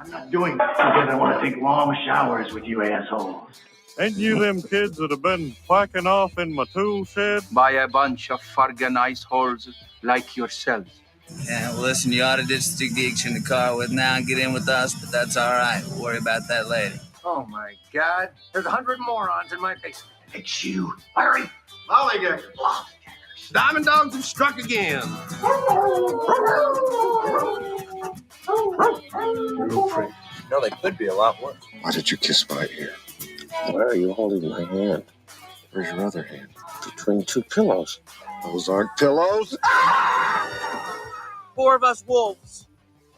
I'm not doing this because I want to take long showers with you assholes. Ain't you them kids that have been quacking off in my tool shed? By a bunch of fucking iceholes like yourselves. Yeah, well, listen, you ought to ditch the geeks in the car with now and get in with us, but that's all right. We'll worry about that later. Oh, my God. There's 100 morons in my basement. It's you. Hurry. Lollygaggers. Diamond dogs have struck again. Real pretty. No, they could be a lot worse. Why did you kiss my ear? Why are you holding my hand? Where's your other hand? Between two pillows. Those aren't pillows. 4 of us wolves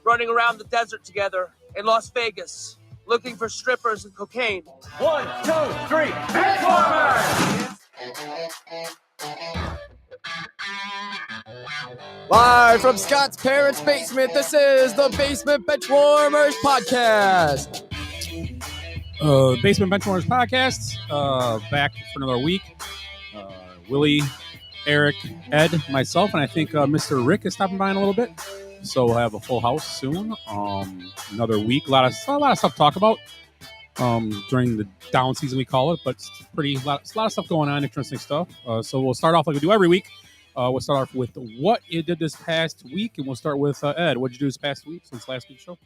running around the desert together in Las Vegas looking for strippers and cocaine. 1, 2, 3. Transformers! Live from Scott's parents' basement, this is the Basement Benchwarmers Podcast. Basement Benchwarmers Podcast, back for another week. Willie, Eric, Ed, myself, and I think Mr. Rick is stopping by in a little bit. So we'll have a full house soon. Another week, a lot of stuff to talk about during the down season, we call it, but it's a lot of stuff going on, interesting stuff. So we'll start off like we do every week. We'll start off with what you did this past week, and we'll start with Ed. What did you do this past week since last week's show?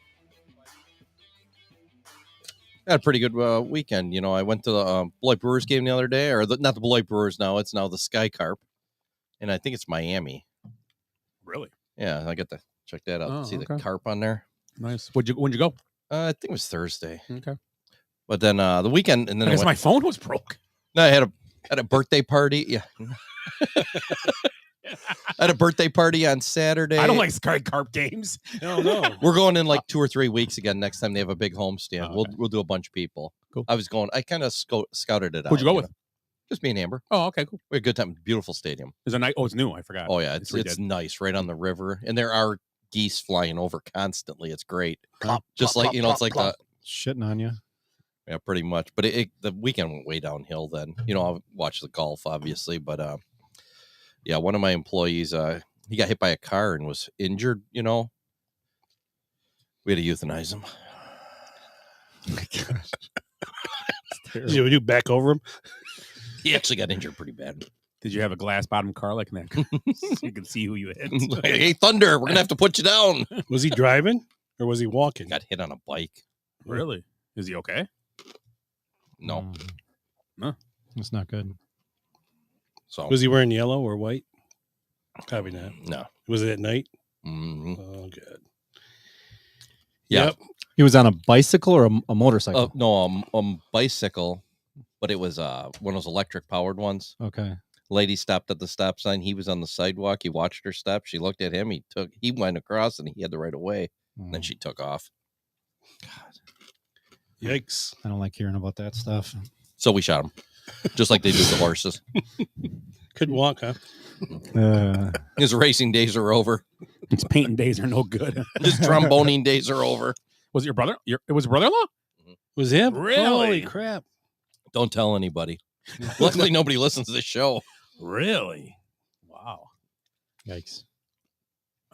I had a pretty good weekend. You know, I went to the Beloit Brewers game the other day, or not the Beloit Brewers now. It's now the Sky Carp, and I think it's Miami. Really? Yeah, I get to check that out. See okay. The carp on there. Nice. When'd you go? I think it was Thursday. Okay. But then the weekend, and then because my phone was broke. No, I had a birthday party. Yeah. I had a birthday party on Saturday. I don't like Sky Carp games. No. We're going in like 2 or 3 weeks again. Next time they have a big homestand, okay. we'll do a bunch of people. Cool. I kind of scouted it out. Who'd you go with? Just me and Amber. Oh, okay, cool. We had a good time. Beautiful stadium. Is it nice? Oh, it's new. I forgot. Oh yeah, it's nice, right on the river, and there are geese flying over constantly. It's great. Just like it's like shitting on you. Yeah, pretty much. But the weekend went way downhill. Then I'll watch the golf, obviously, but yeah, one of my employees, he got hit by a car and was injured. We had to euthanize him. Oh my gosh. Did you back over him? He actually got injured pretty bad. Did you have a glass bottom car like that? So you can see who you hit. Hey, Thunder, we're gonna have to put you down. Was he driving or was he walking? Got hit on a bike. Really? Is he okay? No. No. That's not good. So was he wearing yellow or white? Probably not. No. Was it at night? Mm-hmm. Oh, good. Yeah. Yep. He was on a bicycle or a motorcycle? No, a bicycle, but it was one of those electric powered ones. Okay. Lady stopped at the stop sign. He was on the sidewalk. He watched her step. She looked at him. He went across and he had the right of way. And then she took off. God. Yikes. I don't like hearing about that stuff. So we shot him. Just like they do the horses. Couldn't walk, huh? His racing days are over. His painting days are no good. His tromboning days are over. Was it your brother? It was brother-in-law? Was him? Really? Holy crap. Don't tell anybody. Luckily, nobody listens to this show. Really? Wow. Yikes.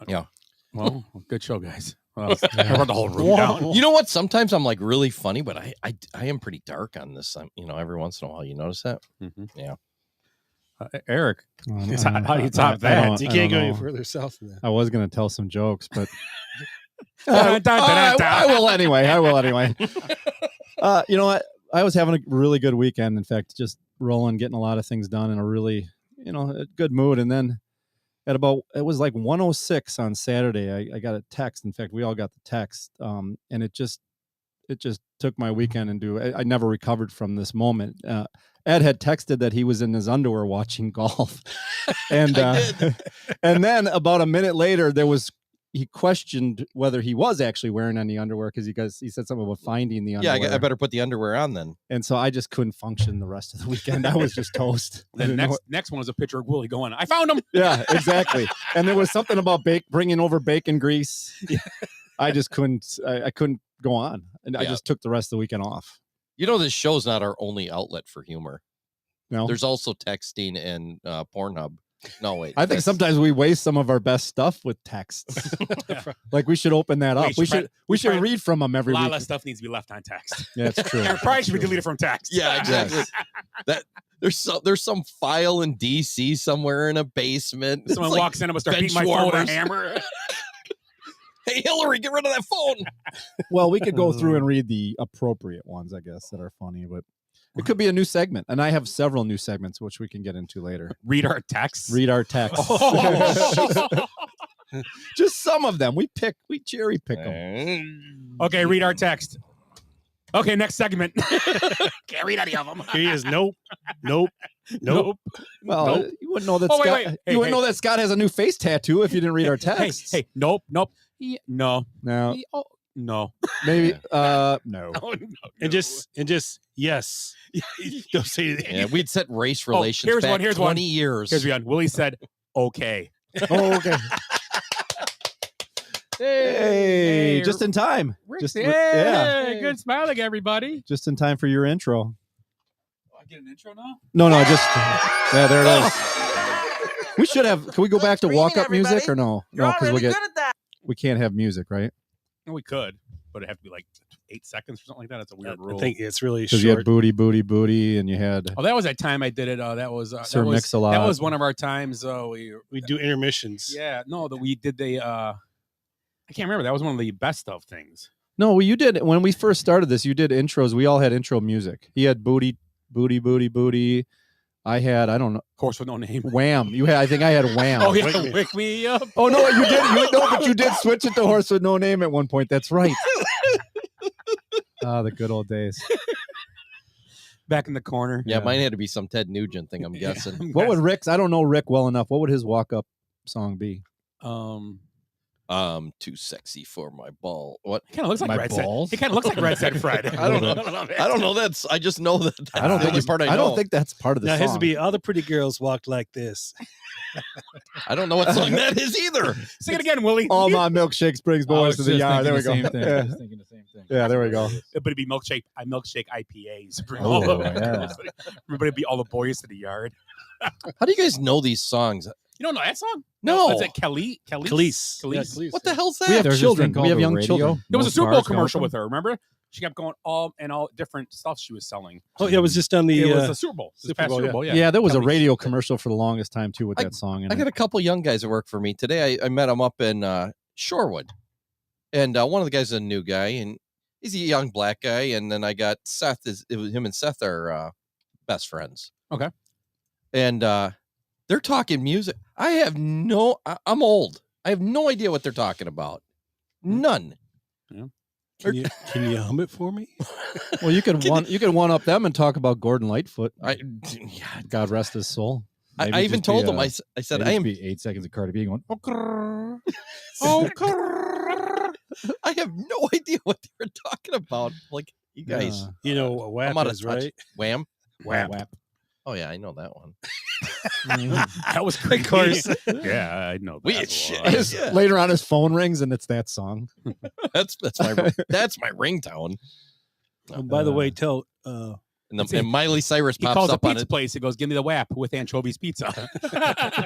Yeah. Well, good show, guys. Well, I brought the whole room down. You know what? Sometimes I'm like really funny, but I am pretty dark on this. Every once in a while, you notice that? Mm-hmm. Yeah. Eric, how do you top that? You can't go any further south than that. I was going to tell some jokes, but I will anyway. You know what? I was having a really good weekend. In fact, just rolling, getting a lot of things done in a really, a good mood. And then it was like 1:06 on Saturday. I got a text. In fact, we all got the text. And it just took my weekend and I never recovered from this moment. Ed had texted that he was in his underwear watching golf, and and then about a minute later he questioned whether he was actually wearing any underwear because he said something about finding the underwear. Yeah, I better put the underwear on then. And so I just couldn't function the rest of the weekend. I was just toast. The next one was a picture of Willie going, "I found him." Yeah, exactly. And there was something about bringing over bacon grease. I just couldn't. I couldn't go on, and I just took the rest of the weekend off. You know, this show's not our only outlet for humor. No, there's also texting and Pornhub. No, wait. I think sometimes we waste some of our best stuff with texts. Like we should open that up. We should read from them every week. A lot of stuff needs to be left on text. Yeah, it's true. And probably should be deleted from text. Yeah, exactly. There's some file in DC somewhere in a basement. Someone walks in and start beating my phone with a hammer. Hey, Hillary, get rid of that phone. Well, we could go through and read the appropriate ones, I guess, that are funny, but it could be a new segment. And I have several new segments, which we can get into later. Read our texts. Read our texts. Just some of them. We cherry pick them. Okay, read our text. Okay, next segment. Can't read any of them. Here he is. Nope. Well, you wouldn't know that Scott. You wouldn't know that Scott has a new face tattoo if you didn't read our texts. Hey, nope. No. No. Maybe. No. No. And just yes. Don't say anything. Yeah, we'd set race relations back 20 years. Here's one. Willie said, "Okay." Oh, okay. Hey, just in time. Hey, good smiling, everybody. Just in time for your intro. I get an intro now? No, just yeah, there it is. We should have. Can we go back to walk-up music or no? No, because we can't have music, right? No, we could, but it'd have to be like 8 seconds or something like that. It's a weird rule. I think it's really short. You had booty, and you had. Oh, that was that time I did it. That was Sir Mix-a-Lot. That was one of our times. We do intermissions. Yeah, no, that we did the. I can't remember. That was one of the best of things. No, well, you did when we first started this. You did intros. We all had intro music. He had booty. I had, I don't know. Horse with no name. Wham. You had, I think I had Wham. Oh, yeah. Wake me up. Oh, no, you did. But you did switch it to Horse with no name at one point. That's right. The good old days. Back in the corner. Yeah, mine had to be some Ted Nugent thing, I'm guessing. What would Rick's? I don't know Rick well enough. What would his walk-up song be? Too sexy for my ball. What? It kind of looks like Red Said. It kind of looks like Red Said Friday. I don't know. I don't know. I just know that. I don't think it's part. I don't think that's part of the song. His would be all the pretty girls walked like this. I don't know what song that is either. Sing it again, Willie. All my milkshake brings boys to the yard. There we go. I was thinking the same thing. Yeah, there we go. But it'd be milkshake IPAs. Yeah. Everybody be all the boys to the yard. How do you guys know these songs? You don't know that song? No. Is it Khalees? Yeah, what the hell's that? We have children. We have young children. There was a Super Bowl commercial with her, remember? She kept going all different stuff she was selling. Oh, yeah, it was just on the... It was the Super Bowl. Super Bowl, yeah. Yeah, there was a radio commercial for the longest time, too, with that song. I got a couple young guys that work for me. Today, I met them up in Shorewood. And one of the guys is a new guy, and he's a young black guy. And then I got Seth. Him and Seth are best friends. Okay. And they're talking music. I'm old. I have no idea what they're talking about. None. Yeah. Can you hum it for me? Well, you can one up them and talk about Gordon Lightfoot. God rest his soul. I even told them. I said I am. Be 8 seconds of Cardi B going. I have no idea what they're talking about. Like you guys, you know what WAP is, right? Wham. WAP. Oh yeah, I know that one. That was great. Of course. Yeah, I know that. Later on, his phone rings and it's that song. that's my ringtone. By the way, tell and Miley Cyrus pops calls up a on pizza it. place. He goes, "Give me the WAP with anchovies pizza." That's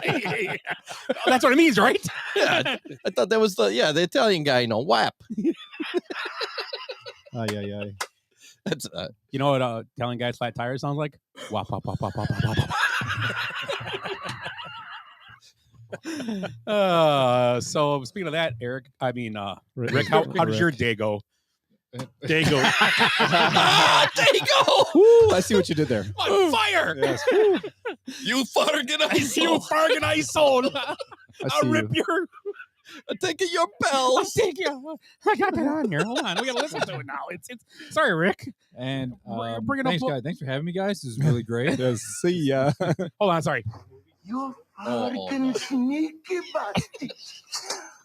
what it means, right? Yeah, I thought that was the Italian guy. No WAP. Yeah. That's you know what Italian guy's flat tire sounds like? Wap wap wap wap wap wap wap. So speaking of that, Rick, Rick, how does your day go? Dago. Dago. I see what you did there. On fire. Yes. You farganized soul. I'll rip your I'm taking your bells. I got that on there. Hold on, we gotta listen to it now. It's sorry, Rick. And Bring it up. thanks, guys. Thanks for having me, guys. This is really great. See ya. Hold on, sorry. You fucking sneaky bastard.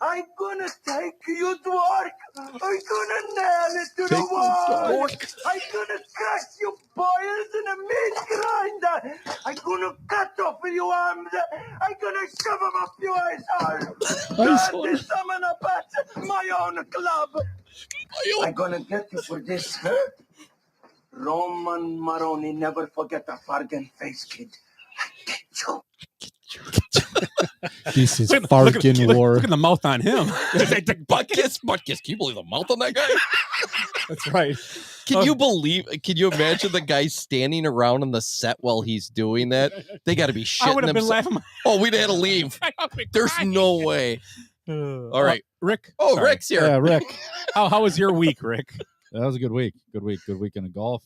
I'm gonna take you to work. I'm gonna nail it to the wall. I'm gonna crush you boys in a meat grinder. I'm gonna cut off your arms. I'm gonna shove them up your asshole. God, this I'm gonna bat my own club. I'm gonna get you for this. Roman Maroni, never forget a Fargan face, kid. I get you. This is Look Fargan war. Look at the mouth on him. Butt kiss. Can you believe the mouth on that guy? That's right. Can you imagine the guy standing around on the set while he's doing that? They got to be shitting I would have been themselves. laughing. Oh, we'd have to leave. There's no way. All right. Rick. Oh, Sorry. Rick's here. Yeah, Rick. How was your week, Rick? That was a good week. Good weekend of golf.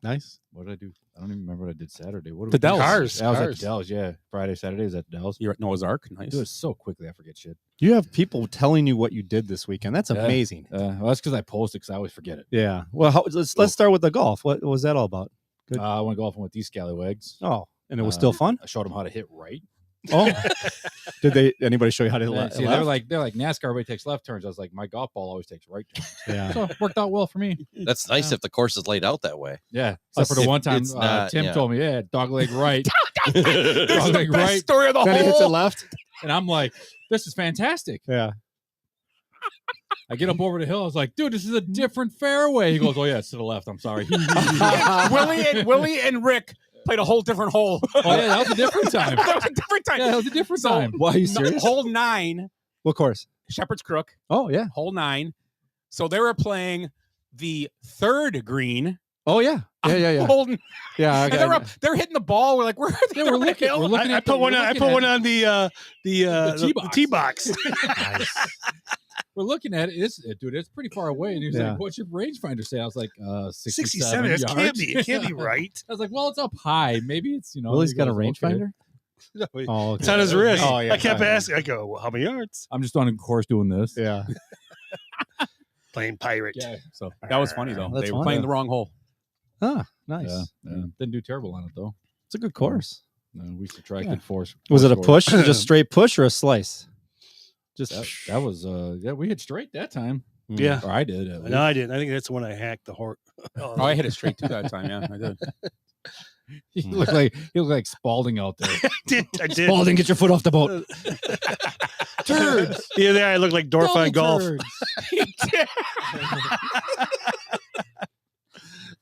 Nice. What did I do? I don't even remember what I did Saturday. What The did we do? Dells. I was at the Dells, yeah. Friday, Saturday was at the Dells. You're at Noah's Ark. Nice. Do it so quickly, I forget shit. You have people telling you what you did this weekend. That's amazing. Well, that's because I posted because I always forget it. Yeah. Well, let's start with the golf. What was that all about? Good. I went golfing with these scallywags. Oh, and it was still fun. I showed them how to hit right. Oh, did anybody show you how to hit Yeah, left? see, they're like NASCAR. Everybody takes left turns. I was like, my golf ball always takes right turns. Yeah. So it worked out well for me. That's nice if the course is laid out that way. Yeah. Except for the one time it's not, Tim yeah. told me, yeah, dog leg right. This is the best story of the Then he hits it whole. left. And I'm like, this is fantastic. Yeah. I get up over the hill. I was like, dude, this is a different fairway. He goes, oh, yeah, it's to the left. I'm sorry. Willie and Rick played a whole different hole. Oh, yeah, that was a different time. That was a different time. Yeah, that was a different time. Why are you serious? Hole 9, What course? Shepherd's Crook. Oh yeah. Hole 9. So they were playing the third green. Oh yeah. Yeah. Holding, Yeah. and they're hitting the ball. We're like, where are they? Yeah, we're looking I at put one. I put one on the tee box. We're looking at it. Dude, it's pretty far away. And he was Yeah. like, what's your rangefinder say? I was like, 67. yards. It can't be right. I was like, well, it's up high. Maybe it's, Willie's he got a goes, okay. rangefinder. Oh, It's on his wrist. Oh, yeah. I kept asking. I go, well, how many yards? I'm just on a course doing this. Yeah. Playing pirate. Yeah. So that was funny though. That's They were fun, playing yeah. the wrong hole. Ah, nice. Yeah. Didn't do terrible on it though. It's a good course. No, we subtracted force. Was it a force push? Just straight push or a slice? Just that was we hit straight that time. Yeah. Or I did. at No, least. I didn't. I think that's the one I hacked the horse. Oh, I hit it straight too that time. Yeah, I did. He looked like Spalding out there. I did. Spalding, get your foot off the boat. Turds. Yeah, there I look like Dorf on golf.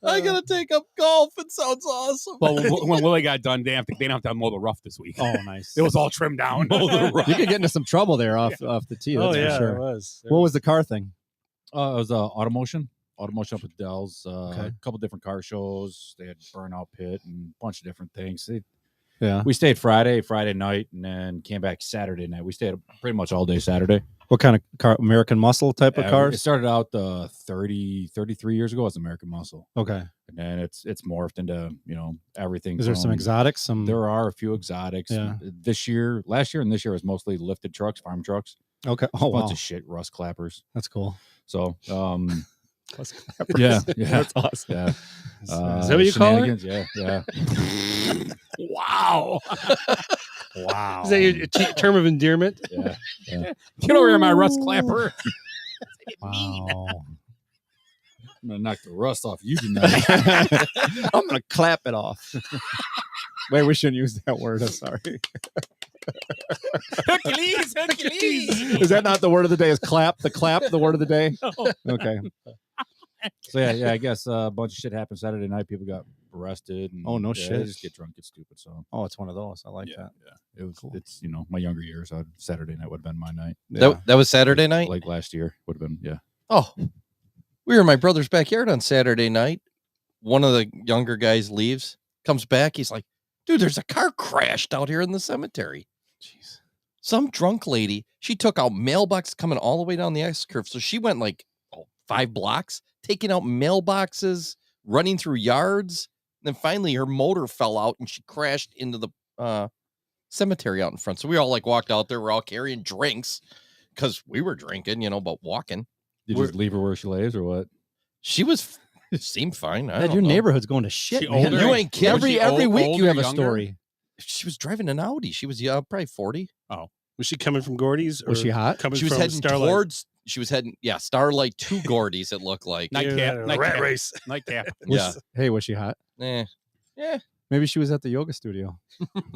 I gotta take up golf. It sounds awesome. Well, when Willie got done, they don't have to mow the rough this week. Oh, nice. It was all trimmed down. You could get into some trouble there off the tee. That's Oh yeah, for sure. it was. What was the car thing? It was Automotion up at Dell's. Okay. A couple different car shows. They had Burnout Pit and a bunch of different things. Yeah. We stayed Friday night, and then came back Saturday night. We stayed pretty much all day Saturday. What kind of car? American Muscle type of It cars? started out 33 years ago as American Muscle, Okay. and then it's morphed into everything. Is there some from- exotics? There are a few exotics. Yeah. Last year and this year was mostly lifted trucks, farm trucks. Okay. A Oh bunch wow, of shit, rust clappers. that's cool. So, Yeah, yeah, that's awesome. yeah. Is that what you call it? shenanigans, Yeah. Wow. Wow. Is that your term of endearment? Yeah. Get over here, my rust clapper. Wow. I'm gonna knock the rust off you tonight. I'm gonna clap it off. Wait, we shouldn't use that word. I'm sorry. Hercules. Is that not the word of the day? Is clap the word of the day? Okay. So yeah. I guess a bunch of shit happened Saturday night. People got arrested. And, Oh, no yeah, shit. They just get drunk, get stupid. So Oh, it's one of those. I like that. yeah, it was. It's my younger years. Saturday night would have been my night. That was Saturday night? Like last year would have been. Yeah. Oh, we were in my brother's backyard on Saturday night. One of the younger guys leaves, comes back. He's like, dude, there's a car crashed out here in the cemetery. Jeez. Some drunk lady, she took out mailboxes coming all the way down the X curve. So she went like 5 blocks, taking out mailboxes, running through yards. And then finally her motor fell out and she crashed into the cemetery out in front. So we all like walked out there. We're all carrying drinks because we were drinking, but walking. Did you just leave her where she lays or what? She seemed fine. Dad, your neighborhood's going to shit. She Man. older? You ain't kidding. Every week older, you have a younger? story. She was driving an Audi. She was probably 40. Was she coming from Gordy's? Or Was she hot? Coming She was from heading Starlight? towards. She was heading. Yeah, Starlight to Gordy's. It looked like. Rat race. Nightcap. Hey, was she hot? Yeah. Maybe she was at the yoga studio.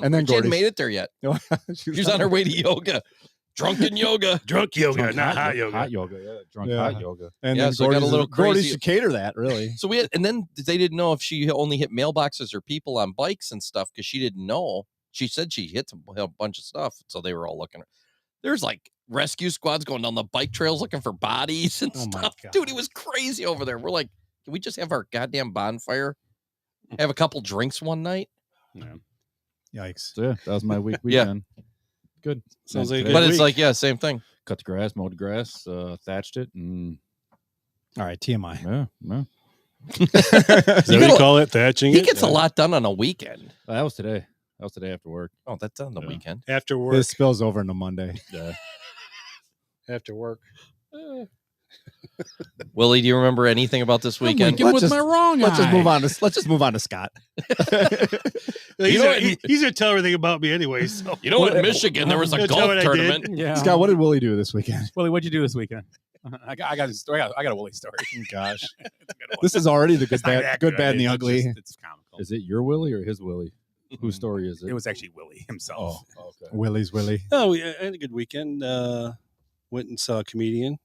And then She hadn't Gordy's. made it there yet. she She was on her way to yoga. Drunken yoga. Drunk yoga, not hot yoga. Hot yoga, yeah. Drunk Yeah. hot yoga. And Yeah, then so it got a Gordy's, little Gordy's crazy. should cater that, really. So and then they didn't know if she only hit mailboxes or people on bikes and stuff because she didn't know. She said she hit a bunch of stuff, so they were all looking. There's like rescue squads going down the bike trails looking for bodies and Oh my stuff. God. Dude, it was crazy over there. We're like, can we just have our goddamn bonfire? Have a couple drinks one night? Yikes. So yeah, that was my Yeah. weekend. Good. Sounds Nice like a day. But good it's week. like, yeah, same thing. Cut the grass, mowed the grass, thatched it, and All right, TMI. yeah. Is that what you call it? Thatching He it? gets a lot done on a weekend. That was today. That was today after work. Oh, that's on the weekend. After work. This spills over into Monday. Yeah. After work. Willie, do you remember anything about this weekend? Winking with my wrong Let's just eye. move on. Let's just move on to Scott. He's gonna tell everything about me anyway. So In Michigan, there was a He'll tell golf what I did. tournament. Yeah. Scott, what did Willie do this weekend? Willie, what'd you do this weekend? I got a story. I got a Willie story. Gosh, this is already the good, It's not bad, that good, bad, and the It's ugly. just- it's comical. Is it your Willie or his Willie? Whose story is it? It was actually Willie himself. Oh, okay. Willie's Willie. Oh, I had a good weekend. Went and saw a comedian.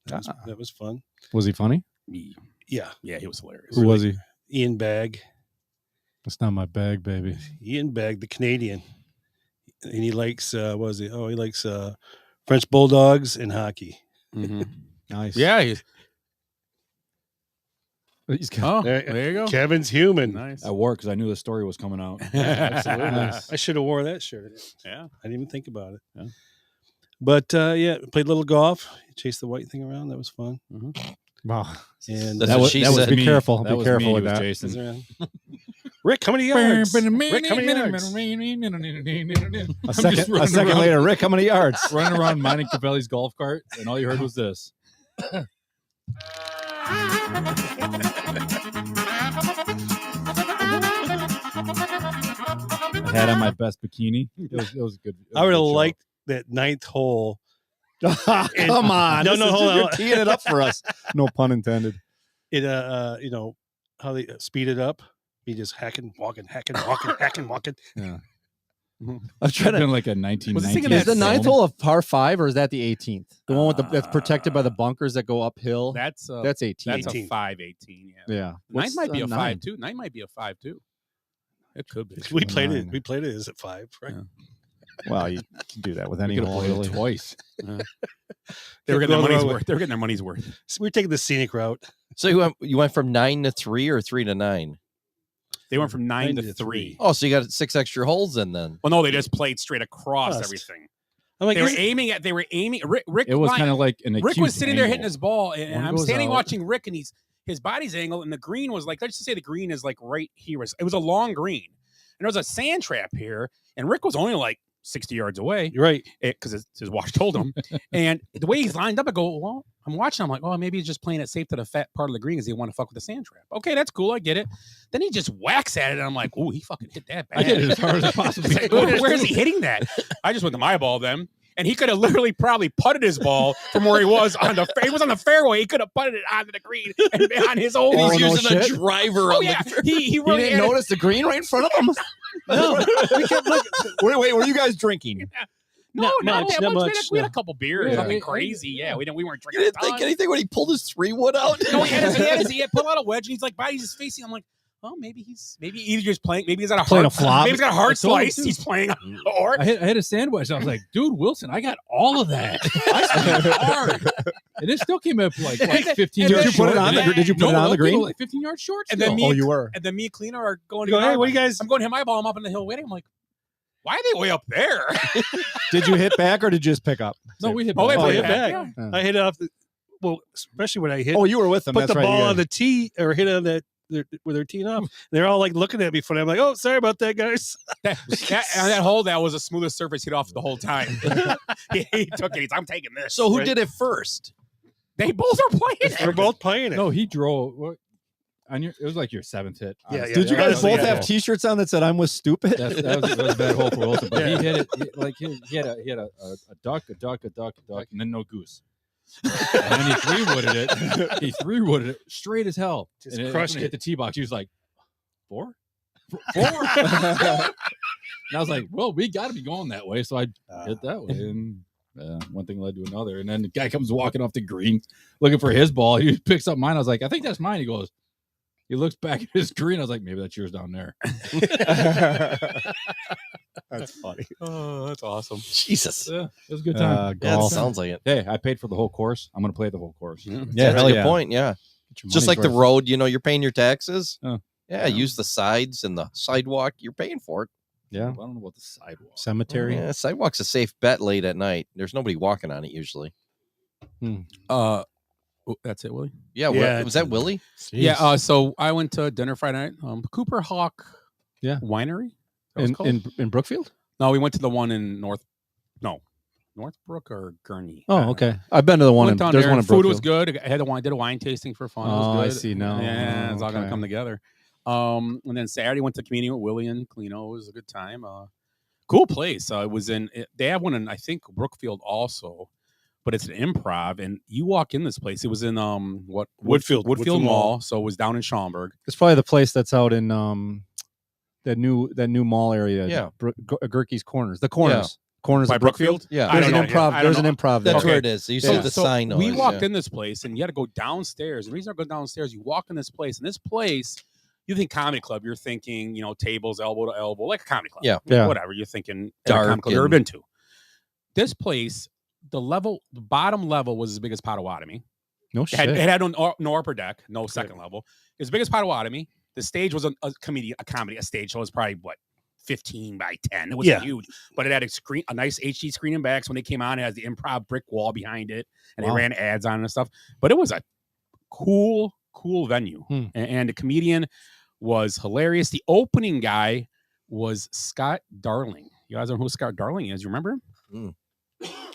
That was fun. Was he funny? Yeah. Yeah, he was hilarious. Who was he? Ian Bagg. That's not my bag, baby. Ian Bagg, the Canadian. And he likes he likes French Bulldogs and hockey. Mm-hmm. Nice. Yeah. He's got, There you go. Kevin's human. Nice. At work because I knew the story was coming out. Absolutely. I should have wore that shirt. Yeah. I didn't even think about it. Yeah. But played a little golf. Chased the white thing around. That was fun. wow. And That's That what was, she that was said. be careful. That Be was careful me, with it was that. Jason. Rick, how many yards? Rick, how many yards? A second later, Rick, how many yards? Running around minding Cavelli's golf cart, and all you heard was this. I had on my best bikini. It was good. I would have liked that ninth hole. Come on. No, hold You're on. teeing it up for us. No pun intended. It how they speed it up. He just hacking, walking. Yeah. I'm trying to. Been like a 1990s. Is the ninth film. hole of par 5 or is that the 18th? The one with that's protected by the bunkers that go uphill. That's 18. That's a 18. 5-18. Yeah. Yeah. Nine What's might be a 9? 5-2. 9 might be a 5-2. It could be. We played it. 9. We played it as a 5, right? Yeah. Well, you can do that with We any could have hole. played Really. it twice. They were getting their Going money's around worth. They were getting their money's worth. So we're taking the scenic route. So you went from 9 to 3 or 3 to 9? They went from 9 to 3. Oh, so you got 6 extra holes in then. Well, no, they just played straight across Just. everything. I'm like, They were aiming. Rick It was Ryan- kind of like an Rick acute was sitting there hitting angle. his ball, and One I'm goes standing out. watching Rick, and his body's angle, and the green was like, let's just say the green is like right here. It was a long green, and there was a sand trap here, and Rick was only like 60 yards away. You're right. Because his watch told him. And the way he's lined up, I go, well, I'm watching. I'm like, oh, maybe he's just playing it safe to the fat part of the green because he want to fuck with the sand trap. Okay, that's cool. I get it. Then he just whacks at it. And I'm like, oh, he fucking hit that bad. I hit it as hard as possible. It's like, where is he hitting that? I just went to my ball then. And he could have literally probably putted his ball from where he was on the he was on the fairway. He could have putted it onto the green and on his own. And he's no using a shit. driver on yeah. the He really You didn't had it. notice the green right in front of him? No. Wait, were you guys drinking? No, not much, that not much. much, We had no. a couple beers, Yeah. nothing crazy. Yeah, we weren't You drinking. didn't a think ton. anything when he pulled his 3-wood out? No, he had put out a wedge, and he's like, he's facing. I'm like, oh, maybe he's just playing. Maybe he's got a Playing hard a flop. Maybe he's got a hard I told him slice. to. He's playing or I hit a sandwich. I was like, dude, Wilson, I got all of that. I swung hard. And it still came up like 15 and yards then- Did you put it short. on the, did you put No, it on the people green? like 15 yards short. And then still. me, Oh, you were. and then me and Cleaner are going. You go, to hey, what do you guys? I'm going to hit my ball. I'm up in the hill waiting. I'm like, why are they way up there? Did you hit back or did you just pick up? No, we hit Oh, they back. played hit back. back. Yeah. I hit it off the. Well, especially when I hit. Oh, you were with them. put That's the right. ball you on did. the tee or hit on that with their teeing off. They're all like looking at me funny. I'm like, oh, sorry about that, guys. that hole, that was the smoothest surface he'd off the whole time. he took it. I'm taking this. So who did it first? They both are playing it. They're both playing it. No, he drove. It was like your 7th hit. Yeah. Did you guys both have T-shirts on that said "I'm with stupid"? That was a bad hole for Wilson, but he hit it he had a duck, and then no goose. And then he three-wooded it. He three-wooded it straight as hell. Just and crushed hit it. the tee box. He was like, 4? 4? And I was like, well, we got to be going that way. So I hit that way, and one thing led to another. And then the guy comes walking off the green looking for his ball. He picks up mine. I was like, I think that's mine. He goes, he looks back at his green. I was like, maybe that's yours down there. That's funny. Oh, that's awesome. Jesus. Yeah, it was a good time. Yeah, it sounds like it. Hey, I paid for the whole course. I'm going to play the whole course. Yeah, that's a good point. Yeah. Just like the road, you're paying your taxes. Use the sides and the sidewalk. You're paying for it. Yeah. I don't know about the sidewalk. Cemetery. Yeah, sidewalk's a safe bet late at night. There's nobody walking on it usually. That's it, Willie? Yeah. Was that Willie? Jeez. Yeah. So I went to dinner Friday night. Cooper Hawk Winery. In Brookfield? No, we went to the one in Northbrook or Gurney. Oh, okay. I've been to the one. There's one in Food Brookfield. was good. I did a wine tasting for fun. It was good. I see now. Yeah, it's all gonna come together. And then Saturday went to community with Willie and Clino. It was a good time. Cool place. It was they have one in I think Brookfield also, but it's an improv. And you walk in this place. It was in Woodfield Mall. So it was down in Schaumburg. It's probably the place that's out in that new mall area. Yeah, Gerke's Corners. The Corners. Yeah. Corners by of Brookfield. Yeah, there's an improv. There's an improv. That's there. where it is. You see the sign. We walked in this place, and you had to go downstairs. The reason I go downstairs, you walk in this place, and this place, you think comedy club, you're thinking, tables elbow to elbow, like a comedy club. Yeah. Whatever you're thinking. Dark comedy club you've ever been to. This place, the bottom level was as big as Potawatomi. No shit. It had no upper deck, no second level. It was as big as Potawatomi. The stage was a comedy stage, so it was probably 15 by 10. It was huge, but it had a nice HD screen in back. So when they came on, it has the improv brick wall behind it, and they ran ads on it and stuff. But it was a cool venue, and the comedian was hilarious. The opening guy was Scott Darling. You guys know who Scott Darling is? You remember him?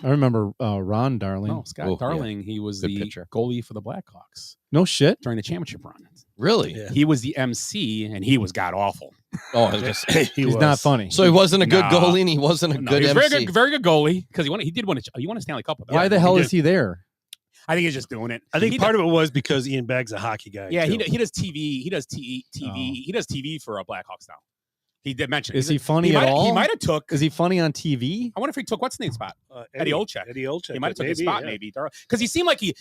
I remember Ron Darling. No, Scott Darling. Yeah. He was the goalie for the Blackhawks. No shit. During the championship run. Really? Yeah. He was the MC, and he was god awful. Oh, he's not funny. So he wasn't a good goalie, and he wasn't a good he was MC. Very good goalie because he won a Stanley Cup. Why the hell is he there? I think he's just doing it. I think part of it was because Ian Bagg's a hockey guy. Yeah, he does TV. He does TV. He does TV for Blackhawks now. He did mention. Is he funny at all? He might have took. Is he funny on TV? I wonder if he took what's his name spot? Eddie Olczyk. Eddie Olczyk. He might have took his spot maybe because he seemed like he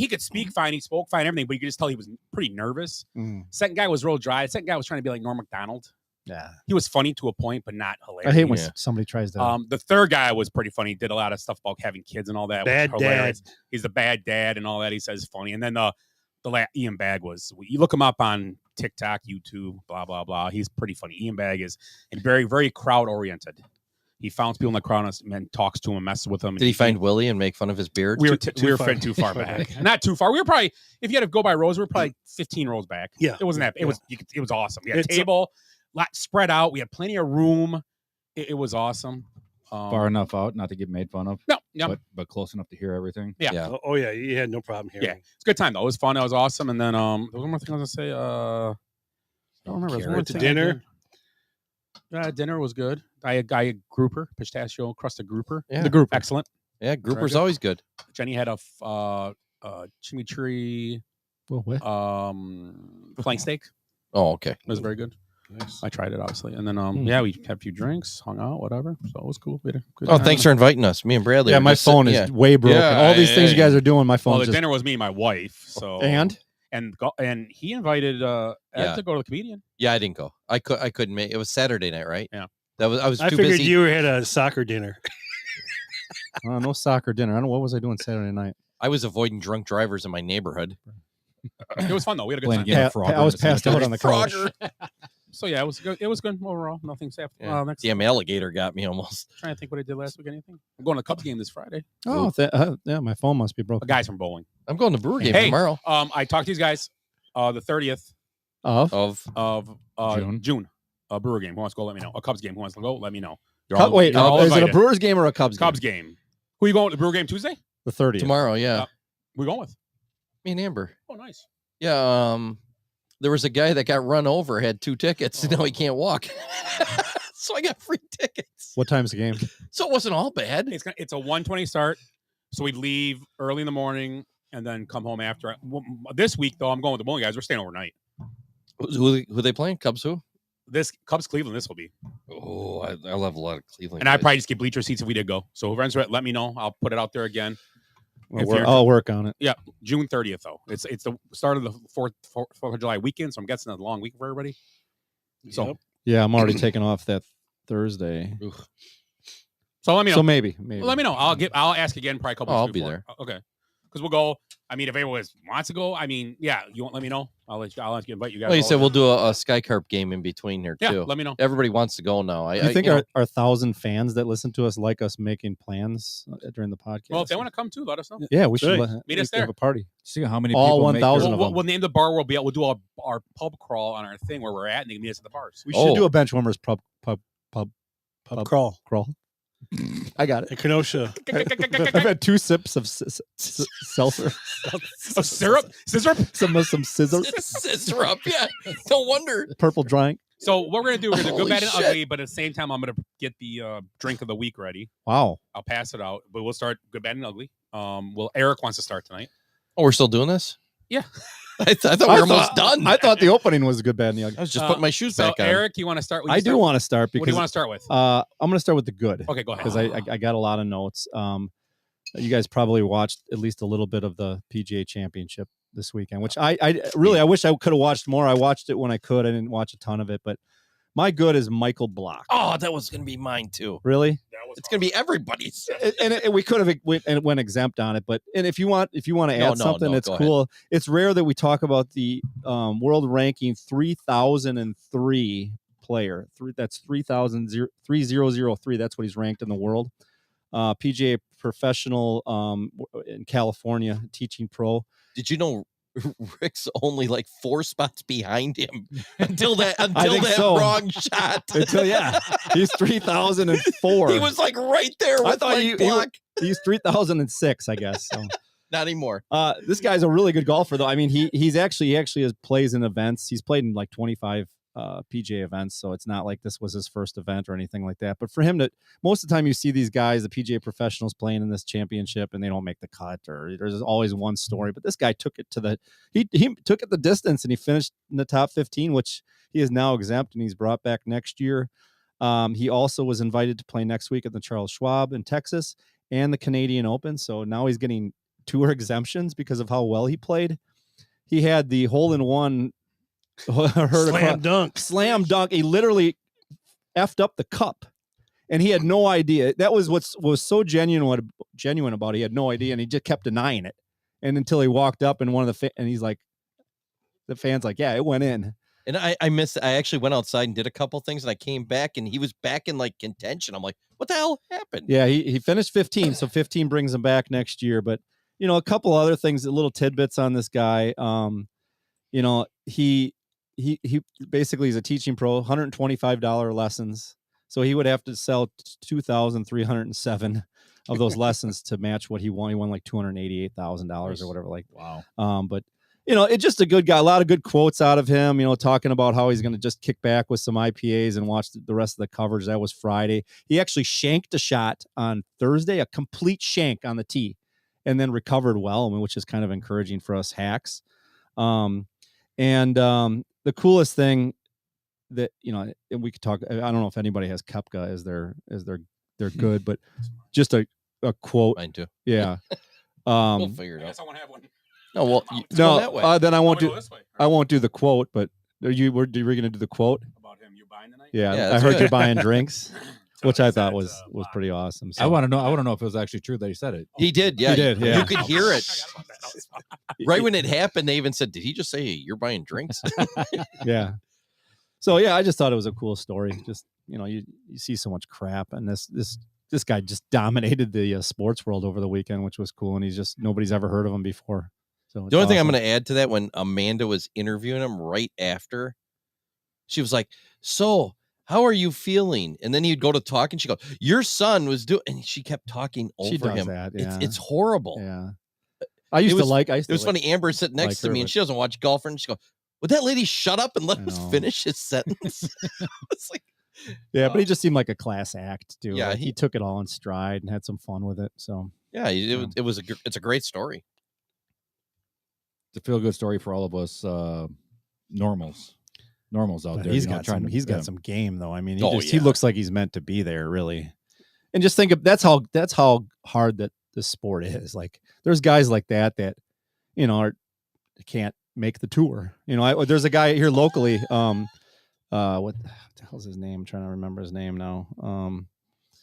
could speak fine. He spoke fine, everything, but you could just tell he was pretty nervous. Second guy was real dry. Second guy was trying to be like Norm Macdonald. Yeah, he was funny to a point, but not hilarious. I hate when somebody tries that. The third guy was pretty funny. He did a lot of stuff about having kids and all that. Bad dad. He's the bad dad and all that. He says funny. And then Ian Bagg was. You look him up on TikTok, YouTube, blah blah blah. He's pretty funny. Ian Bagg is very very crowd oriented. He finds people in the crowd and talks to him, messes with them. Did he find Willie and make fun of his beard? We were too far back. Not too far. We were probably, if you had to go by rows, we were probably 15 rows back. Yeah, it wasn't that. It was awesome. We had a table, lot spread out. We had plenty of room. It was awesome. Far enough out, not to get made fun of. No, but close enough to hear everything. Yeah. Oh yeah, you had no problem hearing. Yeah, it's a good time though. It was fun. It was awesome. And then there was one more thing I was gonna say. I don't remember. Went to dinner. Dinner was good. I had grouper, pistachio crusted grouper. Yeah. The group, excellent. Yeah, grouper's always good. Jenny had a chimichurri, flank steak. Oh, okay. It was very good. Nice. I tried it obviously, and then we had a few drinks, hung out, whatever. So it was cool. We had a good time. Thanks for inviting us. Me and Bradley. Yeah, my phone is way broken. All these things you guys are doing, my phone. Well, the dinner was me and my wife. So and he invited Ed to go to the comedian. Yeah, I didn't go. I couldn't make it. Was Saturday night, right? Yeah. I was too figured busy. you had a soccer dinner. No soccer dinner. I don't know what was I doing Saturday night. I was avoiding drunk drivers in my neighborhood. It was fun though. We had a good time. I was passed out on the couch. So yeah, it was good. It was good overall. Nothing's happened. Yeah. Damn alligator got me almost. Trying to think what I did last week. Anything? I'm going to the Cubs game this Friday. Oh, yeah, my phone must be broken. Guys from bowling. I'm going to Brewer game tomorrow. I talked to these guys. The 30th. Of June. A Brewer game. Who wants to go? Let me know. A Cubs game. Who wants to go? Let me know. Wait, is it a Brewers game or a Cubs game? Cubs game. Who you going to the Brewer game Tuesday? The 30th. Tomorrow, yeah. Who you going with? Me and Amber. Oh, nice. Yeah, there was a guy that got run over, had 2 tickets, and now he can't walk. So I got free tickets. What time's the game? So it wasn't all bad. It's a 1:20 start. So we'd leave early in the morning and then come home after. This week, though, I'm going with the bowling guys. We're staying overnight. Who they playing? Cubs who? This Cubs Cleveland. This will be. Oh, I love a lot of Cleveland. And I probably just get bleacher seats if we did go. So whoever's let me know. I'll put it out there again. I'll work on it. Yeah, June 30th though. It's the start of the 4th of July weekend, so I'm guessing it's a long week for everybody. So yeah, I'm already taking off that Thursday. So let me know. So maybe. Well, let me know. I'll ask again probably a couple. I'll weeks be before. there. Okay, because we'll go. I mean, if anyone wants to go, I mean, yeah, you won't let me know. I'll ask you invite you guys. Well, you said we'll do a Sky Carp game in between here too. Yeah, let me know. Everybody wants to go now. You think our 1,000 fans that listen to us like us making plans during the podcast? Well, if they want to come too, let us know. Yeah, we should meet us there. have a party. See how many all people 1,000 of them. We'll name the bar. We'll do our pub crawl on our thing where we're at, and they can meet us at the bars. We should do a Benchwarmers pub crawl. I got it. In Kenosha. I've had 2 sips of seltzer. Of syrup? Scissor? Some scissor. Syrup, yeah. No wonder. Purple drink. So what we're going to do, we're going to go Holy bad and shit. ugly, but at the same time, I'm going to get the drink of the week ready. Wow. I'll pass it out, but we'll start good, bad, and ugly. Eric wants to start tonight. Oh, we're still doing this? Yeah. I thought we were almost done. I thought the opening was good, bad, and the ugly. I was just putting my shoes back on. Eric, you want to start? I do want to start because what do you want to start with? I'm going to start with the good. Okay, go ahead. Because I got a lot of notes. You guys probably watched at least a little bit of the PGA Championship this weekend, which I really wish I could have watched more. I watched it when I could. I didn't watch a ton of it, but my good is Michael Block. Oh, that was going to be mine too. Really? It's going to be everybody's. And we could have went exempt on it, but if you want to add something, it's cool. Ahead. It's rare that we talk about the world ranking 3003 player. That's 3003. That's what he's ranked in the world. PGA professional in California, teaching pro. Did you know Rick's only like 4 spots behind him until that wrong shot? He's 3004. He was like right there. I With thought Block. he's 3006, I guess. So. Not anymore. This guy's a really good golfer, though. I mean, he actually plays in events. He's played in like 25 PGA events, so it's not like this was his first event or anything like that. But for him most of the time you see these guys, the PGA professionals playing in this championship, and they don't make the cut, or there's always one story. But this guy took it to he took it the distance, and he finished in the top 15, which he is now exempt, and he's brought back next year. He also was invited to play next week at the Charles Schwab in Texas and the Canadian Open. So now he's getting tour exemptions because of how well he played. He had the hole-in-one Slam dunk. He literally effed up the cup, and he had no idea. That was what was so genuine about it. He had no idea, and he just kept denying it. And until he walked up, and and he's like, the fan's like, yeah, it went in. And I missed. I actually went outside and did a couple things, and I came back, and he was back in like contention. I'm like, what the hell happened? Yeah, he finished 15, so 15 brings him back next year. But a couple other things, little tidbits on this guy. He basically is a teaching pro, $125 lessons. So he would have to sell 2,307 of those lessons to match what he won. He won like $288,000 or whatever. Like, wow. But it's just a good guy. A lot of good quotes out of him, talking about how he's going to just kick back with some IPAs and watch the rest of the coverage. That was Friday. He actually shanked a shot on Thursday, a complete shank on the tee, and then recovered well, which is kind of encouraging for us hacks. The coolest thing that we could talk. I don't know if anybody has Koepka as their good, but just a quote. Mine too. Yeah. We'll figure it out. Someone have one. No, well, then I won't do. I won't do the quote. But are you going to do the quote about him? You buying tonight? Yeah, I heard you're buying drinks, which I thought was pretty awesome. So. I want to know if it was actually true that he said it. He did. Yeah, he did. Yeah. You could hear it. Right when it happened, they even said, "Did he just say you're buying drinks?" Yeah. So yeah, I just thought it was a cool story. Just you see so much crap, and this guy just dominated the sports world over the weekend, which was cool. And nobody's ever heard of him before. So The only thing I'm going to add to that, when Amanda was interviewing him right after, she was like, "So, how are you feeling?" And then he'd go to talk, and she go, "Your son was doing," and she kept talking over she does him. that. Yeah. It's horrible. Yeah. I used to like. It was funny. Amber sitting next to me, and she doesn't watch golf, and she go, "Would that lady shut up and let us finish his sentence?" It's like, yeah, but he just seemed like a class act too. Yeah, Like, he took it all in stride and had some fun with it. So yeah, it's a great story. It's a feel good story for all of us normals out but there. he's you know, got trying some. to He's got some game though. I mean, Oh, he yeah. looks like he's meant to be there, really. And just think of that's how hard that this sport is. Like, there's guys like that you know can't make the tour. You know, there's a guy here locally. What the hell's his name? I'm trying to remember his name now.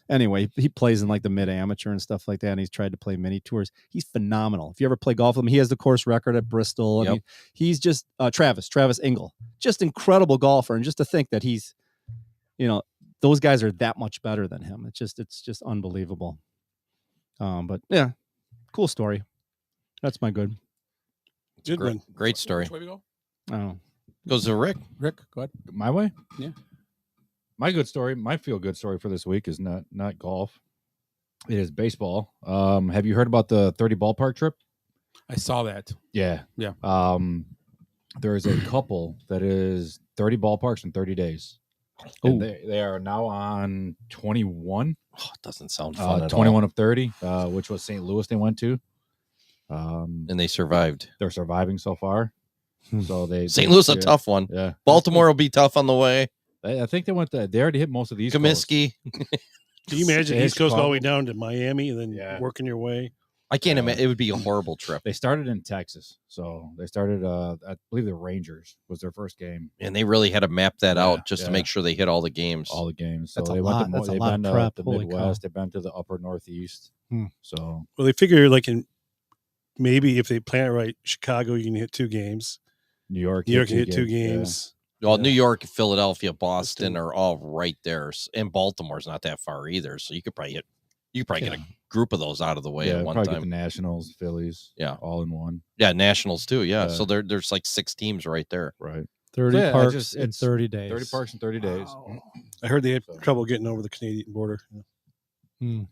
Anyway, he plays in like the mid amateur and stuff like that, and he's tried to play mini tours. He's phenomenal. If you ever play golf with him, he has the course record at Bristol. I mean, he's just Travis Engel, just incredible golfer. And just to think that he's, you know, those guys are that much better than him. It's just unbelievable. But yeah, cool story. That's my good. Good one. Great story. Which way we go? Oh, Goes to Rick. Rick, go ahead. My way? Yeah. My good story, my feel good story for this week is not golf. It is baseball. Have you heard about the 30 ballpark trip? I saw that. Yeah. Yeah. There is a couple that is 30 ballparks in 30 days. And they are now on 21. Oh, it doesn't sound fun at 21 all. of 30, which was St. Louis they went to. And they survived. They're surviving so far. So St. Louis a tough one. Yeah. Baltimore will be tough on the way. I think they already hit most of these. Comiskey. Can you imagine Yeah, East Coast all the Chicago. way down to Miami and then working your way? I can't imagine. It would be a horrible trip. They started in Texas. So they started, I believe the Rangers was their first game. And they really had to map that out just to make sure they hit all the games. All the games. So That's a they lot. went to That's a they've lot been of to prep. the Holy cow. Midwest. They've been to the upper Northeast. Hmm. So Well, they figure like maybe if they plan it right, Chicago, you can hit 2 games. New York can hit 2 games. Well, New York, Philadelphia, Boston are all right there, and Baltimore's not that far either. So you could probably get a group of those out of the way at one probably get time. the Nationals, Phillies, all in one. Yeah, Nationals too. Yeah, so there's like 6 teams right there. Right. 30 So, yeah, parks in it's 30 days. 30 parks in 30 days. I heard they had trouble getting over the Canadian border.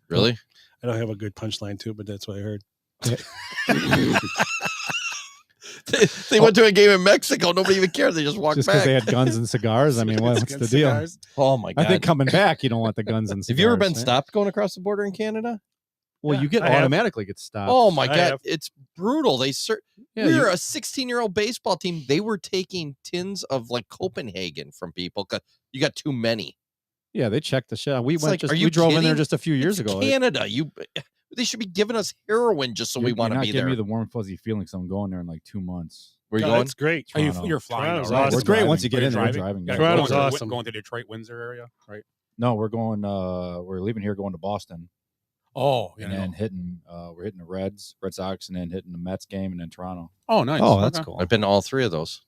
Really? I don't have a good punchline to it, but that's what I heard. They went to a game in Mexico. Nobody even cared. They just walked Just back. because they had guns and cigars. I mean, what's the deal? Cigars. Oh my god! I think coming back, you don't want the guns and cigars. Have you ever been right? stopped going across the border in Canada? Well, you get I have. automatically get stopped. Oh my I god, have. it's brutal. Yeah, We're a 16-year-old baseball team. They were taking tins of like Copenhagen from people because you got too many. Yeah, they checked the shit. We It's went like, just are you we drove in there kidding? just a few years It's ago. Canada, they should be giving us heroin just so we want to be giving there. me the warm fuzzy feeling. So I'm going there in like 2 months. Where you No, going? That's great. Toronto. You're flying. Toronto's though, right? awesome. It's great driving. once you get Are you in there. driving? Driving. Yeah, Toronto's going to- awesome. Going to Detroit, Windsor area, right? No, we're going. We're leaving here, going to Boston, Oh, yeah. and then hitting. We're hitting the Red Sox, and then hitting the Mets game, and then Toronto. Oh, nice. Oh, that's Okay. cool. I've been to all 3 of those.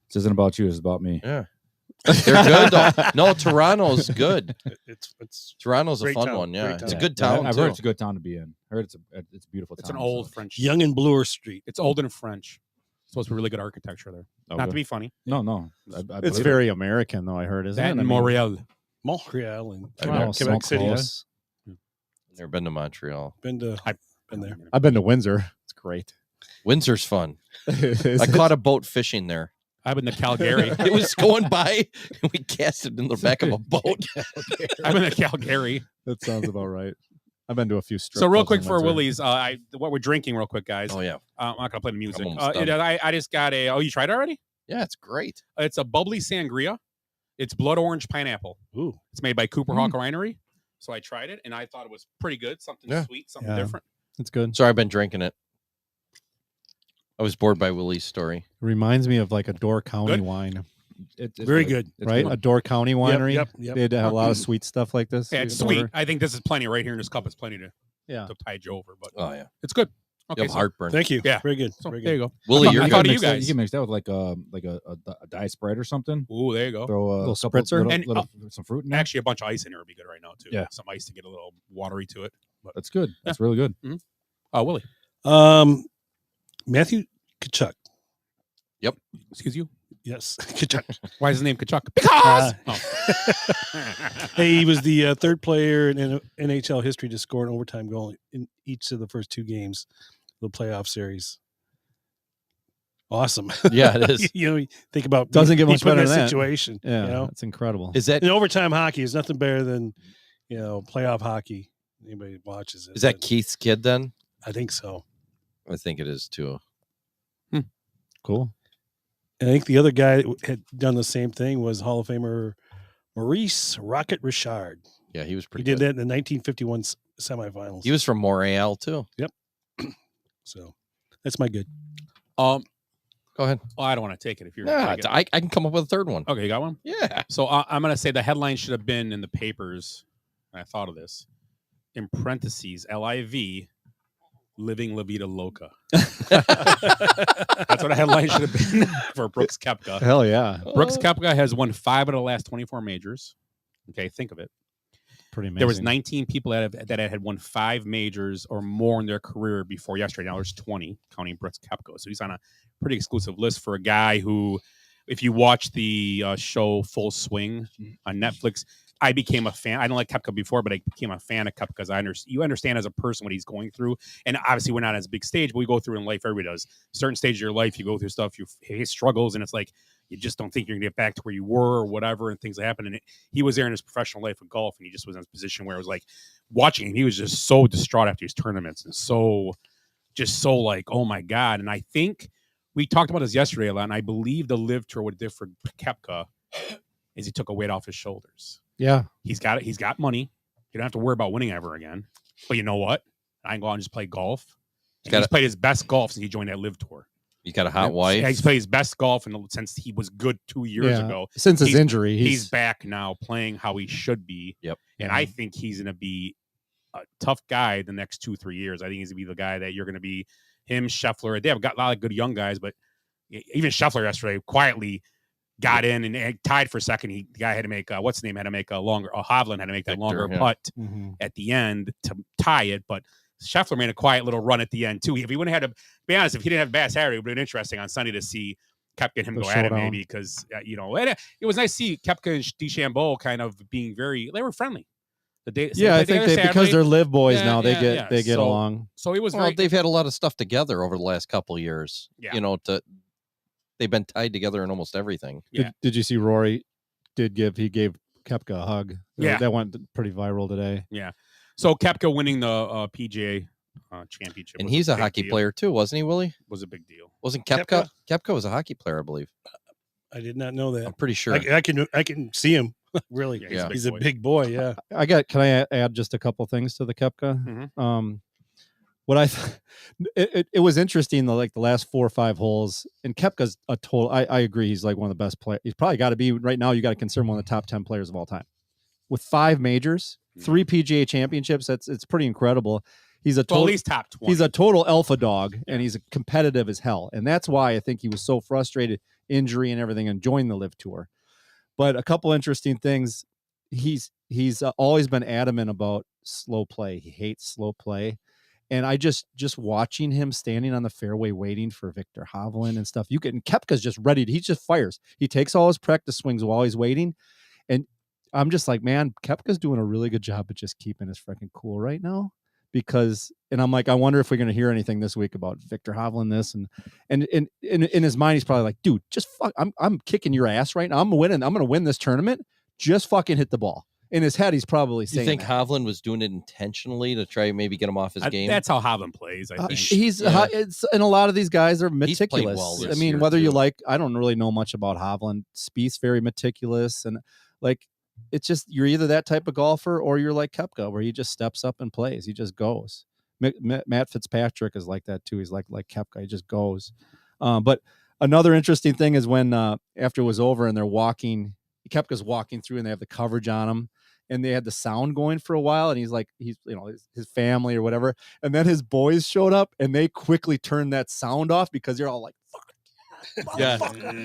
This isn't about you. It's about me. Yeah, they're good though. No, Toronto's good. It's Toronto's a Great fun town. one. Yeah, Great it's a town. good Yeah, town. I've too. heard it's a good town to be in. I heard it's a beautiful It's town. an old so. French. Young and Bloor Street. It's old and French. Supposed to be really good architecture there. Not Okay. to be funny. No. I It's believe it. very American, though. I heard, isn't That it? and I mean, Montreal. Montreal and I know, Quebec so City. close. Never been to Montreal. Been there. I've been to Windsor. It's great. Windsor's fun. Is I it? caught a boat fishing there. I've been to Calgary. It was going by, and we cast it in the back of a boat. I've been to Calgary. That sounds about right. I've been to a few strip So real clubs quick in for Windsor. Willie's, what we're drinking real quick, guys. Oh yeah, I'm not gonna play the music. almost done. I just got a. Oh, you tried it already? yeah, it's great. It's a bubbly sangria. It's blood orange pineapple. Ooh. It's made by Cooper Hawk Winery. So I tried it and I thought it was pretty good. Something Yeah. sweet, something Yeah. different. It's good. Sorry, I've been drinking it. I was bored by Willie's story. Reminds me of like a Door County Good. wine, It's Very good. It's right? good. A Door County winery. Yep. They'd have a lot of sweet stuff like this. Yeah, it's you order. sweet. I think this is plenty right here in this cup. It's plenty to Yeah. tide you over, but Oh yeah, it's good. you Okay, have so, heartburn. Thank you. Yeah. Very good. so Very there you good. go. Willie, I you're thought good. of you Mix that- guys. You can mix that with like a diet Sprite or something. Ooh, there you go. Throw a Little couple, spritzer? And, some fruit in there. Actually, a bunch of ice in here would be good right now too. Yeah. Some ice to get a little watery to it. But That's good. That's really good. Willie. Matthew, Kachuk. Yep. Excuse you? Yes, Kachuk. Why is his name Kachuk? Because! Hey, he was the third player in NHL history to score an overtime goal in each of the first 2 games of the playoff series. Awesome. Yeah, it is. Think about Doesn't get much put in better that than that. situation. Yeah, that's incredible. Is that in overtime hockey is nothing better than playoff hockey. Anybody watches it? Is that Keith's kid then? I think so. I think it is too. Cool. And I think the other guy that had done the same thing was Hall of Famer Maurice Rocket Richard. Yeah, he was He pretty did good. that in the 1951 semifinals. He was from Montreal too. Yep. So that's my good. Go ahead. Well, I don't want to take it if you're. Yeah, Take it. I can come up with a third one. Okay, you got one? Yeah. So I'm going to say the headline should have been in the papers. And I thought of this. In parentheses, LIV, living La Vida Loca. That's what a headline should have been for Brooks Koepka. Hell yeah. Brooks Koepka has won 5 of the last 24 majors. Okay, think of it. Pretty amazing. There was 19 people that had won 5 majors or more in their career before yesterday. Now there's 20, counting Brooks Koepka. So he's on a pretty exclusive list for a guy who, if you watch the show Full Swing on Netflix, I became a fan. I didn't like Koepka before, but I became a fan of Koepka because you understand as a person what he's going through. And obviously, we're not as big stage, but we go through in life. Everybody does. Certain stage of your life, you go through stuff, you his struggles, and it's like you just don't think you're gonna get back to where you were or whatever, and things happen. And he was there in his professional life of golf, and he just was in a position where it was like watching him. He was just so distraught after his tournaments, and so like, oh my god. And I think we talked about this yesterday a lot, and I believe the Live Tour would differ for Koepka is he took a weight off his shoulders. Yeah. He's got money. You don't have to worry about winning ever again. But you know what? I can go out and just play golf. He's played his best golf since he joined that Live Tour. He's got a hot wife. Yeah, he's played his best golf since he was good 2 years ago. Since his injury. He's back now playing how he should be. Yep. And I think he's going to be a tough guy the next 2-3 years. I think he's going to be the guy that you're going to be him, Scheffler. They have got a lot of good young guys, but even Scheffler yesterday quietly got in and tied for second. The guy had to make Hovland had to make that longer putt at the end to tie it. But Scheffler made a quiet little run at the end too. If he wouldn't have had to be honest, if he didn't have Bass Saturday, it would have been interesting on Sunday to see Koepka and him go at it maybe because it was nice to see Koepka and DeChambeau kind of being they were friendly. I think because they're live boys now, they get along. So it was they've had a lot of stuff together over the last couple of years. Yeah. They've been tied together in almost everything. Yeah. Did you see Rory he gave Koepka a hug? Yeah. That went pretty viral today. Yeah. So Koepka winning the PGA championship. And he's a hockey player too, wasn't he, Willie? Was a big deal. Wasn't Koepka? Koepka was a hockey player, I believe. I did not know that. I'm pretty sure. I can see him. Really. Yeah, he's a big boy. Yeah. Can I add just a couple things to the Koepka? Mm-hmm. It was interesting the last 4 or 5 holes, and Koepka's a total. I agree, he's like one of the best players. He's probably got to be right now. You got to consider him one of the top 10 players of all time, with 5 majors, 3 PGA championships. It's pretty incredible. He's a total, at least top 20. He's a total alpha dog, and he's competitive as hell, and that's why I think he was so frustrated, injury and everything, and joined the Live Tour. But a couple interesting things. He's always been adamant about slow play. He hates slow play. And I just watching him standing on the fairway waiting for Victor Hovland and stuff. Koepka's just ready. He just fires. He takes all his practice swings while he's waiting. And I'm just like, man, Koepka's doing a really good job of just keeping his freaking cool right now. And I'm like, I wonder if we're going to hear anything this week about Victor Hovland this. And in his mind, he's probably like, dude, just fuck. I'm kicking your ass right now. I'm winning. I'm going to win this tournament. Just fucking hit the ball. In his head, he's probably saying. You think Hovland was doing it intentionally to try maybe get him off his game? That's how Hovland plays. I think it's and a lot of these guys are meticulous. Well I mean, whether you I don't really know much about Hovland. Spieth's very meticulous, and it's just you're either that type of golfer or you're like Koepka, where he just steps up and plays. He just goes. Matt Fitzpatrick is like that too. He's like Koepka. He just goes. But another interesting thing is when after it was over and they're walking. Koepka's walking through and they have the coverage on him and they had the sound going for a while. And he's his family or whatever. And then his boys showed up and they quickly turned that sound off because they're all like, fuck yeah.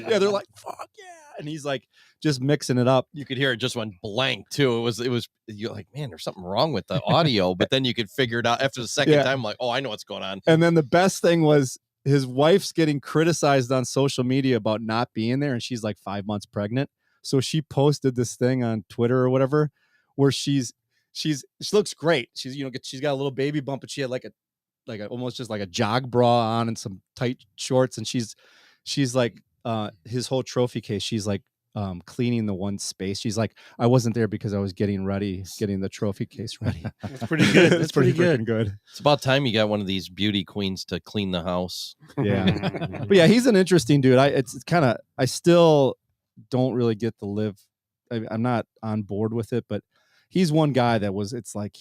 Yeah. They're like, fuck yeah. And he's like just mixing it up. You could hear it just went blank too. It was you're like, man, there's something wrong with the audio. But then you could figure it out after the second time, like, oh, I know what's going on. And then the best thing was his wife's getting criticized on social media about not being there, and she's like 5 months pregnant. So she posted this thing on Twitter or whatever, where she looks great. She's she's got a little baby bump, but she had like a almost just like a jog bra on and some tight shorts, and she's like his whole trophy case. She's like cleaning the one space. She's like, I wasn't there because I was getting the trophy case ready. That's pretty good. It's pretty good. It's about time you got one of these beauty queens to clean the house. Yeah. But yeah, he's an interesting dude. I still don't really get the live. I'm not on board with it, but he's one guy that it's like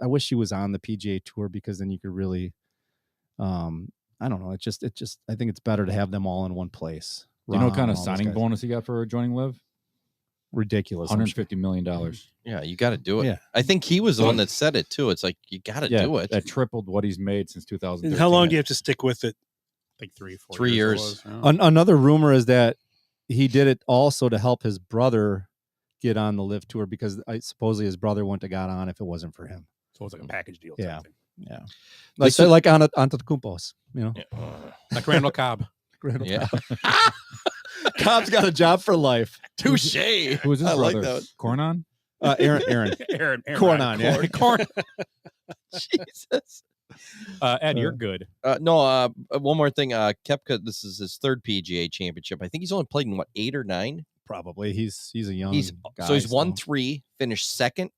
I wish he was on the PGA Tour, because then you could really, I don't know. It just, I think it's better to have them all in one place. Do you know what kind of signing bonus he got for joining Live? Ridiculous. $150 million. Yeah, you got to do it. Yeah. I think he was the one that said it too. It's like, you got to do it. That tripled what he's made since 2013. And how long do you have to stick with it? Like 3 or 4 3 years. Another rumor is that he did it also to help his brother get on the Live Tour, because supposedly his brother wouldn't have got on if it wasn't for him. So it's like a package deal. Yeah. Thing. Yeah. Like Antetokounmpos, like Randall Cobb. Yeah. Cobb's got a job for life. Touche. Who is his I brother? like that. Cornon? Aaron. Cornon, yeah. Corn. Jesus. Ed, you're good. No, one more thing. Koepka, this is his third PGA championship. I think he's only played in 8 or 9. Probably. He's a young guy. So he's won 3, finished second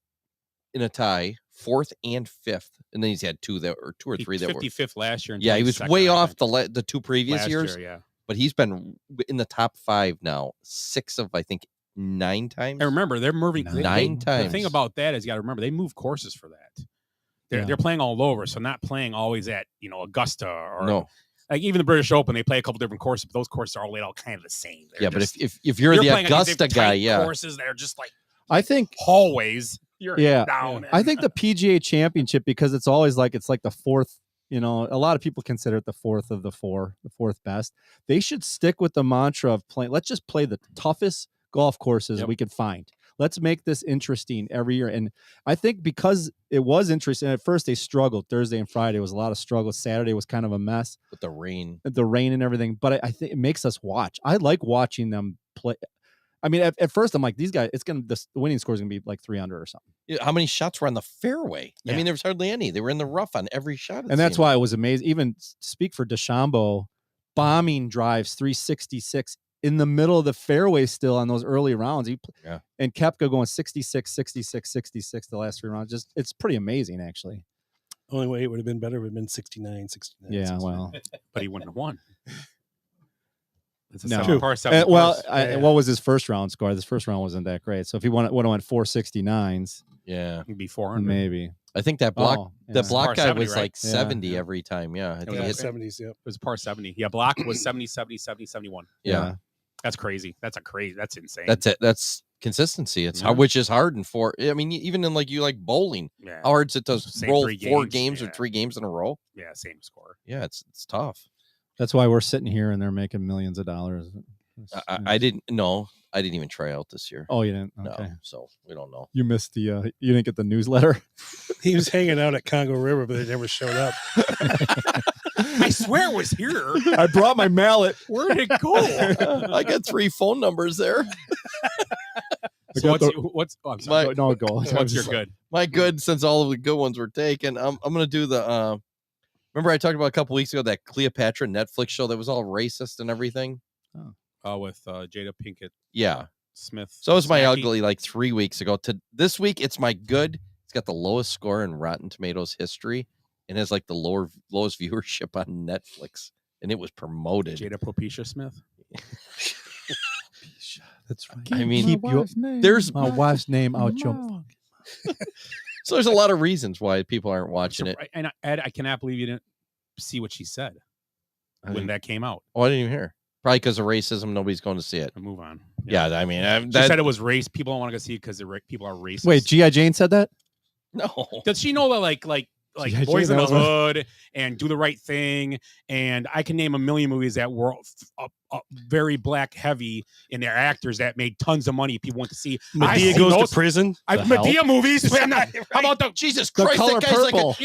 in a tie, 4th and 5th, and then he's had 2 or 3 that were 55th last year. Yeah, he was way off the 2 previous last years. Year, yeah. But he's been in the top 5 now, 6 of I think 9 times. And remember, they're moving 9 times. The thing about that is, you got to remember, they move courses for that. They're playing all over, so not playing always at Augusta or like even the British Open. They play a couple different courses, but those courses are all laid out kind of the same. They're but if you're the Augusta guy, courses that are just like I think hallways. You're down. I think the PGA Championship, because it's always like it's like the fourth. A lot of people consider it the fourth of the fourth best. They should stick with the mantra of playing. Let's just play the toughest golf courses we could find. Let's make this interesting every year. And I think because it was interesting, at first they struggled. Thursday and Friday was a lot of struggle. Saturday was kind of a mess with the rain and everything. But I think it makes us watch. I like watching them play. I mean, at first I'm like, these guys, the winning score is going to be like 3 under or something. Yeah, how many shots were on the fairway? Yeah. I mean, there was hardly any. They were in the rough on every shot. And that's why it was amazing. Even speak for DeChambeau, bombing drives 366 in the middle of the fairway still on those early rounds. And Koepka going 66, 66, 66 the last 3 rounds. It's pretty amazing, actually. Only way it would have been better would have been 69, 69. Yeah, 69. well. But he wouldn't have won. No. What was his first round score? This first round wasn't that great. So if he would have went 469s, it'd be 400. Maybe. I think that block block guy 70, was right? like 70 every time. Yeah, I think it he was hit 70s. Yep. It was par 70. Yeah, block was 70, 70, 70, 71. Yeah. That's crazy. That's insane. That's it. That's consistency. It's which is hard in 4. I mean, even in you like bowling. Yeah. How hard is it to roll 4 games yeah. or 3 games in a row? Yeah, same score. Yeah, it's tough. That's why we're sitting here and they're making millions of dollars. I didn't know. I didn't even try out this year. Oh, you didn't? Okay. No, so we don't know. You missed you didn't get the newsletter? He was hanging out at Congo River, but they never showed up. I swear it was here. I brought my mallet. Where did it go? I got 3 phone numbers there. So what's I'm sorry. No, go. What's your good? My good, since all of the good ones were taken. I'm gonna do the remember I talked about a couple weeks ago that Cleopatra Netflix show that was all racist and everything? With Jada Pinkett. Yeah. Smith. So it was my ugly 3 weeks ago. To this week, it's my good. It's got the lowest score in Rotten Tomatoes history and has like the lowest viewership on Netflix. And it was promoted. Jada Propecia Smith. That's right. I mean, there's my wife's name out your phone. So there's a lot of reasons why people aren't watching it. And Ed, I cannot believe you didn't see what she said when that came out. Oh, I didn't even hear. Probably because of racism, nobody's going to see it. Move on. Yeah, I mean, she said it was race. People don't want to go see it because people are racist. Wait, G.I. Jane said that? No. Does she know that like Boys in the Hood and Do the Right Thing, and I can name a million movies that were very black heavy in their actors that made tons of money. People went to see. Medea goes to prison. Medea movies. How about the Jesus The Christ? Color That guy's Purple.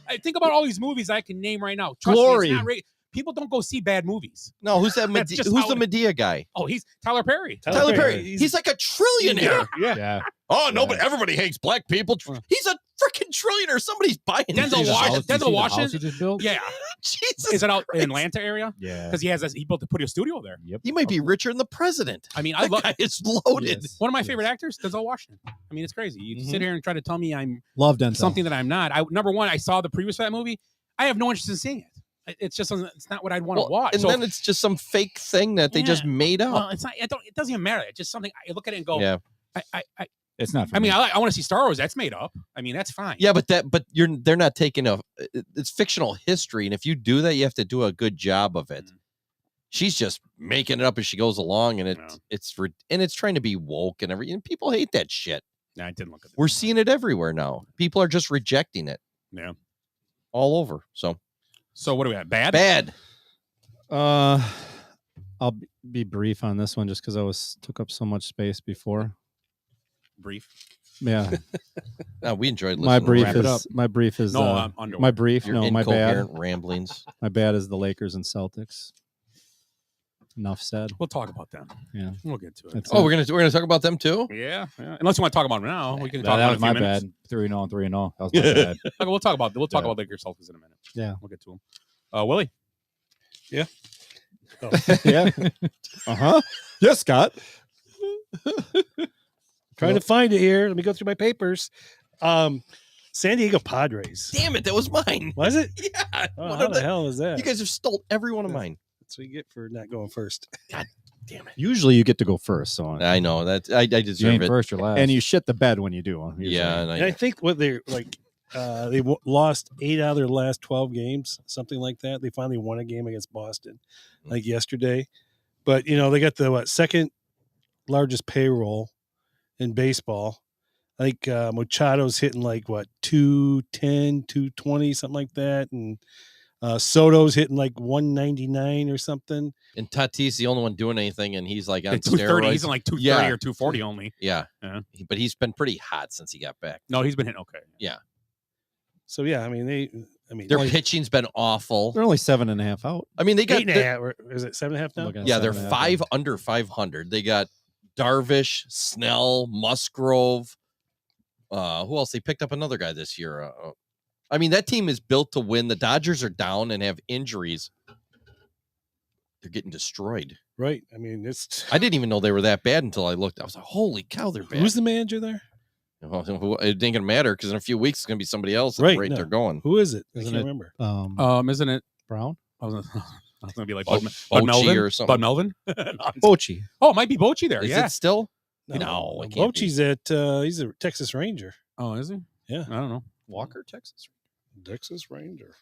I think about all these movies I can name right now. Glory. Trust me, people don't go see bad movies. No, who's that? That's Medea, just who's how the it- Medea guy? Oh, he's Tyler Perry. Tyler Perry. He's like a trillionaire. Yeah. Oh, no, but everybody hates black people. He's a freaking trillionaire. Somebody's buying Denzel Washington. He just built? Yeah. Jesus. Is it out Christ. in Atlanta area? Yeah. Because he built the Putty Studio there. Yep. He might be richer than the president. I mean, I love. It's loaded. Yes. One of my favorite actors, Denzel Washington. I mean, it's crazy. You sit here and try to tell me I'm Love Denzel. something that I'm not. Number one, I saw the previews for that movie. I have no interest in seeing it. It's just it's not what I'd want to watch. And So- then it's just some fake thing that they just made up. Well, it's not. It doesn't even matter. It's just something I look at it and go. Yeah. It's not. For I mean, me. I want to see Star Wars. That's made up. I mean, that's fine. Yeah, but they're not taking it's fictional history, and if you do that, you have to do a good job of it. She's just making it up as she goes along, and it's trying to be woke and everything. People hate that shit. No, I didn't look at it. We're seeing it everywhere now. People are just rejecting it. Yeah. All over. So what do we have? Bad? Bad. I'll be brief on this one just because I took up so much space before. Brief. Yeah. No, we enjoyed listening. My brief Wrap it up. is my brief is No, I'm underway. my brief. Your No, my bad. incoherent ramblings. My bad is the Lakers and Celtics. Enough said. We'll talk about them. Yeah, we'll get to it. That's Oh, it. we're gonna talk about them too. Yeah. Unless you want to talk about them now, we can talk That about was it my in a few minutes. bad. 3-0 and 3-0. That was my bad. Okay, we'll talk about Lakers Celtics in a minute. Yeah. We'll get to them. Willie. Yeah. Oh. Yeah. Yes, Scott. Trying to find it here. Let me go through my papers. San Diego Padres. Damn it, that was mine. Was it? Yeah. Oh, What how are the hell is that? You guys have stole every one of mine. That's what you get for not going first. God damn it. Usually you get to go first, so I know that I You deserve ain't it. first or last. and you shit the bed when you do. Usually. Yeah, And I think what they're like, they lost 8 out of their last 12 games, something like that. They finally won a game against Boston, like yesterday. But they got the second largest payroll in baseball. I think Machado's hitting like 210, 220, something like that, and Soto's hitting like 199 or something. And Tatis the only one doing anything, and he's like on 230. steroids. He's in like 230 or 240 only. Yeah. Yeah. But he's been pretty hot since he got back. No, he's been hitting okay. Yeah. So yeah, I mean Their only pitching's been awful. They're only 7.5 out. I mean, they got 8.5. Or is it 7.5 now? Looking at yeah, they're 7.5. 5 under 500. They got Darvish, Snell, Musgrove. Who else? They picked up another guy this year. I mean, that team is built to win. The Dodgers are down and have injuries. They're getting destroyed. Right. I mean, it's I didn't even know they were that bad until I looked. I was like, holy cow, they're bad. who's the manager there? Well, it ain't gonna matter because in a few weeks it's gonna be somebody else at the Right, rate no. they're going. Who is it? I Isn't can't it- remember. Isn't it? Brown. I was gonna be like Bo- Bud Bochy Melvin or something. Bud Melvin. Bochy. Oh, it might be Bochy there. Is Yeah. it still? No, No, it can't be. Bochy's he's a Texas Ranger. Oh, is he? Yeah. I don't know. Walker, Texas. Texas Ranger.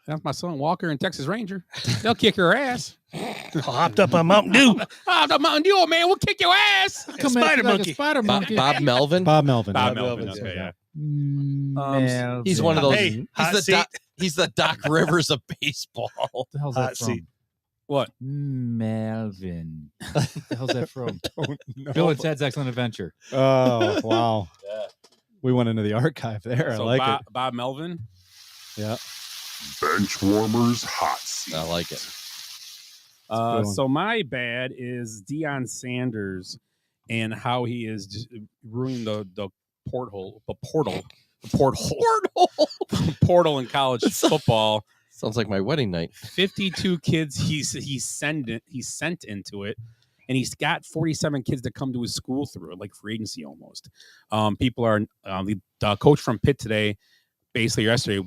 That's my son Walker and Texas Ranger. They'll kick your ass. Hopped up on Mountain Dew. Oh, the Mountain Dew, man, we'll kick your ass. Spider monkey. Spider monkey. Bob Melvin. Bob Melvin. Bob yeah. Melvin. Melvin's, Okay, yeah. Melvin. He's one of those. Hey, he's hot the seat. he's the Doc Rivers of baseball. What the hell's Hot that from? seat. What? Melvin. What the hell's that from? Bill and Ted's Excellent Adventure. Oh wow. We went into the archive there. So I like Bob, it. Bob Melvin. Yeah. Benchwarmers hot seat. I like it. good one. So my bad is Deion Sanders and how he is just ruining the portal in college football. Sounds like my wedding night. 52 kids he sent into it, and he's got 47 kids that come to his school through it, like free agency almost. People are the coach from Pitt today, yesterday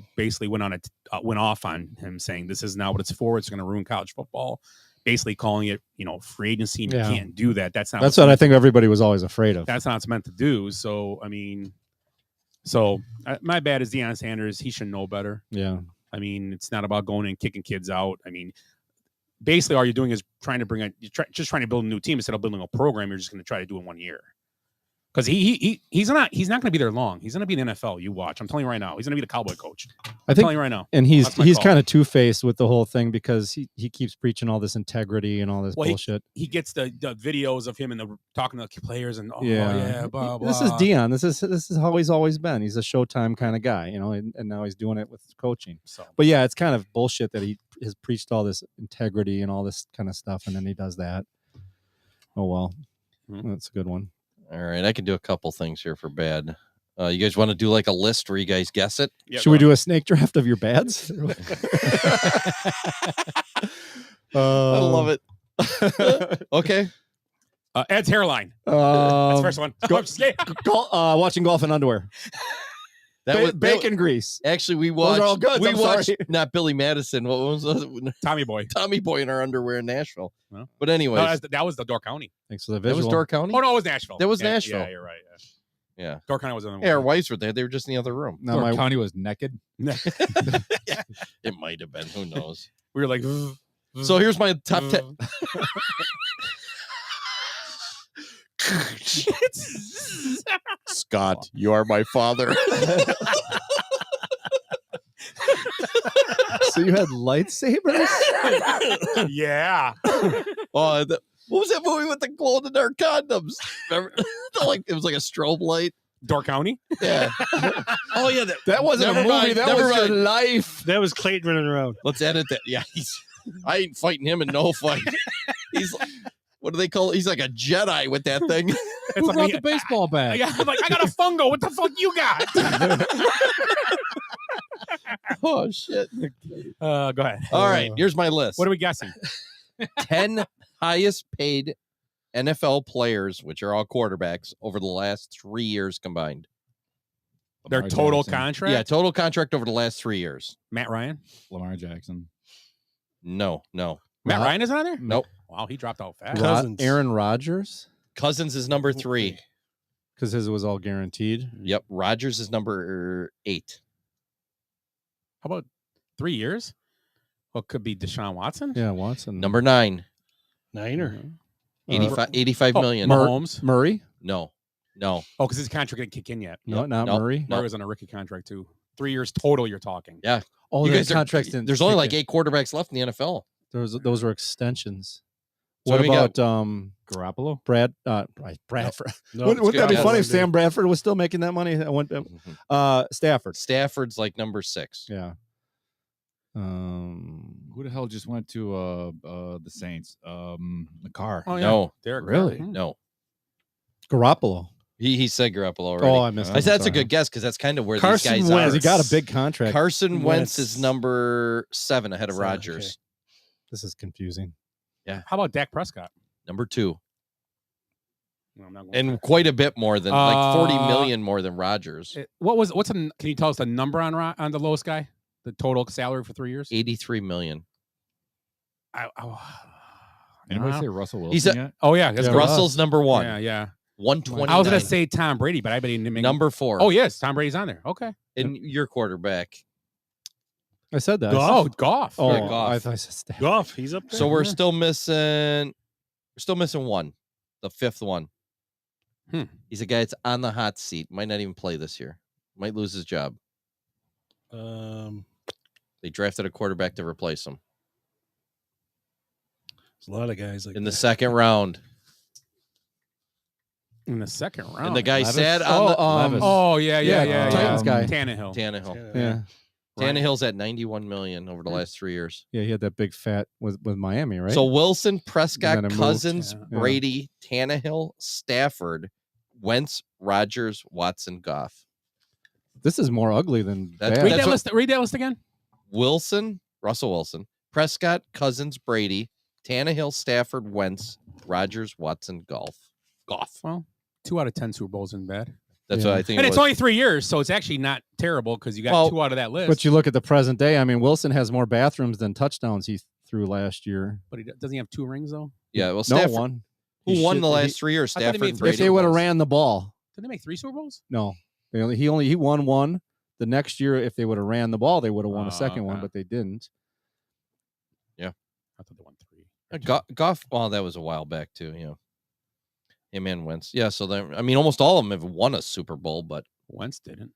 went off on him saying this is not what it's for. It's going to ruin college football. Basically calling it free agency. And Yeah. You can't do that. That's not. That's what I think everybody was always afraid of. That's not what it's meant to do. So I mean, my bad is Deion Sanders. He should know better. Yeah. I mean, it's not about going and kicking kids out. I mean, basically, all you're doing is trying to build a new team instead of building a program. You're just going to try to do in 1 year. Because he's not going to be there long. He's going to be in the NFL. You watch. I'm telling you right now. He's going to be the Cowboy coach. I'm telling you right now. And he's That's my call. kind of two-faced with the whole thing because he keeps preaching all this integrity and all this bullshit. He gets the videos of him and talking to the players and yeah, blah blah. This is Dion. This is how he's always been. He's a Showtime kind of guy, you know, and now he's doing it with coaching. So, but yeah, it's kind of bullshit that he has preached all this integrity and all this kind of stuff, and then he does that. Oh well, that's a good one. All right, I can do a couple things here for bad. You guys want to do like a list where you guys guess it? Yeah, should we do a snake draft of your bads? I love it. Okay. Ed's hairline. That's the first one. Watching golf in underwear. That was bacon grease. Actually, we watched. Those are all good. We I'm watched sorry. not Billy Madison. What was Tommy Boy? Tommy Boy in our underwear in Nashville. Well, but anyway, that was the Door County. Thanks for the that visual. was Door County. Oh no, it was Nashville. That was Yeah, Nashville. Yeah, you're right. Yeah. Door County was in the Yeah, our wives were there. They were just in the other room. No, Door County was naked. Yeah, it might have been. Who knows? We were like. So here's my top 10. Scott, you are my father. So you had lightsabers? Yeah. Oh, what was that movie with the glow in the dark condoms? Remember? Like it was like a strobe light. Door County. Yeah. Oh yeah, that wasn't a movie. That was your life. That was Clayton running around. Let's edit that. Yeah, I ain't fighting him in no fight. He's what do they call it? He's like a Jedi with that thing. Who brought the baseball bat? Yeah, I'm like, I got a fungo. What the fuck you got? Oh shit. Go ahead. All right, here's my list. What are we guessing? 10 highest paid NFL players, which are all quarterbacks, over the last 3 years combined. Their total contract? Yeah, total contract over the last 3 years. Matt Ryan? Lamar Jackson. No. Matt Ryan isn't on there? Nope. Wow, he dropped out fast. Aaron Rodgers? Cousins is number 3. Because his was all guaranteed. Yep. Rodgers is number 8. How about 3 years? What could be Deshaun Watson? Yeah, Watson. Number 9. Niner. 85 million. Mahomes? Murray? No. Oh, because his contract didn't kick in yet. No, not Nope. Murray. Murray was on a rookie contract too. 3 years total. You're talking. Yeah. Oh, You the guys are- contracts didn't. There's only kick like in. 8 quarterbacks left in the NFL. Those were extensions. So What we got- about Garoppolo? Bradford? No, Wouldn't that be good. funny if Sam Bradford was still making that money? Stafford. Stafford's like number 6. Yeah. Who the hell just went to the Saints? The car. Oh, yeah. No. Derek Really? Carr. No. Garoppolo. He said Garoppolo already. Oh, I missed. I said that's a good guess because that's kind of where Carson these guys Wentz. are. He got a big contract. Carson Wentz is Wentz. number 7 ahead of 7, Rodgers. okay. This is confusing. How about Dak Prescott? Number 2. No, I'm not going And quite a bit more than like 40 Uh, million more than Rodgers. Can you tell us the number on the lowest guy? The total salary for 3 years? 83 million. Anybody say Russell Wilson He's a- yet? Oh yeah, that's Yeah, good. Russell's number 1. Yeah. 129. I was gonna say Tom Brady, but I bet he didn't make number 4. Oh yes, Tom Brady's on there. Okay. And your quarterback. I said that. Oh, golf. Oh, Yeah, Goff. I thought I said Stafford. Goff, he's up there. So we're still missing one. The 5th one. He's a guy that's on the hot seat. Might not even play this year. Might lose his job. They drafted a quarterback to replace him There's a lot of guys like in the that. 2nd round. In the second round. And the guy Levis? sat on the Oh yeah. Titans guy. Tannehill. Tannehill. Yeah. Tannehill's at 91 million over the last 3 years. Yeah, he had that big fat with Miami, right? So Wilson, And Prescott, then it moved. Cousins, Yeah. Brady, Tannehill, Stafford, Wentz, Rodgers, Watson, Goff. this is more ugly than That's- bad. Read that list again. Wilson, Russell Wilson, Prescott, Cousins, Brady, Tannehill, Stafford, Wentz, Rodgers, Watson, Goff. Well, 2 out of 10 Super Bowls isn't bad. That's Yeah. what I think. And it it's was. only 3 years, so it's actually not terrible because you got Well, 2 out of that list. But you look at the present day. I mean, Wilson has more bathrooms than touchdowns he threw last year. But doesn't he have 2 rings though? Yeah, well, No Stafford. one. Who He won should- the he- last 3 years? I thought he Stafford made and three Brady. If they would have was. ran the ball, Did they make 3 Super Bowls? no. He won one. The next year, if they would have ran the ball, they would have won a second one, okay. but they didn't. I thought they won 3. Goff. Well, that was a while back too. Him and Wentz. Yeah, so I mean, almost all of them have won a Super Bowl, but Wentz didn't.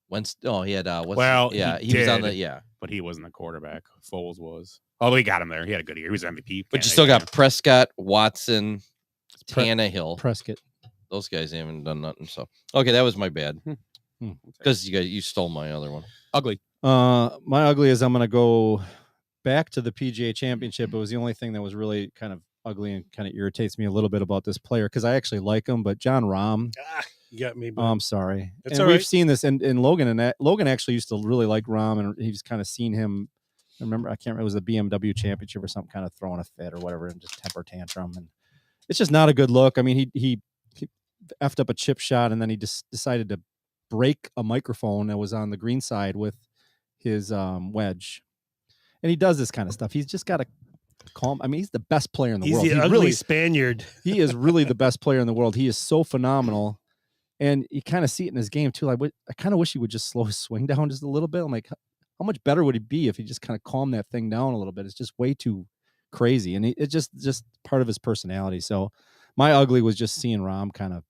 Wentz. Oh, he had. He was on the. did, Yeah, but he wasn't the quarterback. Foles was. Although he got him there. He had a good year. He was MVP. but you still got Prescott, Watson, Tannehill. Prescott. Those guys haven't done nothing. So okay, that was my bad. Hmm. Because you stole my other one. Ugly. My ugly is I'm going to go back to the PGA Championship. It was the only thing that was really kind of ugly and kind of irritates me a little bit about this player because I actually like him, but John Rahm. You got me. Oh, I'm sorry. It's and all we've right. seen this in Logan, and Logan actually used to really like Rahm, and he's kind of seen him. I can't remember, it was the BMW Championship or something, kind of throwing a fit or whatever, and just temper tantrum, and it's just not a good look. I mean, he effed up a chip shot, and then he just decided to break a microphone that was on the green side with his wedge, and he does this kind of stuff. He's just got to calm. I mean, he's the best player in the world. He's the ugly really Spaniard. He is really the best player in the world. He is so phenomenal. And you kind of see it in his game too. I kind of wish he would just slow his swing down just a little bit. I'm like, how much better would he be if he just kind of calmed that thing down a little bit? It's just way too crazy, and it's just part of his personality. So my ugly was just seeing Rahm kind of,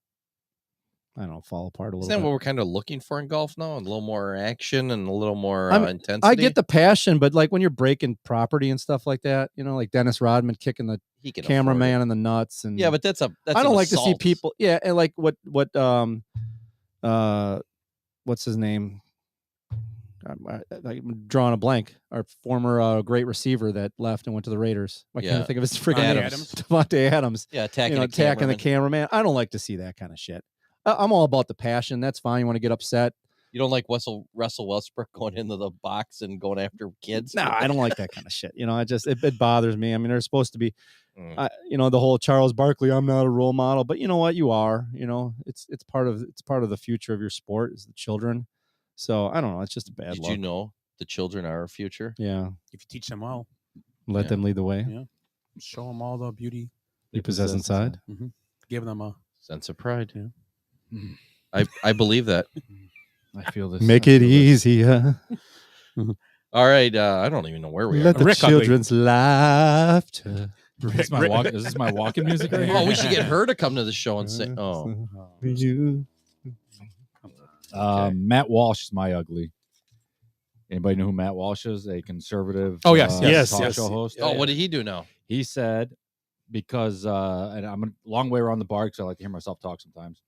I don't know, fall apart a little Isn't that bit. what we're kind of looking for in golf now? A little more action and a little more intensity. I get the passion, but like when you're breaking property and stuff like that, like Dennis Rodman kicking the cameraman in the nuts, and yeah, but that's I don't like to see people. Yeah, and like what what's his name? I'm drawing a blank. Our former great receiver that left and went to the Raiders. I can't think of his freaking name. Devontae Adams. Yeah, attacking the cameraman. I don't like to see that kind of shit. I'm all about the passion. That's fine. You want to get upset. You don't like Russell Westbrook going into the box and going after kids? No, I don't like that kind of shit. It bothers me. I mean, there's supposed to be, the whole Charles Barkley, I'm not a role model, but you know what? You are. It's part of the future of your sport is the children. So I don't know. It's just a bad Did look. you know the children are our future? Yeah. If you teach them well, let them lead the way. Yeah. Show them all the beauty you possess inside. Mm-hmm. Give them a sense of pride. Yeah. I believe that. I feel this. Make it easier. All right. I don't even know where we Let are. the children's laughter. Is this my walking music right here? Oh, we should get her to come to the show and say, "Oh, you." Matt Walsh is my ugly. Anybody know who Matt Walsh is? A conservative. Oh yes, talk show host. Oh, what did he do now? He said because, and I'm a long way around the bar because I like to hear myself talk sometimes.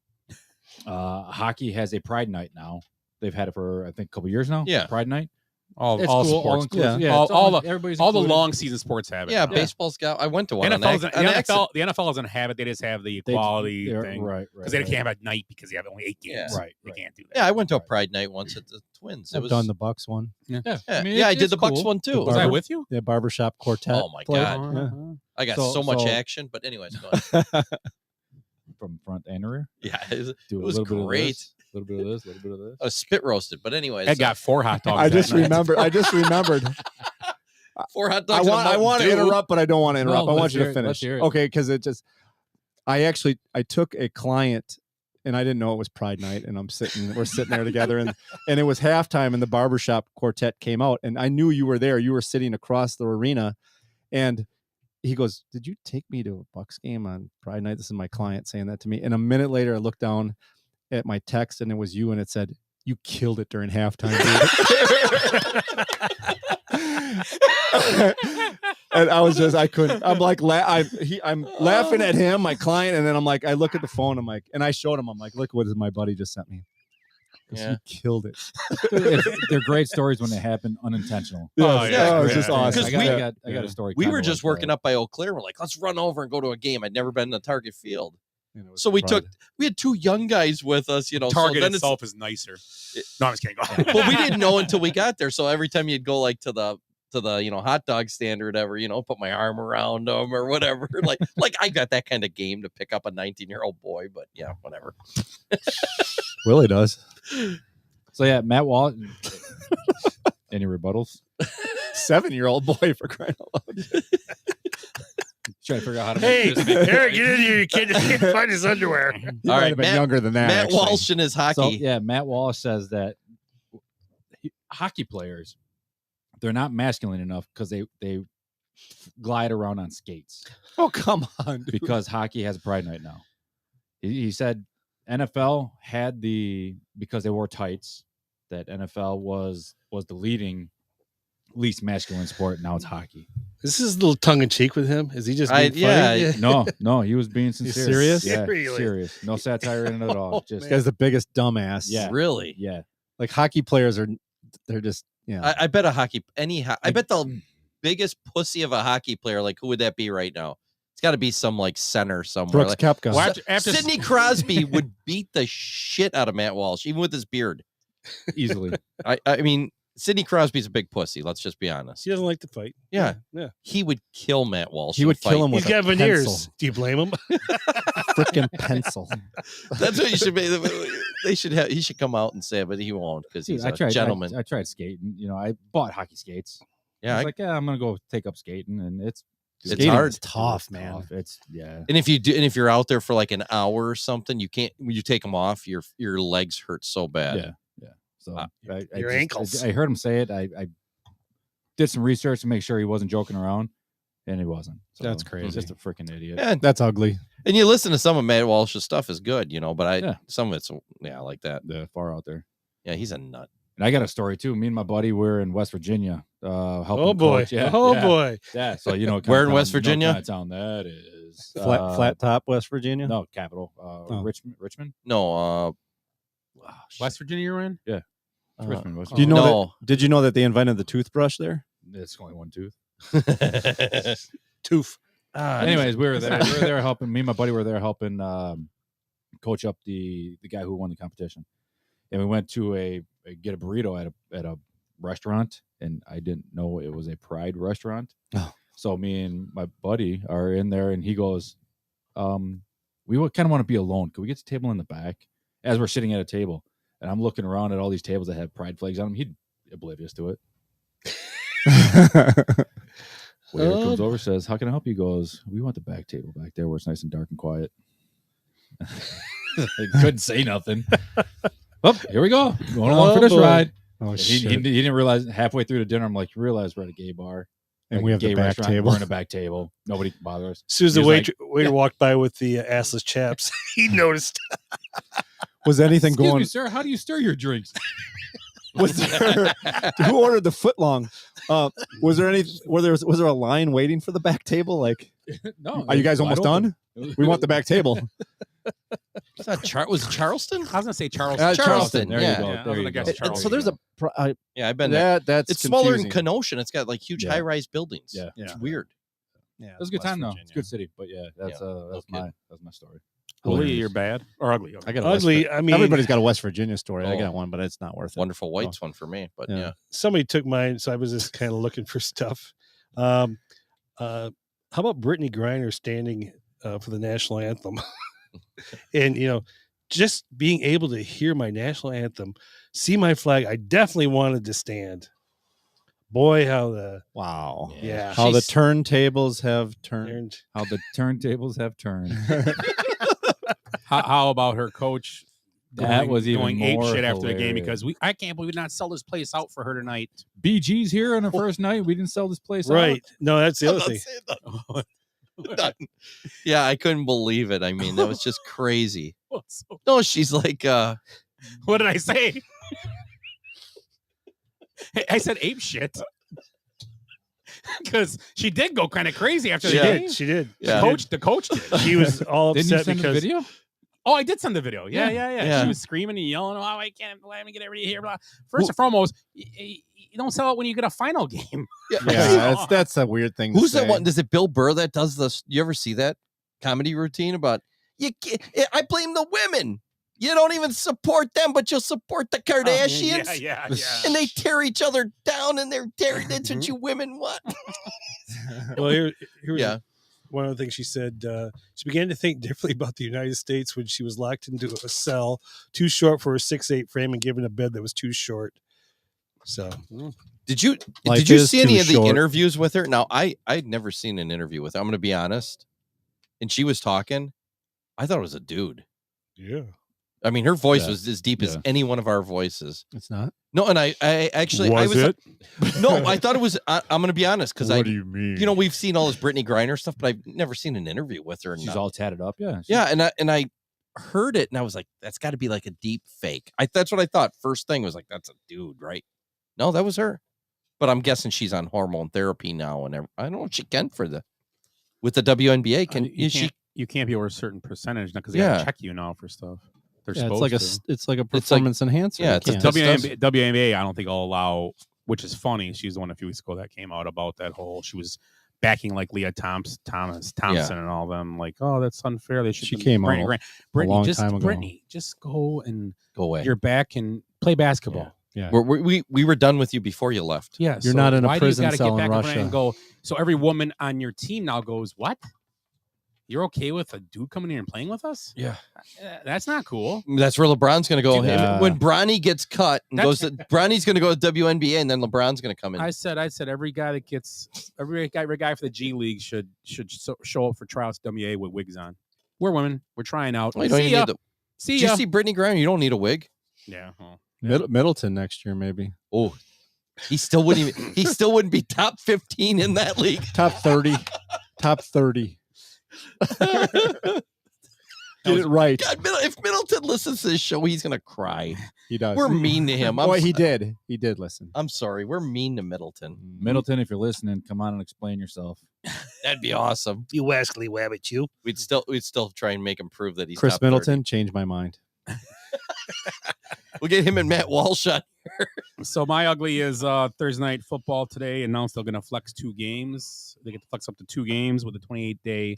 Hockey has a Pride Night now. They've had it for I think a couple years now. Yeah, Pride Night. All cool, sports. All the long season sports have it. Yeah, now. Baseball's got. I went to one. The NFL doesn't have it. They just have the equality thing, right? Because they can't have at night because they have only 8 games. Yeah. Right. They can't do that. Yeah, I went to a Pride Night once at the Twins. I've done the Bucks one. Yeah, I did the Bucks one too. Was I with you? Yeah, barbershop quartet. Oh my god, Yeah. I got so much action. But anyways, go on. From front and rear. Yeah, it Do was great. A little bit of this, a little bit of this. I was spit roasted, but anyways, I got 4 hot dogs. I just remembered. 4 hot dogs. I want to interrupt, but I don't want to interrupt. I want you to finish. Let's hear it. Okay, because I took a client and I didn't know it was Pride Night, and we're sitting there together, and it was halftime, and the barbershop quartet came out, and I knew you were there. You were sitting across the arena, and he goes, "Did you take me to a Bucks game on Pride Night?" This is my client saying that to me, and a minute later, I looked down at my text, and it was you, and it said, "You killed it during halftime." And I couldn't. I'm like, I'm laughing at him, my client, and then I'm like, I look at the phone, I'm like, and I showed him, I'm like, look what my buddy just sent me. Yeah. You killed it. They're great stories when they happen unintentional. It's just awesome. I got a story. We were just working up by Eau Claire. We're like, let's run over and go to a game. I'd never been to Target Field. So we had 2 young guys with us, Target itself is nicer. No, I'm just kidding. But we didn't know until we got there. So every time you'd go like to the hot dog stand or whatever, put my arm around them or whatever. Like I got that kind of game to pick up a 19-year-old boy, but yeah, whatever. Willie does. So yeah, Matt Walsh. Any rebuttals? 7-year-old boy, for crying out loud. Trying to figure out how to Hey, make Eric, get in here. Your kid can't find his underwear. All right, Matt, younger than that. Matt actually. Walsh and his hockey. So, Matt Walsh says that hockey players, they're not masculine enough because they glide around on skates. Oh, come on. Dude. Because hockey has Pride Night now. He said NFL had because they wore tights, that NFL was the least masculine sport. Now it's hockey. This is a little tongue in cheek with him. Is he just being funny? No, he was being sincere. serious? Yeah, Really? serious. No satire in it at all. Just This guy's the biggest dumbass. Yeah. Really? Yeah. Like hockey players they're just, I bet I bet the biggest pussy of a hockey player, like who would that be right now? It's got to be some like center somewhere. Brooks Like, Koepka. Well, after Sidney Crosby would beat the shit out of Matt Walsh, even with his beard. Easily. I mean, Sidney Crosby's a big pussy. Let's just be honest. He doesn't like to fight. Yeah. Yeah. He would kill Matt Walsh. He in a would kill fight. him with He's got a veneers. pencil. Do you blame him? Freaking pencil. That's what you should be. They should have. He should come out and say it, but he won't because he's a gentleman. I tried skating. I bought hockey skates. Yeah, I was like, I'm gonna go take up skating, and it's hard. It's tough, man. It's And if you're out there for like an hour or something, you can't. When you take them off, your legs hurt so bad. Yeah. So Your ankles. I heard him say it. I did some research to make sure he wasn't joking around, and he wasn't. So That's He's crazy. just a freaking idiot. Yeah, That's ugly. and you listen to some of Matt Walsh's stuff is good, but some of it's like that. The far out there. Yeah, he's a nut. And I got a story too. Me and my buddy were in West Virginia. Helping Oh boy. coach. Yeah, Oh yeah. boy. Yeah. So Where in West Virginia? What kind of town that is? Flat top, West Virginia. No, capital. Richmond. No, West Virginia you're in? Yeah. It's Richmond. West Do you Virginia. know that? Did you know that they invented the toothbrush there? It's only one tooth. Tooth. Anyways, we were there. We were there helping. Me and my buddy were there helping coach up the guy who won the competition, and we went to get a burrito at a restaurant, and I didn't know it was a Pride restaurant. Oh. So me and my buddy are in there, and he goes, "We kind of want to be alone. Could we get the table in the back?" As we're sitting at a table, and I'm looking around at all these tables that have Pride flags on them. He'd oblivious to it. Waiter comes over, says, "How can I help you?" He goes, "We want the back table back there where it's nice and dark and quiet." I couldn't say nothing. Oh, here we go. Going along for this ride. Oh, he didn't realize halfway through the dinner. I'm like, you realize we're at a gay bar. And like we a have the gay back restaurant, table. We're in a back table. Nobody bothers. As soon as He the was waiter walked by with the assless chaps, he noticed. Was anything Excuse going? me, sir. How do you stir your drinks? Was there? Who ordered the foot long? Was there any? Was there a line waiting for the back table? Like, No. are you guys almost done? We want the back table. It's not was it Charleston? I was gonna say Charleston. Charleston. There Yeah. you go. Yeah, I was There gonna you guess go. Charleston. So there's a. Yeah, I've been there. That's It's smaller than confusing. Kenosha. It's got like huge Yeah. high-rise buildings. Yeah. It's Yeah. weird. Yeah, It was a good West time though. Virginia. It's a good city, but yeah, that's No kidding. my story. Willie, you're bad or ugly. I got a Ugly. West, I mean, everybody's got a West Virginia story. I Oh. got one, but it's not worth it. Wonderful White's one for me, but Yeah. yeah. somebody took mine, so I was just kind of looking for stuff. How about Brittany Griner standing for the national anthem? And just being able to hear my national anthem, see my flag, I definitely wanted to stand. Boy, how the Wow. yeah, How the She's- turntables have turned. turned. How the turntables have turned. How about her coach? That was even going ape more shit after the game hilarious. because I can't believe we did not sell this place out for her tonight. BG's here on our first night. We didn't sell this place out. Right. No, that's the I'm other not thing. saying nothing. Yeah, I couldn't believe it. I mean, that was just crazy. No, she's like, What did I say? I said ape shit. Because she did go kind of crazy after She the did. game. She did. Yeah. The coach did. She was all Didn't you upset send the because video? Oh, I did send the video. Yeah. Yeah. She was screaming and yelling. Oh, I can't let me get everybody here. Blah. First and foremost, you don't sell it when you get a final game. Yeah, that's a weird thing. who's to that say. one? Is it Bill Burr that does this? You ever see that comedy routine about I blame the women. You don't even support them, but you'll support the Kardashians. Yeah. And they tear each other down, and they're tearing. That's what you women want. well, here was Yeah. one of the things she said. She began to think differently about the United States when she was locked into a cell too short for a 6'8" frame and given a bed that was too short. So Did you Life see is any too of the short. interviews with her? Now, I'd never seen an interview with her. I'm going to be honest. And she was talking. I thought it was a dude. yeah, I mean, her voice Yeah. was as deep as Yeah. any one of our voices. It's not. No, and I actually I was it? no, I thought it was. I'm going to be honest because What do you mean? we've seen all this Brittany Griner stuff, but I've never seen an interview with her. She's all tatted up. Yeah. yeah, and I heard it and I was like, that's got to be like a deep fake. That's what I thought. First thing was like, that's a dude, right? No, that was her. But I'm guessing she's on hormone therapy now, and I don't know what she can with the WNBA. You can't be over a certain percentage now because they gotta check you now for stuff. They're supposed to. It's like a performance enhancer. Yeah, it's a WNBA. I don't think I'll allow. Which is funny. She's the one a few weeks ago that came out about that whole. She was backing like Leah Thompson and all them. Like, oh, that's unfair. They should. She came out a long time ago. Brittany, just go away. You're back and play basketball. Yeah. We were done with you before you left. Yeah, you're not in a prison cell in Russia. And go. So every woman on your team now goes, what? You're okay with a dude coming in and playing with us? Yeah, that's not cool. That's where LeBron's going to go. Yeah. When Bronny gets cut, and Bronny's going to go to WNBA, and then LeBron's going to come in. I said every guy for the G League should show up for tryouts WNBA with wigs on. We're women. We're trying out. Well, Did you see Brittany Griner? You don't need a wig. Yeah. Well, Middleton next year, maybe. Oh, he still wouldn't be top 15 in that league. Top 30. Top 30. Get it right. God, if Middleton listens to this show, he's gonna cry. He does. We're mean to him. He did. He did listen. I'm sorry. We're mean to Middleton. Middleton, if you're listening, come on and explain yourself. That'd be awesome. You wascally wabbit, you. We'd still try and make him prove that he's Chris top Middleton. 30. Changed my mind. We'll get him and Matt Walsh on here. So my ugly is Thursday night football today. Announced they're going to flex 2 games. They get to flex up to 2 games with a 28-day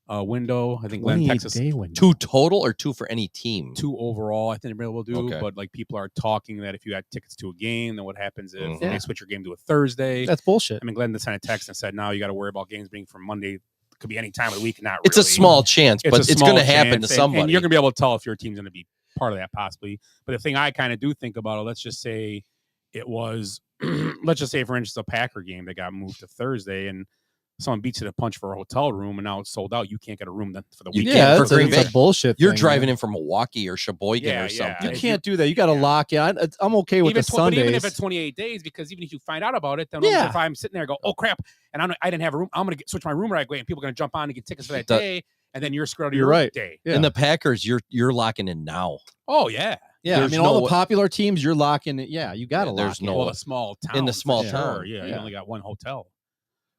window. I think Glenn, Texas. 2 total or 2 for any team? 2 overall. I think they will do. Okay. But like people are talking that if you had tickets to a game, then what happens if they switch your game to a Thursday? That's bullshit. I mean, Glenn sent a text and said now you got to worry about games being from Monday. It could be any time of the week. Not it's really. A small chance, but it's going to happen to somebody. And you're going to be able to tell if your team's going to be part of that possibly. But the thing I kind of do think about it, let's just say it was, let's just say for instance, a Packer game that got moved to Thursday and someone beats you to punch for a hotel room and now it's sold out. You can't get a room then for the weekend. Yeah, that's a bullshit. You're driving in from Milwaukee or Sheboygan or something. You can't do that. You got to lock in. I'm okay with the Sundays. But even if it's 28 days, because even if you find out about it, then if I'm sitting there and go, oh crap, and I didn't have a room, I'm going to switch my room right away and people are going to jump on and get tickets for that day. And then you're screwed out of your day. Yeah. And the Packers, you're locking in now. Oh yeah. Yeah, there's all the popular teams, you're locking it. Yeah, you got to lock. There's no a small town in the small town. Yeah, you only got one hotel.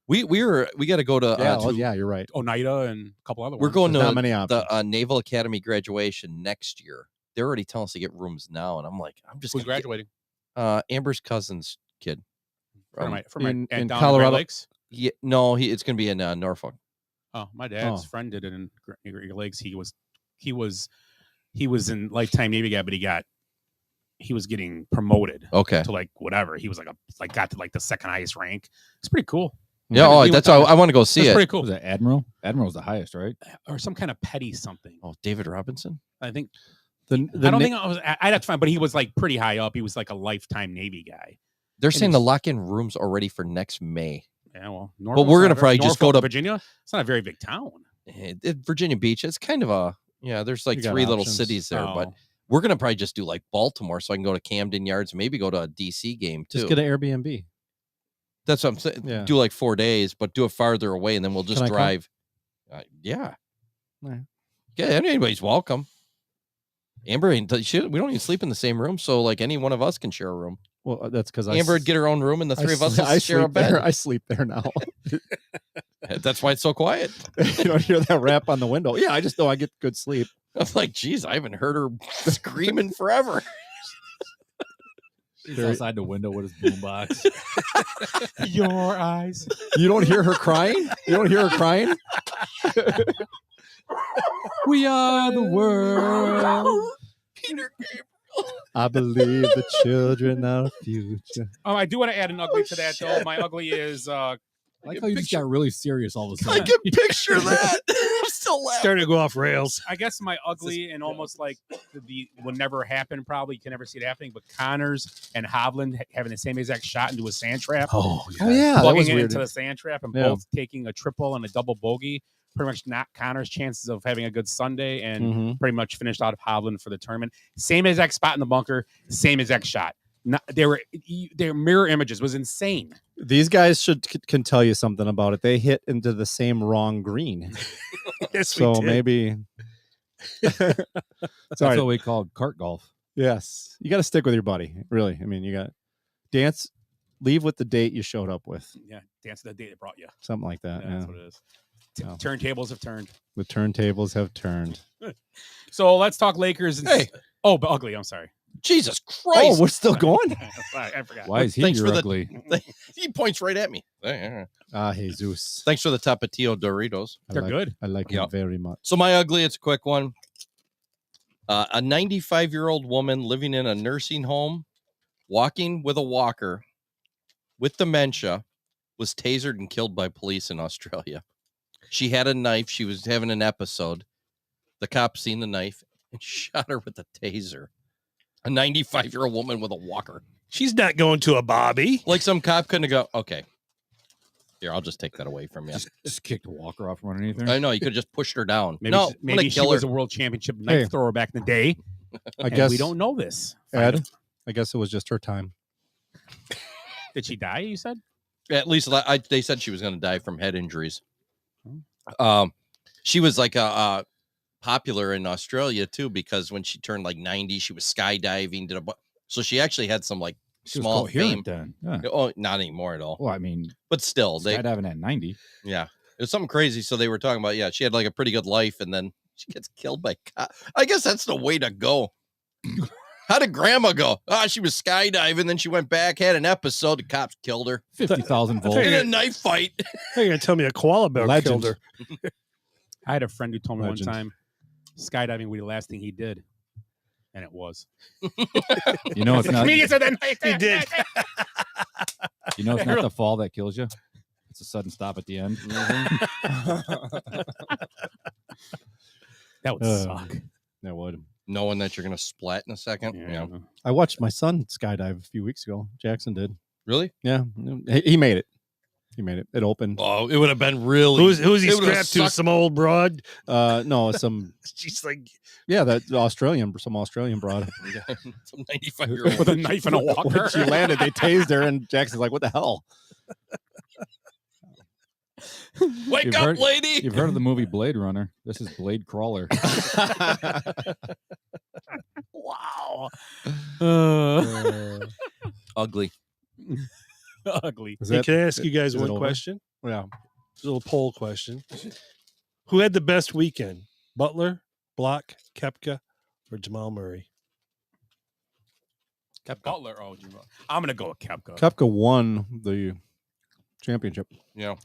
We got to go to you're right. Oneida and a couple other. We're going to the Naval Academy graduation next year. They're already telling us to get rooms now, and I'm like, who's graduating? Amber's cousin's kid from in Colorado Lakes. Yeah, no, it's going to be in Norfolk. Oh, my dad's friend did it in Great Lakes. He was in lifetime Navy guy, but he was getting promoted. Okay. To like whatever. He was got to like the second highest rank. It's pretty cool. Yeah, that's all. I want to go see it. Pretty cool. Was it Admiral? Admiral's the highest, right? Or some kind of petty something. Oh, David Robinson. I think. I don't think I'd have to find, but he was like pretty high up. He was like a lifetime Navy guy. They're saying the lock-in rooms already for next May. Yeah, well, but we're gonna probably just go to Virginia. It's not a very big town. Virginia Beach. It's kind of a there's like 3 little cities there, but we're gonna probably just do like Baltimore, so I can go to Camden Yards, maybe go to a DC game too. Just get an Airbnb. That's what I'm saying. Yeah. Do like 4 days, but do it farther away, and then we'll just drive. Yeah. Right. Yeah, anybody's welcome. Amber, we don't even sleep in the same room, so like any one of us can share a room. Well, that's because Amber would get her own room, and the 3 of us share a bed. I sleep there now. That's why it's so quiet. You don't hear that rap on the window. Yeah, I just know I get good sleep. I'm like, geez, I haven't heard her screaming forever. He's outside the window with his boombox. Your eyes. You don't hear her crying? You don't hear her crying? We are the world. Peter Gabriel. I believe the children are the future. Oh, I do want to add an ugly to that, though. My ugly is... I like how you just got really serious all of a sudden. I can picture that. I'm still laughing. Starting to go off rails. I guess my ugly and almost like the will never happen. Probably you can never see it happening. But Connors and Hovland having the same exact shot into a sand trap. Oh yeah, plugging it into the sand trap and both taking a triple and a double bogey. Pretty much knocked Connors' chances of having a good Sunday and pretty much finished out of Hovland for the tournament. Same exact spot in the bunker. Same exact shot. They're mirror images. Was insane. These guys can tell you something about it. They hit into the same wrong green. Yes, so maybe That's what we call cart golf. Yes, you got to stick with your buddy. Really, I mean, you got dance. Leave with the date you showed up with. Yeah, dance the date that brought you. Something like that. Yeah, Yeah, that's what it is. Turntables have turned. The turntables have turned. So let's talk Lakers. Hey. Oh, but ugly. I'm sorry. Jesus Christ. Oh, we're still going? I forgot. Why is he Thanks for the- ugly? He points right at me. Jesus. Thanks for the Tapatio Doritos. They're good. I like Yeah. them very much. So my ugly, it's a quick one. A 95-year-old woman living in a nursing home, walking with a walker with dementia, was tasered and killed by police in Australia. She had a knife. She was having an episode. The cops seen the knife and shot her with a taser. A 95-year-old woman with a walker. She's not going to a Bobby. Like some cop couldn't go, okay, here, I'll just take that away from you. Just kicked a walker off from underneath her. I know, you could have just pushed her down. Maybe No, she, maybe she was a world championship knife thrower back in the day. I guess we don't know this. Ed, I guess it was just her time. Did she die? You said? At least they said she was going to die from head injuries. She was like popular in Australia too, because when she turned like 90, she was skydiving. So she actually had some like She was small fame. coherent then. Yeah. Oh, not anymore at all. Well, I mean, but still, skydiving at 90. Yeah, it was something crazy. So they were talking about, yeah, she had like a pretty good life, and then she gets killed by cop. I guess that's the way to go. How did grandma go? She was skydiving, then she went back, had an episode, the cops killed her. 50,000 volts. In a knife fight. You're going to tell me a koala bear killed her. I had a friend who told me one time skydiving would be the last thing he did. And it was. You know, it's not. He did. You know, it's not the fall that kills you. It's a sudden stop at the end. That would suck. That would. Knowing that you're going to splat in a second. Yeah. I watched my son skydive a few weeks ago. Jackson did. Really? Yeah. He made it. He made it. It opened. Oh, it would have been really. Who's he strapped to? Some old broad? No, some. She's like. Yeah, some Australian broad. Some 95-year-old with a knife and a walker. When she landed, they tased her, and Jackson's like, "What the hell?" Wake up, lady! You've heard of the movie Blade Runner? This is Blade Crawler. Wow. Ugly. Ugly. Hey, can I ask you guys one question? Yeah. A little poll question. Who had the best weekend? Butler, Block, Koepka, or Jamal Murray? Butler. Oh, I'm going to go with Koepka. Koepka won the championship. Yeah.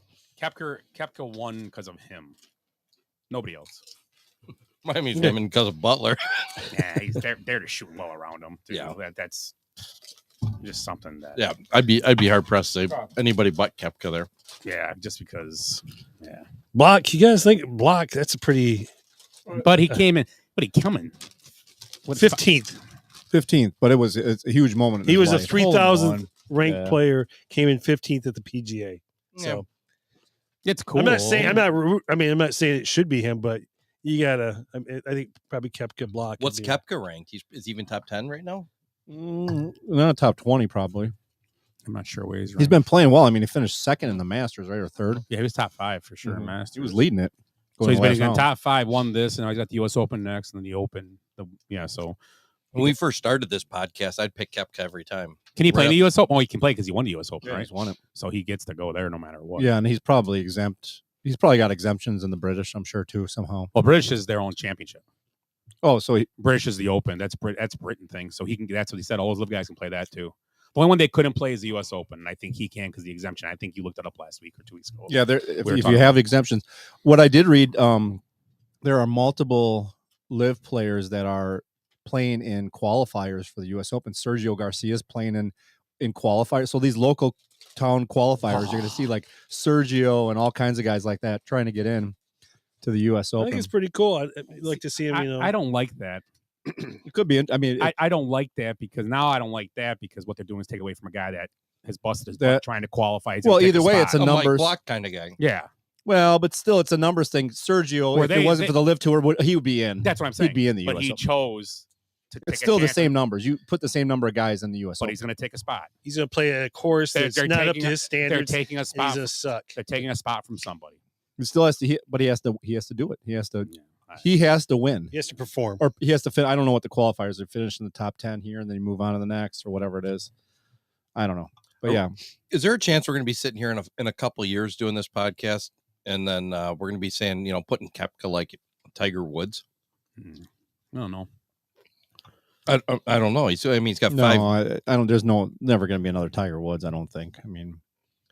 Koepka won because of him. Nobody else. I mean, him because of Butler. Yeah, he's there to shoot well around him. Too. Yeah. That's just something that. Yeah, I'd be hard pressed to say anybody but Koepka there. Yeah, just because. Yeah. Block. You guys think Block? That's a pretty. But he came in. 15th. 15th, but it's a huge moment. He was a 3,000th ranked player. Came in 15th at the PGA. So it's cool. I'm not saying it should be him, but you gotta. I think probably Koepka, Block. What's Koepka ranked? Is he even top 10 right now? Not top 20, probably. I'm not sure where he's ranked. He's been playing well. I mean, he finished second in the Masters, right, or third. Yeah, he was top 5 for sure. Mm-hmm. Masters. He was leading it. So he's been in top 5, won this, and now he's got the U.S. Open next, and then the Open. So when we first started this podcast, I'd pick Koepka every time. Can he play in the U.S. Open? Oh, he can play because he won the U.S. Open, Yeah, right? he's won it. So he gets to go there no matter what. Yeah, and he's probably exempt. He's probably got exemptions in the British, I'm sure, too, somehow. Well, British is their own championship. Oh, so British is the Open. That's Britain thing. So he can. That's what he said. All those live guys can play that too. The only one they couldn't play is the U.S. Open. And I think he can because the exemption. I think you looked it up last week or 2 weeks ago. Yeah, if you have exemptions. What I did read, there are multiple live players that are playing in qualifiers for the U.S. Open. Sergio Garcia's playing in qualifiers. So these local town qualifiers, you're going to see like Sergio and all kinds of guys like that trying to get in to the U.S. Open. I think it's pretty cool. I'd like to see him. I don't like that. It could be. I mean, I don't like that because what they're doing is take away from a guy that has busted his butt trying to qualify. He's well, either way, it's a numbers block kind of guy. Yeah. Well, but still, it's a numbers thing. Sergio, if it wasn't for the live tour, he would be in. That's what I'm saying. He'd be in the U.S. But he Open. chose to. It's still the same numbers. You put the same number of guys in the U.S. But Open. he's going to take a spot. He's going to play a course that's not up to his standards. They're taking a spot. He's going to suck. They're taking a spot from somebody. He still has to hit, but he has to do it. He has to He has to win. He has to perform. Or he has to fit. I don't know what the qualifiers are. Finish in the top 10 here, and then you move on to the next or whatever it is. I don't know. But yeah. Is there a chance we're going to be sitting here in a couple of years doing this podcast, and then we're going to be saying, putting Koepka like Tiger Woods? I don't know. I don't know. He's got No, five. I don't. There's never going to be another Tiger Woods. I don't think. I mean,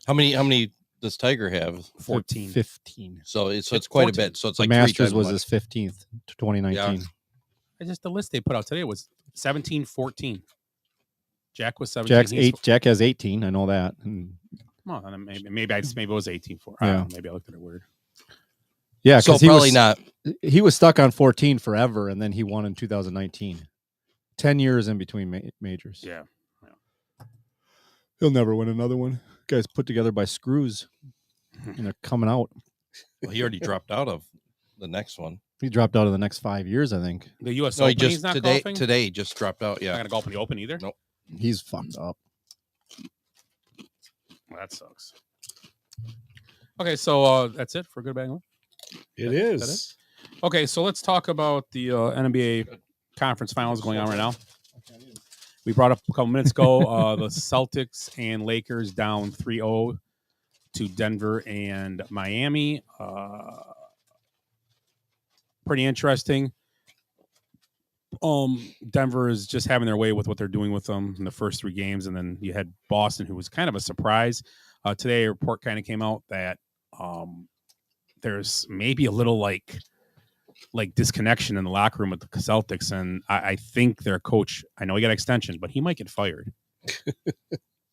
how many does Tiger have? 14. 15. So it's quite 14. a bit. So it's The like Masters 3 times was much. his 15th, 2019. Yeah. The list they put out today was 17, 14. Jack was 17. Jack has 18. I know that. And, well, maybe it was 18 for. Yeah. Maybe I looked at it weird. Yeah, so because probably not. He was stuck on 14 forever, and then he won in 2019. 10 years in between majors. Yeah. He'll never win another one. Guys put together by screws, and they're coming out. Well, he already dropped out of the next one. He dropped out of the next 5 years, I think. The U.S. No, Open, he just he's not today golfing? today just dropped out. Yeah, Not gonna golf in the Open either. Nope. He's fucked up. Well, that sucks. Okay, so that's it for Good Bad Good. It is. Okay, so let's talk about the NBA conference finals going on right now. We brought up a couple minutes ago the Celtics and Lakers down 3-0 to Denver and Miami. Pretty interesting. Denver is just having their way with what they're doing with them in the first 3 games, and then you had Boston, who was kind of a surprise. Today, a report kind of came out that there's maybe a little like disconnection in the locker room with the Celtics, and I think their coach, I know he got extension, but he might get fired.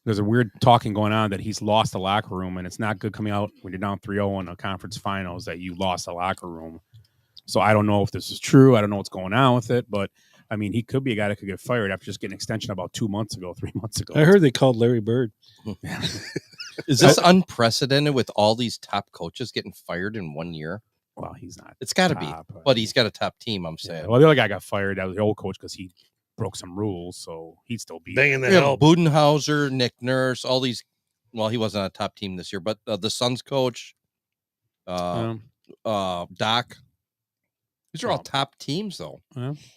There's a weird talking going on that he's lost the locker room, and it's not good coming out when you're down 3-0 in a conference finals that you lost the locker room. So I don't know if this is true. I don't know what's going on with it, but I mean, he could be a guy that could get fired after just getting an extension about 2 months ago, 3 months ago. I heard they called Larry Bird. Is this unprecedented with all these top coaches getting fired in 1 year? Well, he's not. It's got to be, but he's got a top team. I'm saying. Yeah, well, the other guy got fired. That was the old coach because he broke some rules, so he'd still be banging the yeah, help. Budenhauser, Nick Nurse, all these. Well, he wasn't on a top team this year, but the Suns coach, Doc. These are all top teams, though.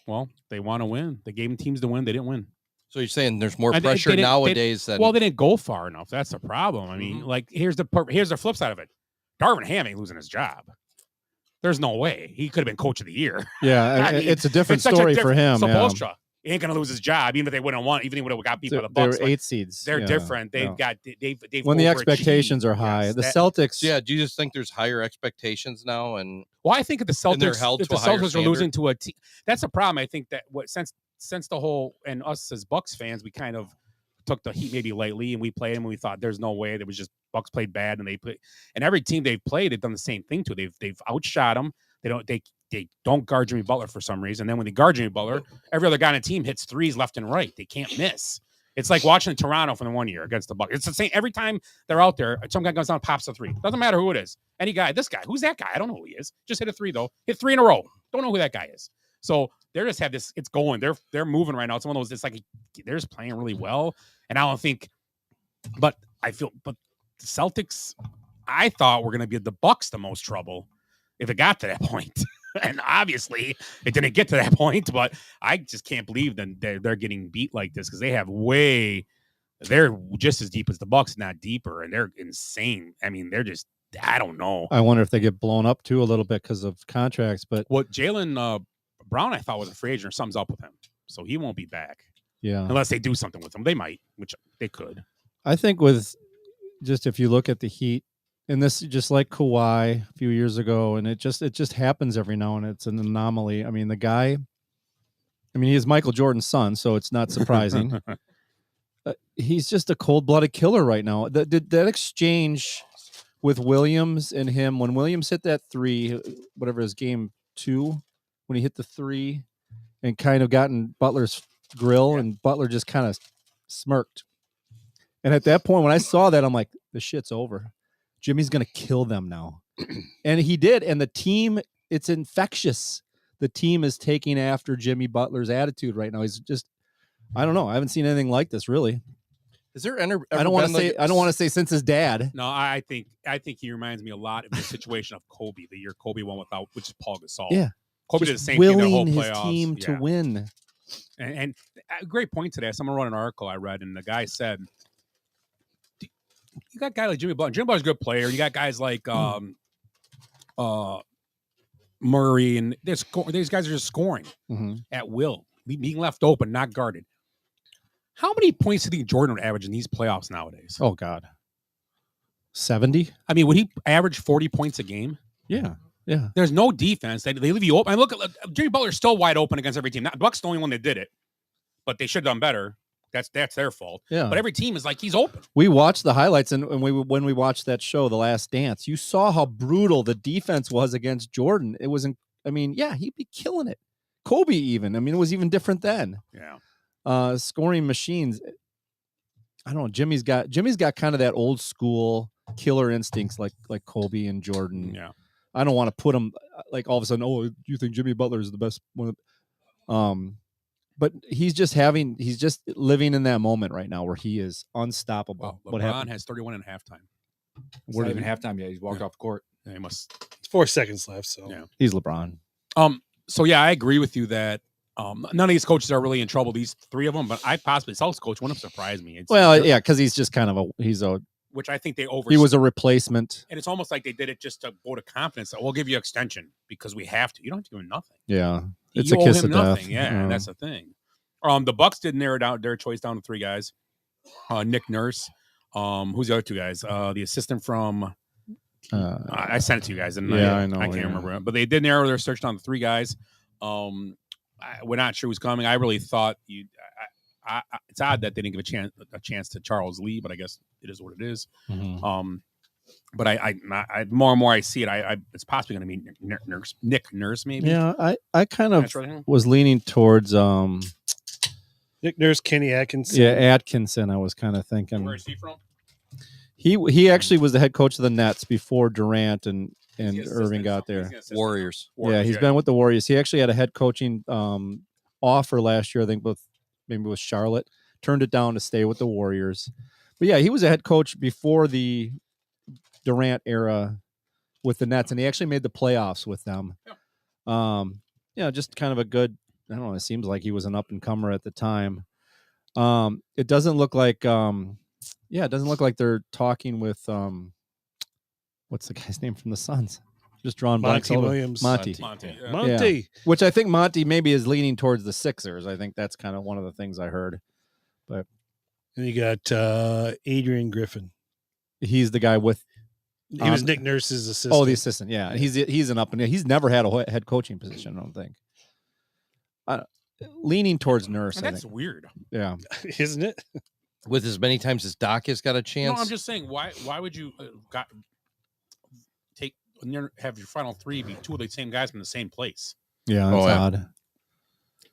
Well, they want to win. They gave them teams to win. They didn't win. So you're saying there's more pressure nowadays than. Well, they didn't go far enough. That's the problem. I mean, like here's the flip side of it. Darvin Ham ain't losing his job. There's no way he could have been coach of the year. Yeah, I mean, it's a different story for him. Spoelstra, he ain't gonna lose his job, even if they wouldn't want. Even if he would have got beat by the Bucks. They're 8 seeds. They're different. They've when the expectations are high. The Celtics. Yeah, do you just think there's higher expectations now? And well, I think if the Celtics are losing to a team, that's a problem. I think that since the whole and us as Bucks fans, we kind of took the heat maybe lightly, and we played them, and we thought there's no way. There was just Bucks played bad, and and every team they've played, they've done the same thing to. They've outshot them. They don't guard Jimmy Butler for some reason. Then when they guard Jimmy Butler, every other guy on the team hits threes left and right. They can't miss. It's like watching Toronto from the 1 year against the Bucks. It's the same every time they're out there. Some guy goes down, pops a three. Doesn't matter who it is. Any guy, this guy, who's that guy? I don't know who he is. Just hit a three though. Hit 3 in a row. Don't know who that guy is. So they just have this. It's going. They're moving right now. It's one of those. It's like they're just playing really well. And I don't think. But the Celtics, I thought were going to be the Bucks the most trouble if it got to that point. And obviously it didn't get to that point, but I just can't believe that they're getting beat like this because they're just as deep as the Bucks, not deeper, and they're insane. I mean, they're just, I don't know. I wonder if they get blown up too a little bit because of contracts. But what Jaylen Brown, I thought was a free agent, or something's up with him, so he won't be back. Yeah, unless they do something with him, they might, which they could. I think with just if you look at the Heat. And this just like Kawhi a few years ago, and it just happens every now and then. It's an anomaly. I mean, the guy, he is Michael Jordan's son, so it's not surprising. He's just a cold-blooded killer right now. That exchange with Williams and him, when Williams hit that three, whatever his game 2, when he hit the three and kind of got in Butler's grill, and Butler just kind of smirked. And at that point, when I saw that, I'm like, the shit's over. Jimmy's going to kill them now. And he did. And the team, it's infectious. The team is taking after Jimmy Butler's attitude right now. He's just, I don't know. I haven't seen anything like this, really. Is there ever I don't want to say since his dad. No, I think he reminds me a lot of the situation of Kobe, the year Kobe won without, which is Paul Gasol. Yeah. Kobe just did the same thing their whole willing his playoffs. team to Yeah. win. And a great point today. Someone wrote an article I read, and the guy said, "You got a guy like Jimmy Butler. Jimmy Butler's a good player. You got guys like Murray, and these guys are just scoring at will, being left open, not guarded. How many points do you think Jordan would average in these playoffs nowadays? Oh God, 70. I mean, would he average 40 points a game? Yeah. Yeah. There's no defense. They leave you open. I look at Jimmy Butler's still wide open against every team. Not Bucks the only one that did it, but they should have done better. That's their fault. Yeah. But every team is like he's open. We watched the highlights, and when we watched that show, The Last Dance, you saw how brutal the defense was against Jordan. It wasn't. I mean, yeah, he'd be killing it. Kobe even. I mean, it was even different then. Yeah. Scoring machines. I don't know. Jimmy's got kind of that old school killer instincts like Kobe and Jordan. Yeah. I don't want to put him like all of a sudden. Oh, you think Jimmy Butler is the best one? But he's just living in that moment right now where he is unstoppable. Well, LeBron has 31 in halftime. It's not even halftime yet. He's walked off the court. Yeah, he must. It's 4 seconds left. So yeah, he's LeBron. So yeah, I agree with you that none of these coaches are really in trouble. These three of them, but I possibly Celtics coach wouldn't have surprised me. Yeah, because he's just kind of which I think they over. He was a replacement, and it's almost like they did it just to vote of confidence. That we'll give you extension because we have to. You don't have to give him nothing. Yeah, it's you a kiss owe him of nothing. death. Yeah, and that's the thing. The Bucks did narrow down their choice down to three guys. Nick Nurse, who's the other two guys? The assistant from. I sent it to you guys, and I know. I can't remember, but they did narrow their search down to three guys. We're not sure who's coming. I really thought it's odd that they didn't give a chance to Charles Lee, but I guess it is what it is. But I more and more I see it. It's possibly going to be Nick Nurse, maybe. Yeah, I kind of was leaning towards Nick Nurse, Kenny Atkinson. Yeah, Atkinson. I was kind of thinking. Where is he from? He actually was the head coach of the Nets before Durant and Irving got there. Warriors. Yeah, he's been with the Warriors. He actually had a head coaching offer last year, I think, maybe with Charlotte. Turned it down to stay with the Warriors. But yeah, he was a head coach before the Durant era with the Nets, and he actually made the playoffs with them. Yeah, just kind of a good. I don't know. It seems like he was an up and comer at the time. It doesn't look like. It doesn't look like they're talking with. What's the guy's name from the Suns? Just drawing blanks. Monty Williams. Monty. Monty. Yeah. Which I think Monty maybe is leaning towards the Sixers. I think that's kind of one of the things I heard. But and you got Adrian Griffin. He's the guy with. He was Nick Nurse's assistant. Oh, the assistant. Yeah, he's an up and he's never had a head coaching position. I don't think. Leaning towards Nurse. That's weird. Yeah, isn't it? With as many times as Doc has got a chance. No, I'm just saying, why would you have your final three be two of the same guys from the same place? Yeah, that's odd.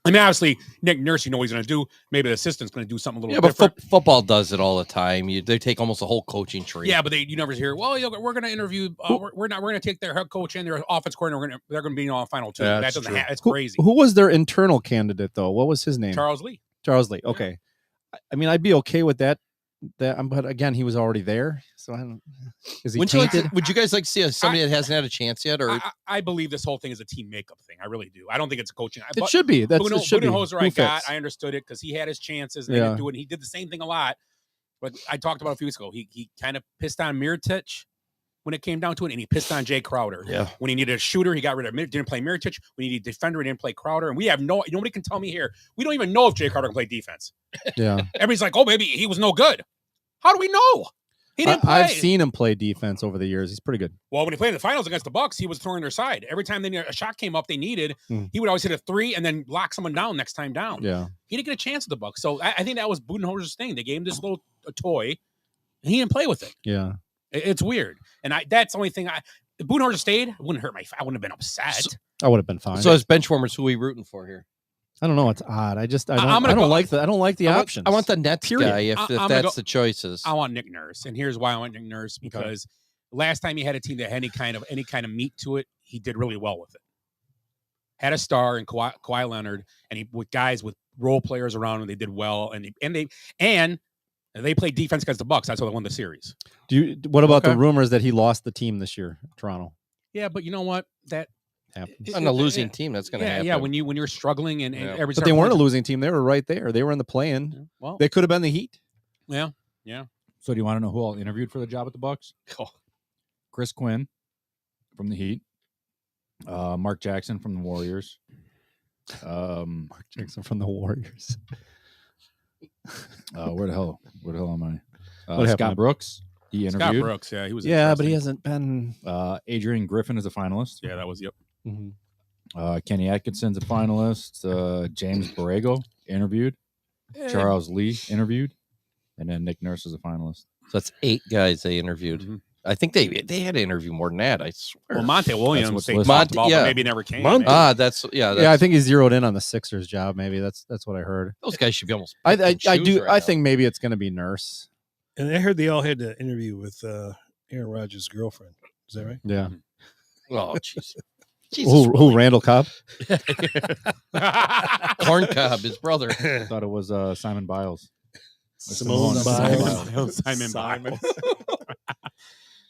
I mean, obviously, Nick Nurse, you know what he's going to do. Maybe the assistant's going to do something a little different. But football does it all the time. They take almost a whole coaching tree. Yeah, but you never hear, well, we're going to interview, we're going to take their head coach and their offense coordinator. They're going to be on final two. Yeah, that doesn't happen. It's crazy. Who was their internal candidate, though? What was his name? Charles Lee. Charles Lee. Okay. Yeah. I mean, I'd be okay with that. But again, he was already there, so I don't. Is he tainted? Would you guys like to see somebody that hasn't had a chance yet? Or I believe this whole thing is a team makeup thing. I really do. I don't think it's a coaching. It should be. That's it should be. Budenholzer, I understood it because he had his chances and they didn't do it. And he did the same thing a lot. But I talked about a few weeks ago. He kind of pissed on Mirotic when it came down to it, and he pissed on Jay Crowder. Yeah. When he needed a shooter, he got rid of didn't play Mirotic. When he needed a defender, he didn't play Crowder. And we have nobody can tell me here. We don't even know if Jay Crowder can play defense. Yeah. Everybody's like, oh, maybe he was no good. How do we know? He didn't play. I've seen him play defense over the years. He's pretty good. Well, when he played in the finals against the Bucks, he was throwing their side. Every time a shot came up they needed, he would always hit a three and then lock someone down next time down. Yeah. He didn't get a chance at the Bucks. So I think that was Budenholzer's thing. They gave him this little toy, and he didn't play with it. Yeah. It's weird. And that's the only thing if Budenholzer stayed, it wouldn't hurt I wouldn't have been upset. I would have been fine. So as benchwarmers, who are we rooting for here? I don't know. It's odd. I don't like the options. I want the Nets guy if that's the choices. I want Nick Nurse, and here's why I want Nick Nurse because last time he had a team that had any kind of meat to it, he did really well with it. Had a star in Kawhi Leonard, and he with guys with role players around him, they did well, and they played defense against the Bucks. That's how they won the series. What about the rumors that he lost the team this year, Toronto? Yeah, but you know what? happens. On a losing team, that's going to happen. Yeah, when you're struggling and every. But they weren't a losing team. They were right there. They were in the play-in. Well, they could have been the Heat. Yeah. So do you want to know who all interviewed for the job at the Bucks? Oh. Chris Quinn from the Heat. Mark Jackson from the Warriors. Mark Jackson from the Warriors. Where the hell am I? What Scott happened? Brooks. He interviewed. Scott Brooks, yeah, he was. Yeah, but he hasn't been. Adrian Griffin is a finalist. Yeah, that was yep. Mm-hmm. Kenny Atkinson's a finalist. James Borrego interviewed. Charles Lee interviewed, and then Nick Nurse is a finalist. So that's 8 guys they interviewed. Mm-hmm. I think they had to interview more than that. I swear. Well, Monte Williams, they listed. talked about, but maybe never came. That's I think he zeroed in on the Sixers job. Maybe that's what I heard. those guys should be almost. I I think maybe it's going to be Nurse. And I heard they all had to interview with Aaron Rodgers' girlfriend. Is that right? Yeah. Oh, jeez. Who? Randall Cobb? Corn Cob, his brother. I thought it was Simon Biles. Simone Biles. Simon Biles.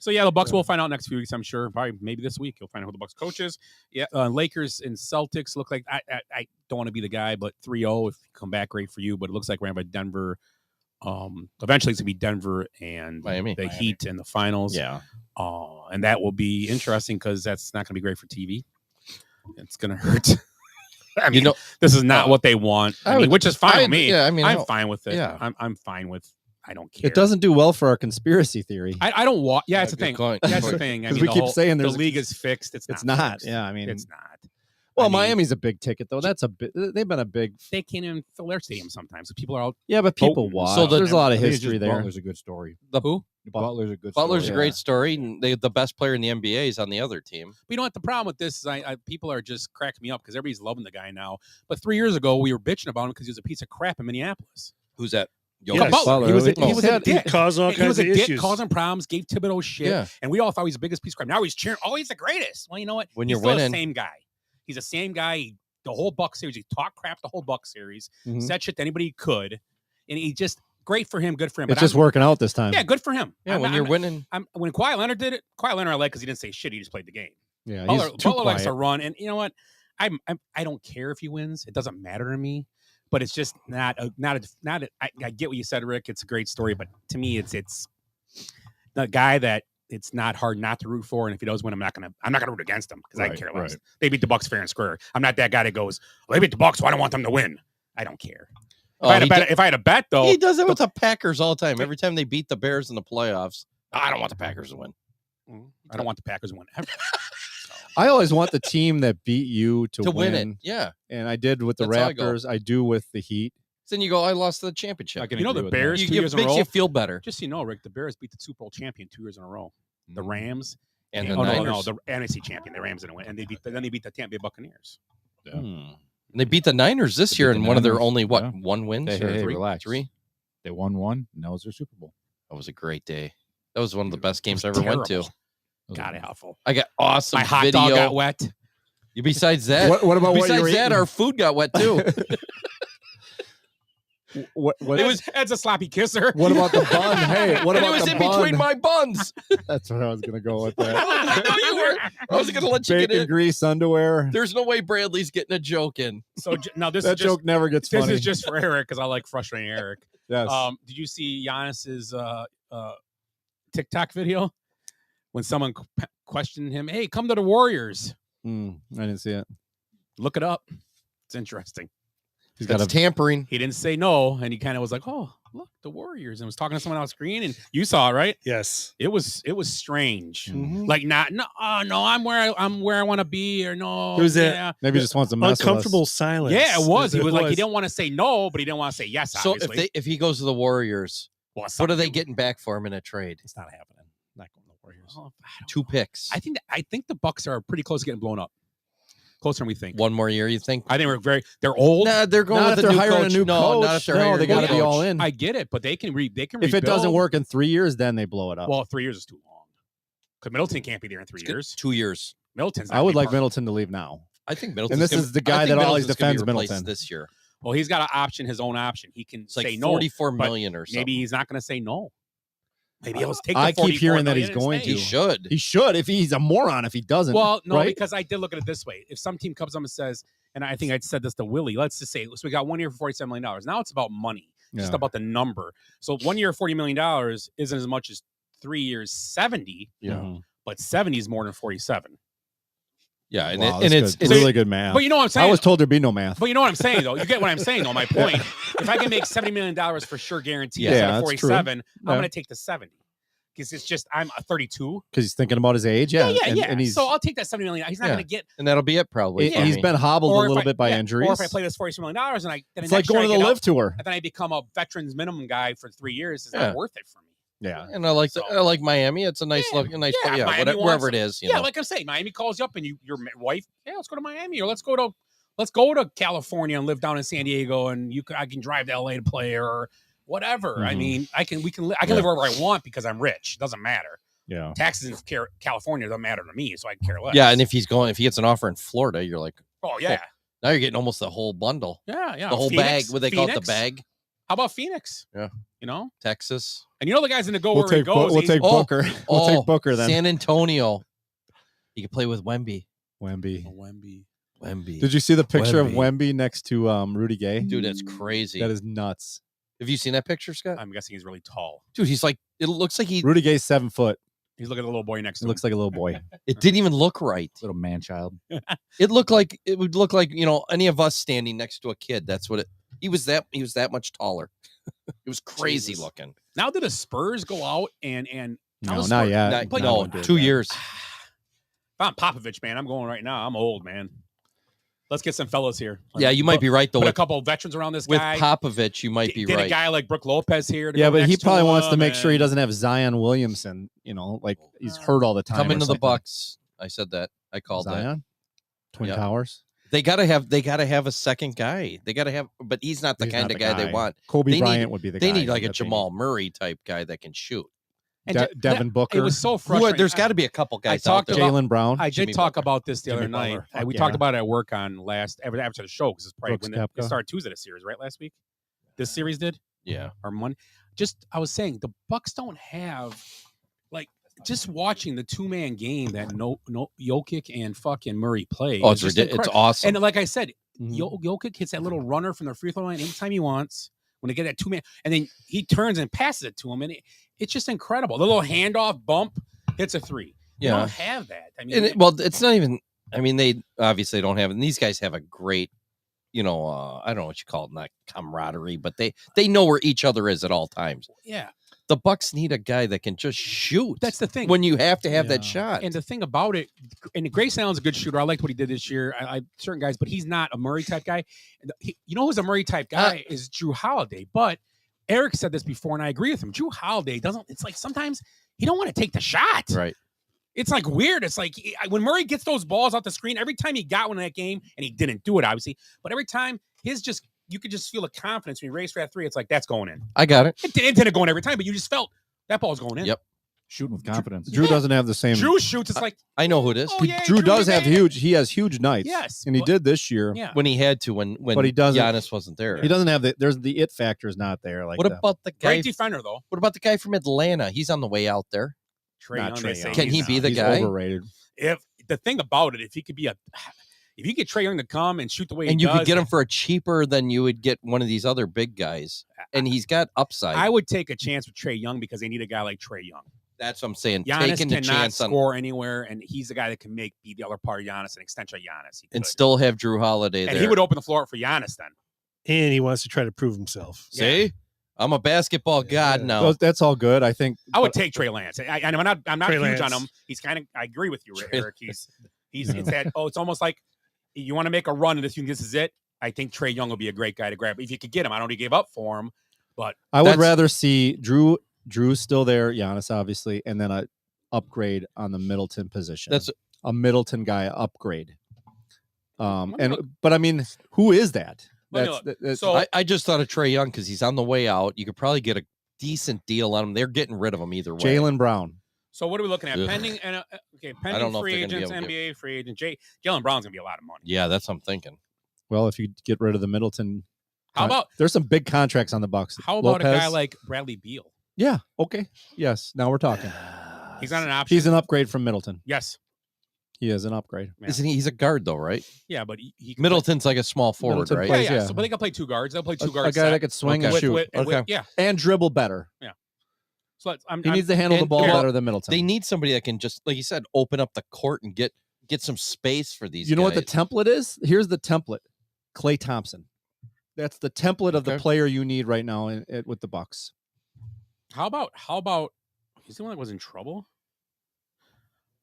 So yeah, the Bucks will find out next few weeks. I'm sure, probably maybe this week you'll find out who the Bucks coach is. Yeah, Lakers and Celtics look like I don't want to be the guy, but 3-0 if you come back, great for you. But it looks like we're gonna have a Denver. Eventually it's gonna be Denver and Miami. Heat in the finals. Yeah. And that will be interesting because that's not gonna be great for TV. It's gonna hurt. I mean, this is not what they want. Which is fine with me. Yeah, I mean, I'm fine with it. Yeah. I'm fine with. I don't care. It doesn't do well for our conspiracy theory. I don't want. Yeah, it's a thing. Point. That's the thing. I mean, we keep saying the league is fixed. It's not. Fixed. Yeah, I mean, it's not. Well, Miami's a big ticket though. That's a bit. They've been a big. They can't even fill their stadium sometimes. So people are out. Yeah, but people watch. So there's a lot of history there. Butler's a good story. Butler's a good. Butler's story. a great story, and the best player in the NBA is on the other team. But you know what? The problem with this is people are just cracking me up because everybody's loving the guy now. But 3 years ago, we were bitching about him because he was a piece of crap in Minneapolis. Who's that? Yes. Butler. He was a dick. He caused all kinds of issues. Causing problems, gave Thibodeau shit, Yeah. and we all thought he was the biggest piece of crap. Now he's cheering. Oh, he's the greatest. Well, you know what? When He's you're still winning, the same guy. He's the same guy. The whole Buck series, he talked crap the whole Buck series, said shit to anybody he could, and he just great for him, good for him. It's just working out this time. Yeah, good for him. Yeah, when you're winning. When Kawhi Leonard did it, Kawhi Leonard I like because he didn't say shit. He just played the game. Yeah, Butler likes to run, and you know what? I don't care if he wins. It doesn't matter to me. But it's just not. I get what you said, Rick. It's a great story, but to me, it's the guy that it's not hard not to root for. And if he does win, I'm not gonna root against him because I care less. Right. They beat the Bucks fair and square. I'm not that guy that goes, well, they beat the Bucks, so I don't want them to win. I don't care. If I had a bet, though, he does it with the Packers all the time. Every time they beat the Bears in the playoffs, I don't want the Packers to win. I don't want the Packers to win ever. I always want the team that beat you to win it. Yeah, and I did with the That's how I go. Raptors. I do with the Heat. Then you go, I lost the championship. You know the Bears 2 years in a makes row. you feel better. Just so you know, Rick, the Bears beat the Super Bowl champion 2 years in a row. The Rams and the Niners. the NFC champion. The Rams didn't win, and they beat the Tampa Bay Buccaneers. Yeah. And they beat the Niners this year in one of their only one win, Hey, three, relax. 3. They won 1, and that was their Super Bowl. That was a great day. That was one of the best games I ever went to. God awful. I got awesome My hot video. dog got wet. Besides that, what about besides what that, our food got wet too. What That's a sloppy kisser. What about the bun? Hey, what and about it was the in bun? between my buns. That's what I was gonna go with. That I know you were. I was gonna let you bacon get it. grease underwear. There's no way Bradley's getting a joke in. So now this That is just, joke never gets this funny. is just for Eric because I like frustrating Eric. Yes. Did you see Giannis's TikTok video when someone questioned him? Hey, come to the Warriors. I didn't see it. Look it up. It's interesting. He's That's got tampering. He didn't say no, and he kind of was like, "Oh, look, the Warriors," and was talking to someone on screen, and you saw it, right? Yes. It was strange. Like no, I'm where I want to be, or no. It was that maybe just wants to mess uncomfortable with us. silence. Yeah, it was. He It was like he didn't want to say no, but he didn't want to say yes. So Obviously. if he goes to the Warriors, what are they getting back for him in a trade? It's not happening. Not going to the Warriors. Oh, 2 picks. I think the Bucks are pretty close to getting blown up. Closer than we think. One more year, you think? I think they're old. Nah, they're going Not with if a they're new hiring coach. a new No, coach. not if they're No, hiring they a new got to be coach. all in. I get it, but they can If rebuild. it doesn't work in 3 years, then they blow it up. Well, 3 years is too long. Because Middleton can't be there in 3 years. 2 years. Middleton's. I would like Middleton to leave now. I think Middleton. And this is the guy that always defends Middleton this year. Well, he's got his own option. He can It's like say no. 44 but million or something. Maybe he's not going to say no. Maybe he'll take. The I keep 44 hearing that million he's and going stay. to. He should. He should if he's a moron if he doesn't. Well, no, right? because I did look at it this way. If some team comes up and says, and I think I said this to Willie, let's just say, so we got 1 year for $47 million. Now it's about money, just Yeah. about the number. So 1 year, $40 million isn't as much as 3 years, 70. Yeah. But 70 is more than 47. Yeah, and, Wow, and that's it's good. really good math. But you know what I'm saying? I was told there'd be no math. But you know what I'm saying, though. You get what I'm saying, though. My point. If I can make $70 million for sure, guaranteed, instead of that's 47, true. I'm going to take the 70 because it's just I'm a 32. Because he's thinking about his age. Yeah, And he's, so I'll take that $70 million. He's not going to get. and that'll be it probably. for he's me. been hobbled a little bit by yeah, injuries. Or if I play this $47 million and then it's like going to the live tour. and then I become a veterans minimum guy for 3 years, it's Yeah. not worth it for me. Yeah, and I like Miami. It's a nice look, Miami whatever, wants wherever it him. is. You Yeah, know. like I'm saying, Miami calls you up and your wife, let's go to Miami or let's go to California and live down in San Diego and I can drive to LA to play or whatever. I mean, I can live wherever I want because I'm rich. It doesn't matter. Yeah, taxes in California don't matter to me, so I can care less. Yeah, and if he gets an offer in Florida, you're like, oh yeah, now you're getting almost the whole bundle. Yeah, the whole Phoenix, bag. What they call it, the Phoenix. bag. How about Phoenix? Yeah, Texas. And you know the guy's going to go we'll where he goes. We'll take Booker. We'll take Booker then. San Antonio. You can play with Wemby. Wemby. Did you see the picture of Wemby next to Rudy Gay? Dude, that's crazy. That is nuts. Have you seen that picture, Scott? I'm guessing he's really tall. Dude, he's like, it looks like Rudy Gay's 7 foot. He's looking at the little boy next to He him. looks like a little boy. It didn't even look right. Little man child. It would look like, any of us standing next to a kid. That's what he was that much taller. It was crazy Jesus. looking. Now do the Spurs go out and No, not yet. But No, 2 years. If I'm Popovich, man, I'm going right now. I'm old, man. Let's get some fellas here. Yeah, you might be right though. Put a With, couple of veterans around this with guy. Popovich, you might be Get right. a guy like Brooke Lopez here. To Yeah, go but he next probably wants to him make sure he and- doesn't have Zion Williamson. Like he's hurt all the time. Come or into the something. Bucks. I said that. I called that. Zion, Twin Yeah. Towers. They gotta have a second guy. They gotta have, but he's not the He's kind not of the guy they guy. want. Kobe They Bryant need- would be the They guy need like a that they Jamal Murray type guy that can shoot. And Devin Booker. It was so frustrating. There's got to be a couple guys out talked there. about- Jalen Brown. I Jimmy did talk Butler. about this the Jimmy other night. Butler. We Fuck talked yeah. about it at work on after the show because it's probably Brooks when it Koepka. started Tuesday the series, right? Last week, this series did Yeah. or Monday. I was saying the Bucks don't have just watching the 2-man game that no Jokic and fucking Murray play. Oh, it's just ridiculous. It's incredible. awesome. And like I said, Mhm. Jokic hits that little runner from the free throw line anytime he wants. When they get that 2-man, and then he turns and passes it to him, and it's just incredible. The little handoff bump hits a 3. They Yeah. don't have that. I mean, It's not even. I mean, they obviously don't have it. And these guys have a great, I don't know what you call it, not camaraderie, but they know where each other is at all times. yeah. The Bucks need a guy that can just shoot. That's the thing. When you have to have that shot. And the thing about it, and Grayson Allen's a good shooter. I liked what he did this year. I certain guys, but he's not a Murray type guy. You know who's a Murray type guy is Drew Holiday. But Eric said this before, and I agree with him. Drew Holiday doesn't. It's like sometimes he don't want to take the shot. Right. It's like weird. It's like when Murray gets those balls off the screen. Every time he got one in that game, and he didn't do it obviously, but every time you could just feel the confidence when he raced for that 3. It's like that's going in. I got it. It didn't go in every time, but you just felt that ball's going in. Yep. Shooting with confidence. Drew doesn't have the same. Drew shoots. It's like I know who it is. Oh, yeah, Drew does the have man. huge. He has huge nights. Yes, and he but- did this year. Yeah. When he had to, when But he doesn't- Giannis wasn't there. He doesn't have the. There's the it factor is not there. Like What the- about the guy? Great defender though. What about the guy from Atlanta? He's on the way out there. Trae Not Young, Trae they say Young. Can he he's be not. the he's guy? overrated. If the thing about it, if you get Trae Young to come and shoot the way And he you could does, get him for a cheaper than you would get one of these other big guys. And he's got upside. I would take a chance with Trae Young because they need a guy like Trae Young. That's what I'm saying. Giannis Taking the cannot chance on score anywhere, and he's the guy that can be the other part of Giannis, an extension of Giannis. He and could. still have Drew Holiday and there. he would open the floor up for Giannis then. And he wants to try to prove himself. See, I'm a basketball god now. That's all good. I think. I would take Trey Lance. I'm not Trey huge on Lance. him. He's kind of. I agree with you, Trey Eric. He's it's that. Oh, it's almost like you want to make a run, and this is it. I think Trae Young will be a great guy to grab if you could get him. I don't know if he gave up for him, but I would rather see Drew's still there, Giannis obviously, and then a upgrade on the Middleton position. That's a Middleton guy upgrade. But I mean, who is that? That's so I just thought of Trae Young because he's on the way out. You could probably get a decent deal on him. They're getting rid of him either way. Jalen Brown. So what are we looking at? Ugh. Pending and I don't pending know if free they're gonna be agents, able to NBA free agent. Jalen Brown's gonna be a lot of money. Yeah, that's what I'm thinking. Well, if you get rid of the Middleton, How about there's some big contracts on the Bucks. how about a guy Lopez? like Bradley Beal? Yeah. Okay. Yes. Now we're talking. He's not an option. He's an upgrade from Middleton. Yes. He is an upgrade. Yeah. Isn't he? He's a guard though, right? Yeah, but he can Middleton's like a small forward, Middleton right? plays, yeah. yeah. So, but they can play two guards. They'll play two A guards. guy that could swing and Okay. shoot. Okay. Yeah. And dribble better. So He needs to handle the and- ball and- better than Middleton. They need somebody that can just, like you said, open up the court and get some space for these. You know what the guys. template is? Here's the template. Klay Thompson. That's the template of the Okay. player you need right now with the Bucks. How about he's the one that was in trouble?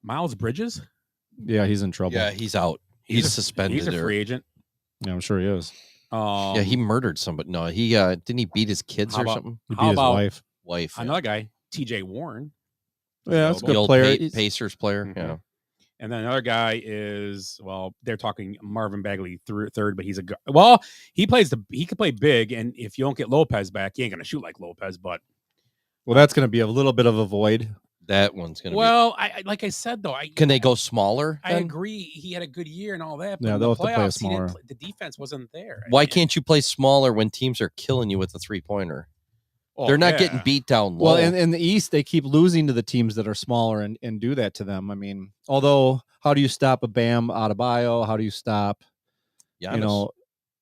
Miles Bridges? Yeah, he's in trouble. Yeah, he's out. He's a- suspended. He's a or- free agent. Yeah, I'm sure he is. yeah, he murdered somebody. No, he didn't he beat his kids How or about- something? He How beat his about wife. Wife. yeah. Another guy, TJ Warren. Yeah, that's a The good old player. Pa- He's- Pacers player. Mhm. Yeah. And then another guy is, well, they're talking Marvin Bagley third, but he's a well, he can play big, and if you don't get Lopez back, he ain't gonna shoot like Lopez. But Well, that's going to be a little bit of a void. That one's gonna. well, I like I said though, Can they go smaller? I then? agree. He had a good year and all that. But Yeah, in they'll the have to play playoffs, he didn't smaller. the defense wasn't there. Why can't you play smaller when teams are killing you with a 3-pointer? They're not getting beat down low. Well, in the East, they keep losing to the teams that are smaller and do that to them. I mean, although, how do you stop a Bam Adebayo? How do you stop, Giannis.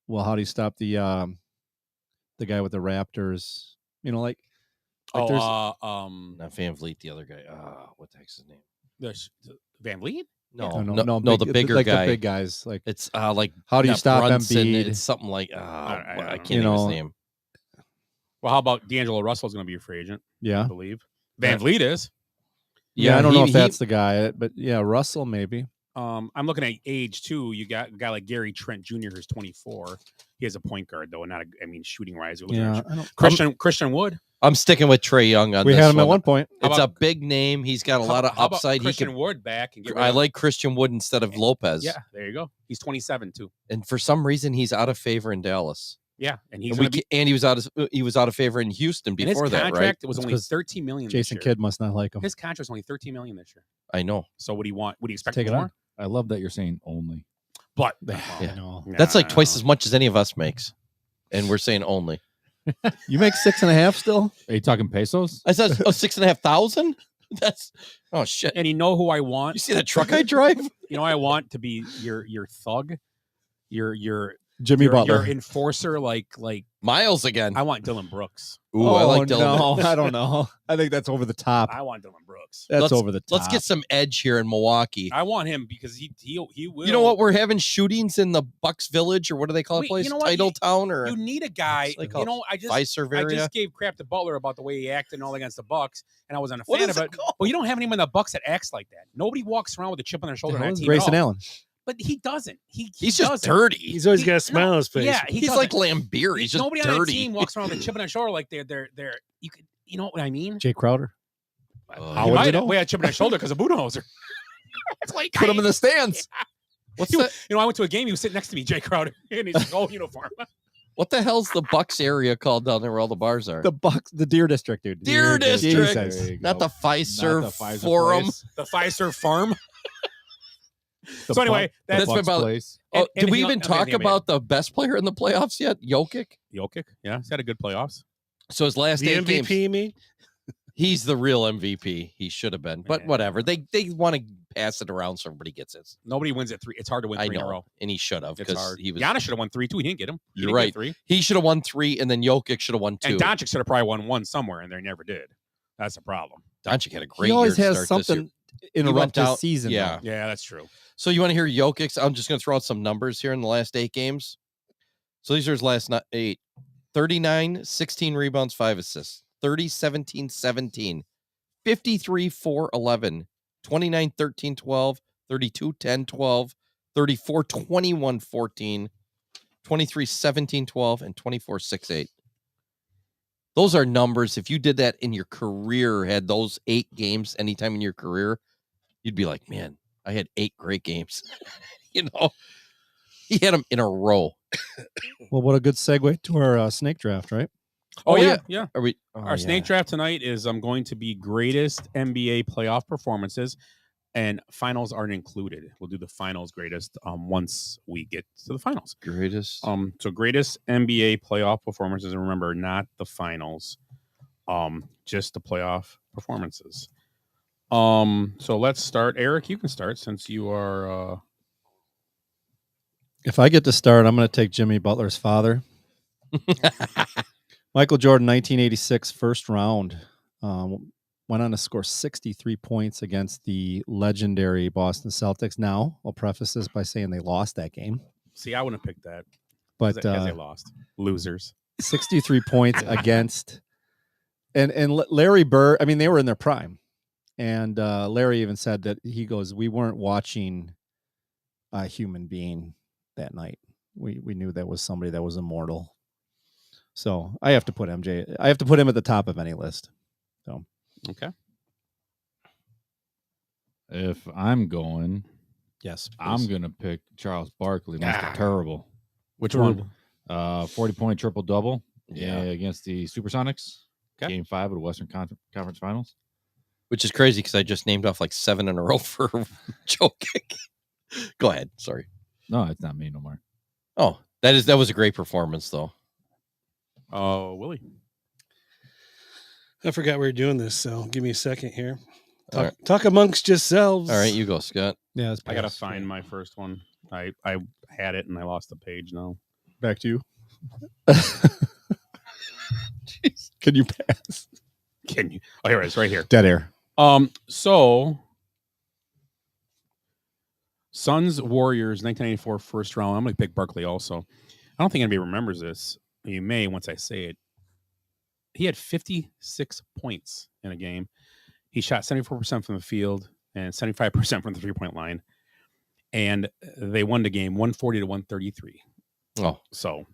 how do you stop the guy with the Raptors? Like there's not Van Vliet, the other guy. What the heck's his name? the Van Vliet. No, no, the bigger like guy. the big guys. Like It's like how do you not stop Brunson, Embiid? It's something like I can't You think of his know, name. Well, how about D'Angelo Russell's going to be a free agent? Yeah. I believe Van Vliet is. Yeah, I don't know if he- that's the guy, but yeah, Russell maybe. I'm looking at age too. You got a guy like Gary Trent Jr. who's 24. He has a point guard though, and not shooting wise. Yeah, I don't- Christian Wood. I'm sticking with Trey Young on We this had him at one. one point. It's How a big name. He's got a lot of How about upside. He Christian can. Wood back and get rid I of- like Christian Wood instead of Lopez. Yeah, there you go. He's 27 too. And for some reason, he's out of favor in Dallas. Yeah, and he's And, going to be. he was out of favor in Houston And his before that, right? contract was only 'cause 13 million. Jason this year. Kidd must not like him. His contract was only 13 million this year. I know. So what do you want? What do you expect Take it more? on. I love that you're saying only. But I know. That's like twice as much as any of us makes, and we're saying only. You make 6.5 still? Are you talking pesos? I said 6,500. That's shit. And you know who I want? You see that truck I drive? You know, I want to be your thug, your Jimmy your Butler. enforcer, like Miles again. I want Dylan Brooks. Ooh, I like Dylan. No, Brooks. I don't know. I think that's over the top. I want Dylan Brooks. That's Let's- over the top. Let's get some edge here in Milwaukee. I want him because he will. You know what? We're having shootings in the Bucks Village, or what do they call the Wait, place? you know what? Title Town, or You need a guy. Like You know, I Fiserv area? just gave crap to Butler about the way he acted and all against the Bucks, and I wasn't a What fan is of it it. called? But you don't have anyone in the Bucks that acts like that. Nobody walks around with a chip on their shoulder. on that team at Grayson all. Allen. But he doesn't. He he's just doesn't. dirty. He's always got a smile on his face. Yeah, He's like Lambeer. He's just nobody on that dirty. team walks around with a chip on their shoulder like they're. You know what I mean? Jay Crowder. How would might you know? have we had a chip on their shoulder because of Budenholzer. It's like Put him in the stands. What's You that? know, I went to a game. He was sitting next to me, Jay Crowder, in his gold uniform. What the hell's the Bucks area called down there where all the bars are? The Bucks, the Deer District, dude. Deer District. Jesus. There you Not go. the Fiserv Not the Pfizer Forum. place. The Fiserv Farm. The So anyway, Buck- the that's Bucks about- place. Oh, did we anything even else- talk anything about the best player in the playoffs yet? Jokic. Jokic? Yeah, he's had a good playoffs. So his last The 8 MVP, games, you mean? he's the real MVP. He should have been, but Yeah. whatever. They want to pass it around so everybody gets it. Nobody wins at 3. It's hard to win I 3 in a know, row. and he should have It's because hard. he was. Giannis should have won 3 too. He didn't get him. He You're didn't right. get 3. He should have won 3, and then Jokic should have won 2. And Doncic should have probably won 1 somewhere, and they never did. That's a problem. Doncic had a great He always year to has start this year. something He went interrupt his out- season. yeah. though. Yeah, that's true. So you want to hear Jokic? I'm just going to throw out some numbers here in the last 8 games. So these are his last 8. 39, 16 rebounds, 5 assists. 30, 17, 17. 53, 4, 11. 29, 13, 12. 32, 10, 12. 34, 21, 14. 23, 17, 12. And 24, 6, 8. Those are numbers. If you did that in your career, had those 8 games anytime in your career, you'd be like, man, I had 8 great games. You know, he had them in a row. Well, what a good segue to our snake draft, right? Oh, yeah. Are we? Our snake draft tonight is going to be greatest NBA playoff performances, and finals aren't included. We'll do the finals greatest once we get to the finals. Greatest. So greatest NBA playoff performances, and remember, not the finals. just the playoff performances. So let's start. Eric, you can start since you are. If I get to start, I'm going to take Jimmy Butler's father. Michael Jordan, 1986, first round. Went on to score 63 points against the legendary Boston Celtics. Now, I'll preface this by saying they lost that game. See, I wouldn't have picked that. But because they lost. Losers. 63 points against. And Larry Bird, I mean, they were in their prime. And Larry even said that he goes, we weren't watching a human being that night. We knew that was somebody that was immortal. So I have to put MJ. I have to put him at the top of any list. So okay. If I'm going, yes, I'm gonna pick Charles Barkley. Mr. Terrible. Which one? 40-point triple double. Yeah, against the Supersonics. Okay. Game 5 of the Western Conference Finals. Which is crazy because I just named off like 7 in a row for joking. Go ahead. Sorry. No, it's not me no more. Oh, that was a great performance though. Oh, Willie. I forgot we were doing this, so give me a second here. All Talk amongst yourselves. All right, you go, Scott. Yeah, I gotta find my first one. I had it and I lost the page now. Back to you. Jeez. Can you pass? Can you? Oh, here it is, right here. Dead air. So Suns Warriors 1994 first round. I'm gonna pick Barkley also. I don't think anybody remembers this. You may once I say it. He had 56 points in a game. He shot 74% from the field and 75% from the 3-point line. And they won the game 140 to 133. Oh, so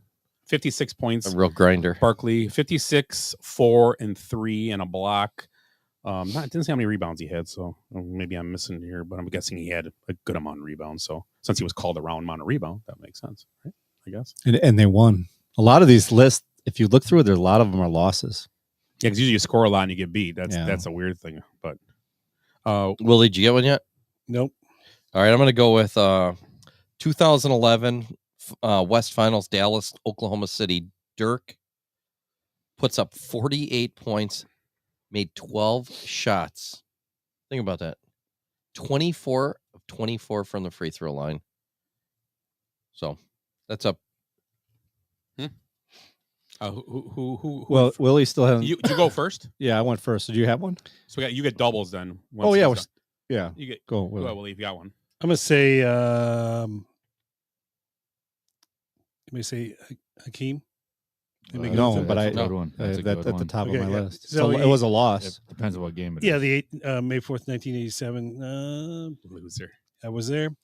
56 points. A real grinder. Barkley, 56, 4 and 3 and a block. Didn't say how many rebounds he had, so maybe I'm missing here, but I'm guessing he had a good amount of rebounds. So since he was called a round amount of rebound, that makes sense, right? I guess. And they won. A lot of these lists, if you look through it, there's a lot of them are losses. Yeah, because usually you score a lot and you get beat. That's a weird thing. But Willie, did you get one yet? Nope. All right, I'm going to go with 2011 West Finals, Dallas, Oklahoma City. Dirk puts up 48 points, made 12 shots. Think about that. 24 of 24 from the free throw line. So that's up. Who? Well, Willie still hasn't. You go first. Yeah, I went first. Did you have one? So you get doubles then. Oh yeah, yeah. You get go. Go ahead, Willie, if you got one. I'm gonna say. Let me say Hakeem. No, but I good one. That's at the top of my list. So it was a loss. It depends on what game it Yeah, is. the May 4th, 1987. Loser. I was there.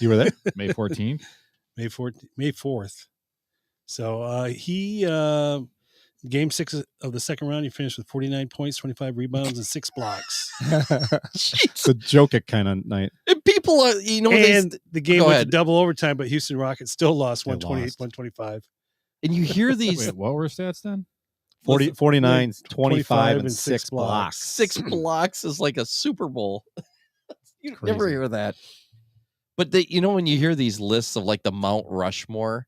You were there? May 14th? May 4th. So he game 6 of the second round, he finished with 49 points, 25 rebounds, and 6 blocks. It's a Jokic kind of night. And people are, and the game Go went ahead. to double overtime, but Houston Rockets still lost 128, 125. And you hear these. Wait, what were stats then? 49, 25, and 6 blocks. 6 blocks is like a Super Bowl. You Crazy. never hear that. But when you hear these lists of like the Mount Rushmore,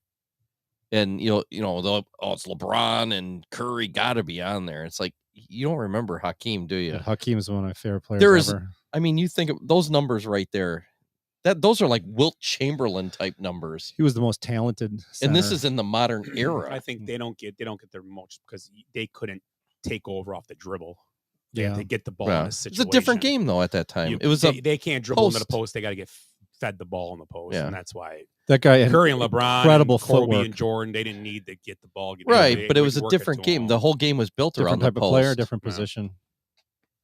and it's LeBron and Curry got to be on there. It's like you don't remember Hakeem, do you? Yeah, Hakeem is one of my favorite players ever. I mean, you think of those numbers right there. Those are like Wilt Chamberlain type numbers. He was the most talented center. And this is in the modern era. I think they don't get their most because they couldn't take over off the dribble. They Yeah. had to get the ball Yeah. in a It's situation. a different game though at that time. It was they can't dribble into the post. post. They got to get fed the ball in the post, Yeah. and that's why That guy had Curry and LeBron, incredible and Kobe footwork. and Jordan, they didn't need to get the ball. right, but it was a work it different to game. them. The whole game was built Different around type the of post. player, different Yeah. position.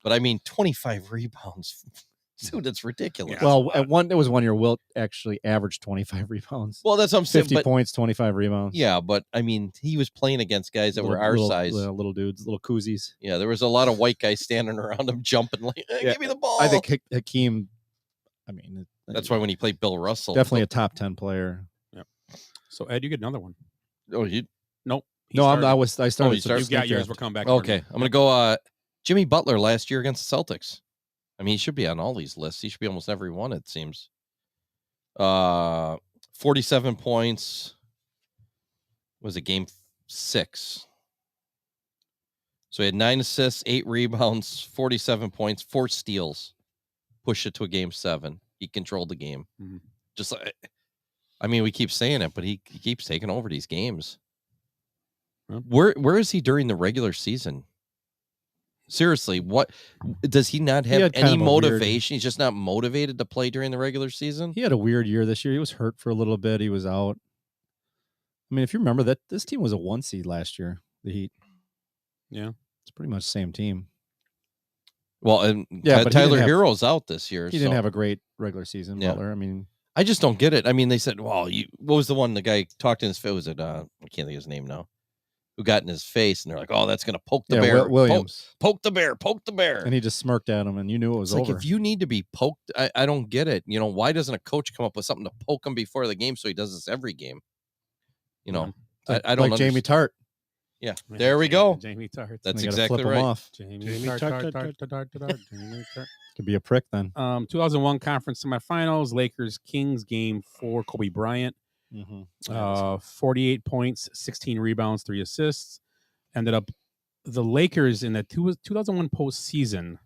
But I mean, 25 rebounds. Dude, it's ridiculous. Yeah. Well, there was 1 year Wilt actually averaged 25 rebounds. Well, that's what I'm saying. 50 But, points, 25 rebounds. yeah, but I mean, he was playing against guys that were our size. Little dudes, little koozies. Yeah, there was a lot of white guys standing around him, jumping like, hey, Yeah. give me the ball. I think Hakeem, I mean, that's why when he played Bill Russell, definitely a top 10 player. So Ed, you get another one. Oh, you Nope. He No, started. I started. you started? You got snake yours. draft. We'll come back. okay? I'm gonna go. Jimmy Butler last year against the Celtics. I mean, he should be on all these lists. He should be almost every one. It seems. 47 points. Was it game 6? So he had 9 assists, 8 rebounds, 47 points, 4 steals. Push it to a game 7. He controlled the game. Mhm. Just like, I mean, we keep saying it, but he keeps taking over these games. Where is he during the regular season? Seriously, what does he not have had kind any of a weird- motivation? He's just not motivated to play during the regular season. He had a weird year this year. He was hurt for a little bit. He was out. I mean, if you remember that this team was a 1 seed last year, the Heat. Yeah. It's pretty much the same team. Well, and Yeah, but he didn't Tyler have- Hero's out this year. He didn't have a great regular season, Yeah. Butler. I mean, I just don't get it. I mean, they said, "Well, what was the one the guy talked in his face? Was it I can't think of his name now. Who got in his face and they're like, "Oh, that's going to poke the bear." Williams. Poke the bear, poke the bear. And he just smirked at him, and you knew it was It's like, over. if you need to be poked, I don't get it. You know, why doesn't a coach come up with something to poke him before the game so he does this every game? You know, I don't like Jamie understand. Tart. Yeah, there we go. Jamie Tart. That's They gotta exactly flip him right. off. Jamie Tart, Tart. Tart, Jamie Tart. Could be a prick then. 2001 conference semifinals, Lakers Kings game 4, Kobe Bryant. 48 points, 16 rebounds, 3 assists. Ended up the Lakers in the 2001 postseason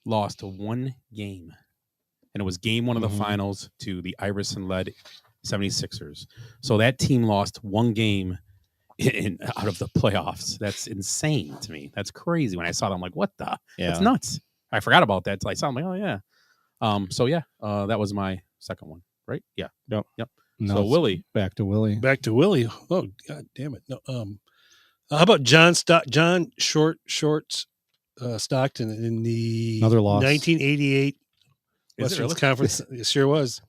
lost 1 game. And it was game 1 of the finals to the Iverson-led 76ers. So that team lost 1 game out of the playoffs. That's insane to me. That's crazy. When I saw that, I'm like, what the? That's nuts. I forgot about that till I saw. I'm like, oh yeah. That was my second one, right? Yeah. Yep. No, So it's Willie, back to Willie. Back to Willie. Oh God damn it! No. How about John Stockton in the Another loss. 1988 Is it Western really? Conference? It sure was.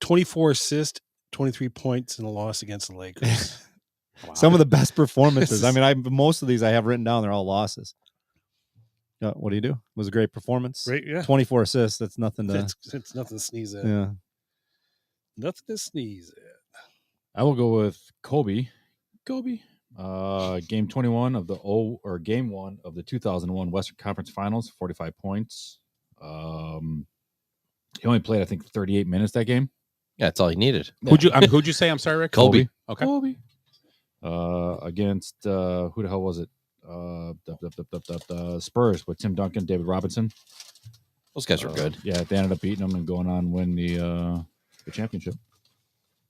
24 assists, 23 points in a loss against the Lakers. wow. Some of the best performances. I mean, most of these I have written down. They're all losses. What do you do? It was a great performance. Great, yeah. 24 assists. That's nothing to. It's nothing to sneeze at. Yeah. Nothing to sneeze at. I will go with Kobe. Game 21 of game 1 of the 2001 Western Conference Finals, 45 points. He only played, I think, 38 minutes that game. Yeah, that's all he needed. Who'd you say? I'm sorry, Rick. Kobe. Okay. Kobe. Against who the hell was it? Spurs with Tim Duncan, David Robinson. Those guys were good. Yeah, they ended up beating them and going on win the championship.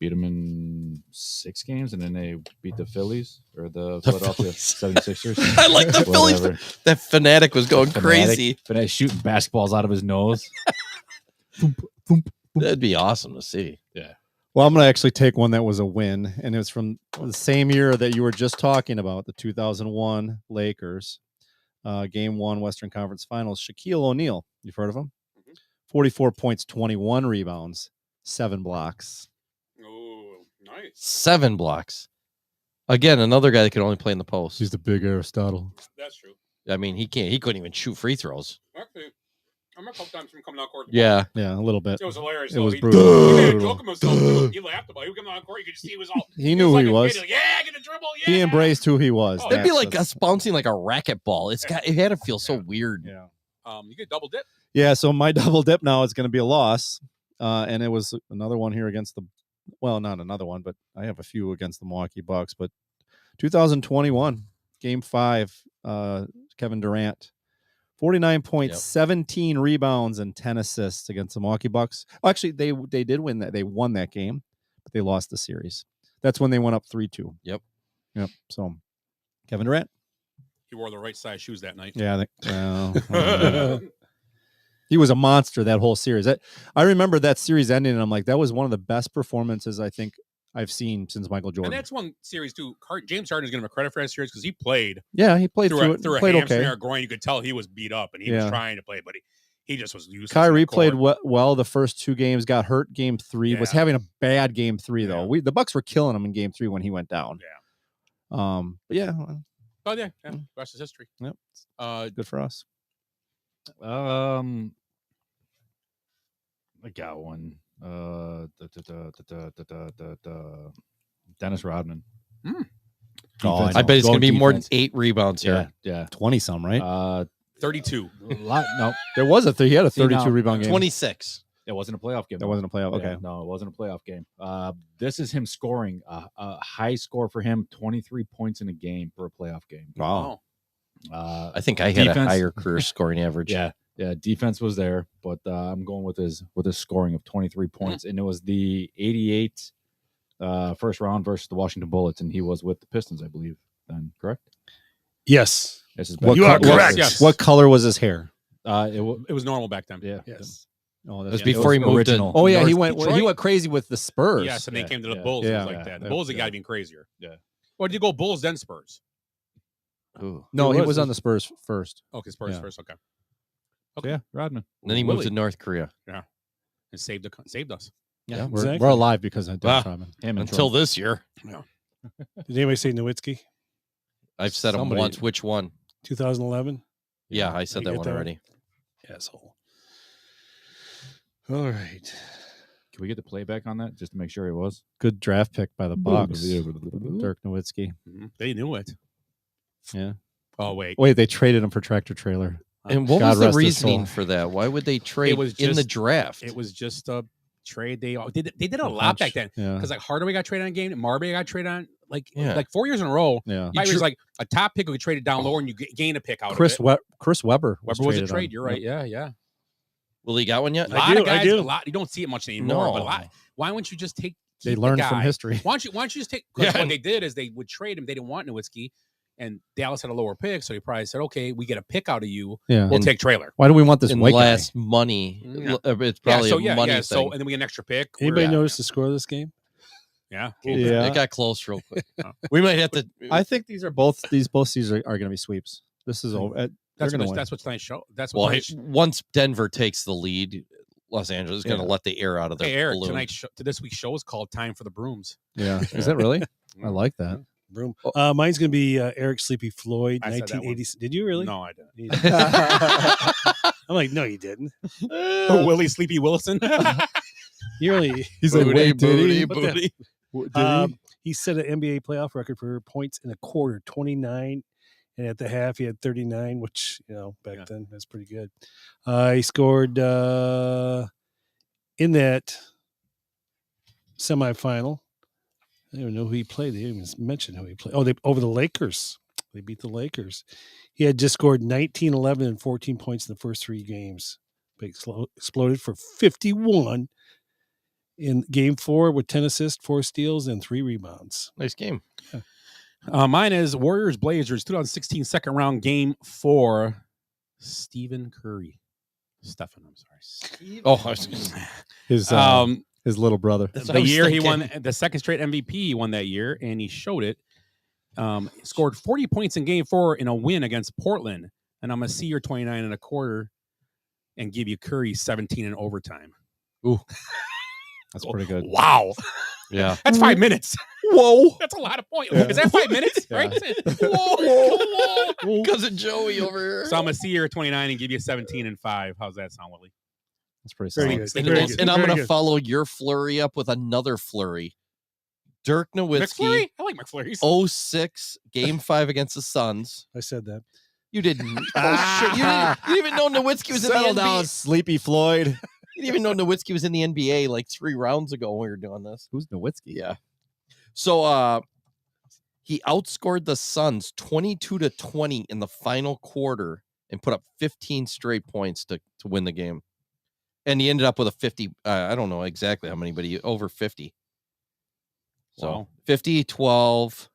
Beat them in 6 games, and then they beat the Phillies or the Philadelphia 76ers. I like the Phillies. That fanatic was going crazy. Fanatic shooting basketballs out of his nose. That'd be awesome to see. Yeah. Well, I'm going to actually take one that was a win, and it was from the same year that you were just talking about, the 2001 Lakers, Game 1 Western Conference Finals. Shaquille O'Neal, you've heard of him? 44 points, 21 rebounds, 7 blocks. Oh, nice. 7 blocks. Again, another guy that could only play in the post. He's the big Aristotle. That's true. I mean, he couldn't even shoot free throws. Actually, I remember a couple times from coming out court. Yeah. Yeah, a little bit. It was hilarious. It was He brutal. made a joke of himself. Too. He laughed about it. He was coming out court. You could just see he was all. He knew who he was. Kid, like, yeah, get a dribble. Yeah. He embraced who he was. That'd be like us bouncing like a racquetball. It had to feel so weird. Yeah. You get double dip. Yeah, so my double dip now is going to be a loss. And it was another one here against not another one, but I have a few against the Milwaukee Bucks. But 2021, Game 5, Kevin Durant, 49 points, 17 rebounds, and 10 assists against the Milwaukee Bucks. Oh, actually, they did win that. They won that game, but they lost the series. That's when they went up 3-2. Yep. So, Kevin Durant. He wore the right size shoes that night. Yeah. He was a monster that whole series. I remember that series ending, and I'm like, that was one of the best performances I think I've seen since Michael Jordan. And that's one series too. James Harden is going to give him credit for that series because he played. Yeah, he played through it. Through a played hamstring okay. or groin. You could tell he was beat up, and he was trying to play, but he just was useless. Kyrie played well the first 2 games. Got hurt game 3. Was having a bad game 3 though. The Bucks were killing him in game 3 when he went down. Yeah. But yeah. Oh yeah. Rest is history. Yep. Good for us. I got one. Dennis Rodman. I bet it's going to be more than 8 rebounds here. Yeah. 20 some, right? 32. No, there was he had a 32 rebound game. 26. It wasn't a playoff game. That wasn't a playoff. Okay. Yeah, no, it wasn't a playoff game. This is him scoring a high score for him, 23 points in a game for a playoff game. Wow. I think I had a higher career scoring average. Yeah, defense was there, but I'm going with his scoring of 23 points, and it was the 88 first round versus the Washington Bullets, and he was with the Pistons, I believe. Then correct? Yes. This is You are correct. Yes. What color was his hair? It was normal back then. Yeah. Yes. Oh, It was before he moved original. Oh yeah, he North went Detroit. crazy with the Spurs. Yes, and they came to the yeah, Bulls. yeah, It was like yeah, that. The Bulls, it got even crazier. Yeah. Or did you go Bulls then Spurs? Ooh. No, He he was was on the Spurs first. Okay, Spurs Yeah. first. Okay, So, yeah, Rodman. And then he moved Willie. to North Korea. and saved us. Yeah, exactly. we're alive because of Dennis Wow. Rodman. Him and Until Trump. this year. Did anybody say Nowitzki? I've said him Somebody- once. Which one? 2011. Yeah, I said You that get one that? already. Asshole. All right. Can we get the playback on that just to make sure it was? Good draft pick by the Bucks. Dirk Nowitzki. They knew it. Yeah. Oh wait, Wait, they traded him for tractor trailer. And what God was the rest his reasoning soul. for that? Why would they trade was in the just- draft? it was just a trade. They did a A lot back bunch. then Yeah. because like Hardaway got traded on a game, and Marbury got traded on like Yeah. 4 years in a row. Yeah. It was like a top pick who could trade it down lower, and you gain a pick out Chris of it. Chris Webber. Weber was a traded trade. on. You're right. Yep. Yeah. Will he got one yet? A lot do, of I guys. do. A lot. You don't see it much anymore. But a No. lot. Why wouldn't you just take? They keep the learned from guy? history. Why don't you just take? Because what they did is they would trade him. They didn't want Nowitzki, and Dallas had a lower pick, so he probably said, "Okay, we get a pick out of you. Yeah. We'll take trailer." Why do we want this In white last money. Yeah. It's probably a money thing. So and then we get an extra pick. Anybody We're- notice the score of this game? Yeah. Yeah. It got close real quick. We might have to. I think these are both seasons are going to be sweeps. This is over. They're That's going to what win. that's what tonight's show. That's what Well, tonight's once Denver takes the lead, Los Angeles is going to Yeah. let the air out of their Hey, Eric, balloon. tonight's show, this week's show is called "Time for the Brooms." Yeah. Is that really? I like that. Broom. Mine's going to be Eric Sleepy Floyd, I said that one. 1980. Did you really? No, I didn't. You didn't. I'm like, no, you didn't. Willie Sleepy Wilson. You really. He's like, Booty, wait, did he? booty, booty. Did he? He set an NBA playoff record for points in a quarter, 29. And at the half, he had 39, which, back then, that's pretty good. He scored in that semifinal. I don't even know who he played. They didn't even mention who he played. Oh, over the Lakers. They beat the Lakers. He had just scored 19, 11, and 14 points in the first 3 games. But exploded for 51 in game 4 with 10 assists, 4 steals, and 3 rebounds. Nice game. Mine is Warriors Blazers 2016 second round game 4. Stephen Curry. Stephen, I'm sorry. Oh, I was gonna say. His little brother. That's what I The was year he thinking. won the second straight MVP, he won that year, and he showed it. Scored 40 points in game 4 in a win against Portland. And I'm going to see your 29 and a quarter and give you Curry 17 in overtime. Ooh. That's pretty good. Wow. Yeah. That's 5 minutes. Whoa. That's a lot of points. Yeah. Is that 5 minutes? Yeah. Right? Whoa. Cousin Joey over here. So I'm going to see your 29 and give you 17 and 5. How's that sound, Willie? That's pretty Very solid. good. And, Very good. and I'm Very going to good. follow your flurry up with another flurry. Dirk Nowitzki, McFlurry? I like McFlurries. 06, game 5 against the Suns. I said that. You didn't. Oh, shit. You didn't even know Nowitzki was in the Settle NBA. down, Sleepy Floyd. You didn't even know Nowitzki was in the NBA like 3 rounds ago when we were doing this. Who's Nowitzki? Yeah. So he outscored the Suns 22-20 in the final quarter and put up 15 straight points to win the game. And he ended up with a 50. I don't know exactly how many, but he over 50. So Wow. 50, 12.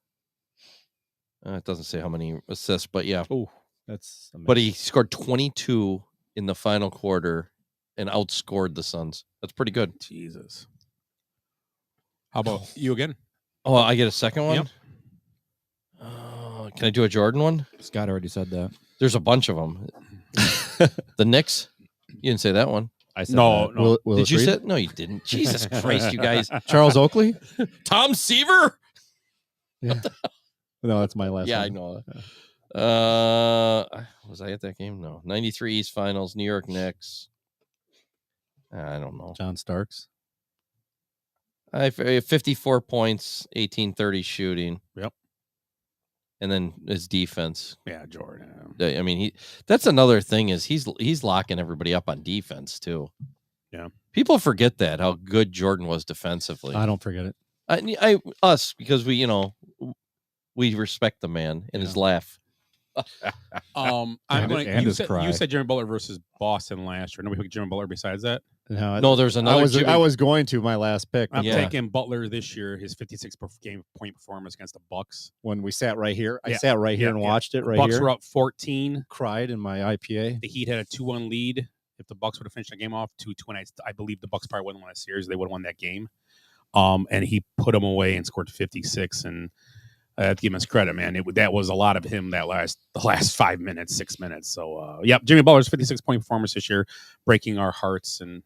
It doesn't say how many assists, but yeah. Oh, that's amazing. But he scored 22 in the final quarter and outscored the Suns. That's pretty good. Jesus. How about you again? Oh, I get a second one? Yep. Can I do a Jordan one? Scott already said that. There's a bunch of them. The Knicks? You didn't say that one. I said No, that. no. Willis Did you Reed? say? No, you didn't. Jesus Christ, you guys. Charles Oakley? Tom Seaver? Yeah. No, that's my last Yeah, I one. know. Was I at that game? No. 93 East Finals, New York Knicks. I don't know. John Starks. 54 points, 18-30 shooting. Yep. And then his defense. Yeah, Jordan. I mean, that's another thing is he's locking everybody up on defense too. Yeah. People forget that how good Jordan was defensively. I don't forget it. Us, because we respect the man and his laugh. I'm And going. his cry. You said Jimmy Butler versus Boston last year. Nobody picked Jimmy Butler besides that. No, there's another. I was going to my last pick. I'm taking Butler this year. His 56 game point performance against the Bucks When we sat right here, I sat right here and watched it. Right Bucks here, were up 14. cried in my IPA. The Heat had a 2-1 lead. If the Bucks would have finished the game off 2-2, I believe the Bucks probably wouldn't win a series. They would have won that game. And he put them away and scored 56. And I have to give him his credit, man. That was a lot of him the last 5 minutes, 6 minutes. So, Jimmy Butler's 56-point performance this year, breaking our hearts and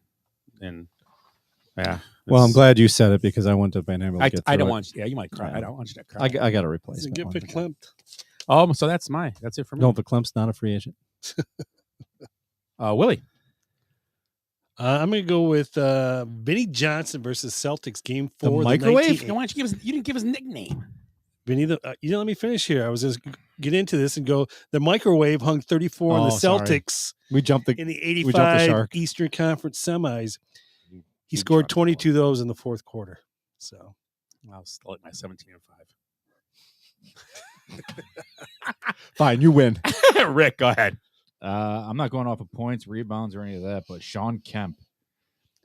yeah. Well, I'm glad you said it because I wouldn't have been able to get I through don't it. want you. Yeah, you might cry. I don't want you to cry. I got a replacement. Get verklempt. So that's it for me. No, Verklempt not a free agent. Willie. I'm going to go with Vinny Johnson versus Celtics game 4. microwave? Why don't you didn't give his nickname. Vinny, you didn't let me finish here. I was just get into this and go. The microwave hung 34 on the Celtics. We jumped in the 85 Eastern Conference semis. He scored 22 of those in the fourth quarter. So I'll still at my 17-5. Fine, you win. Rick, go ahead. I'm not going off of points, rebounds, or any of that, but Sean Kemp.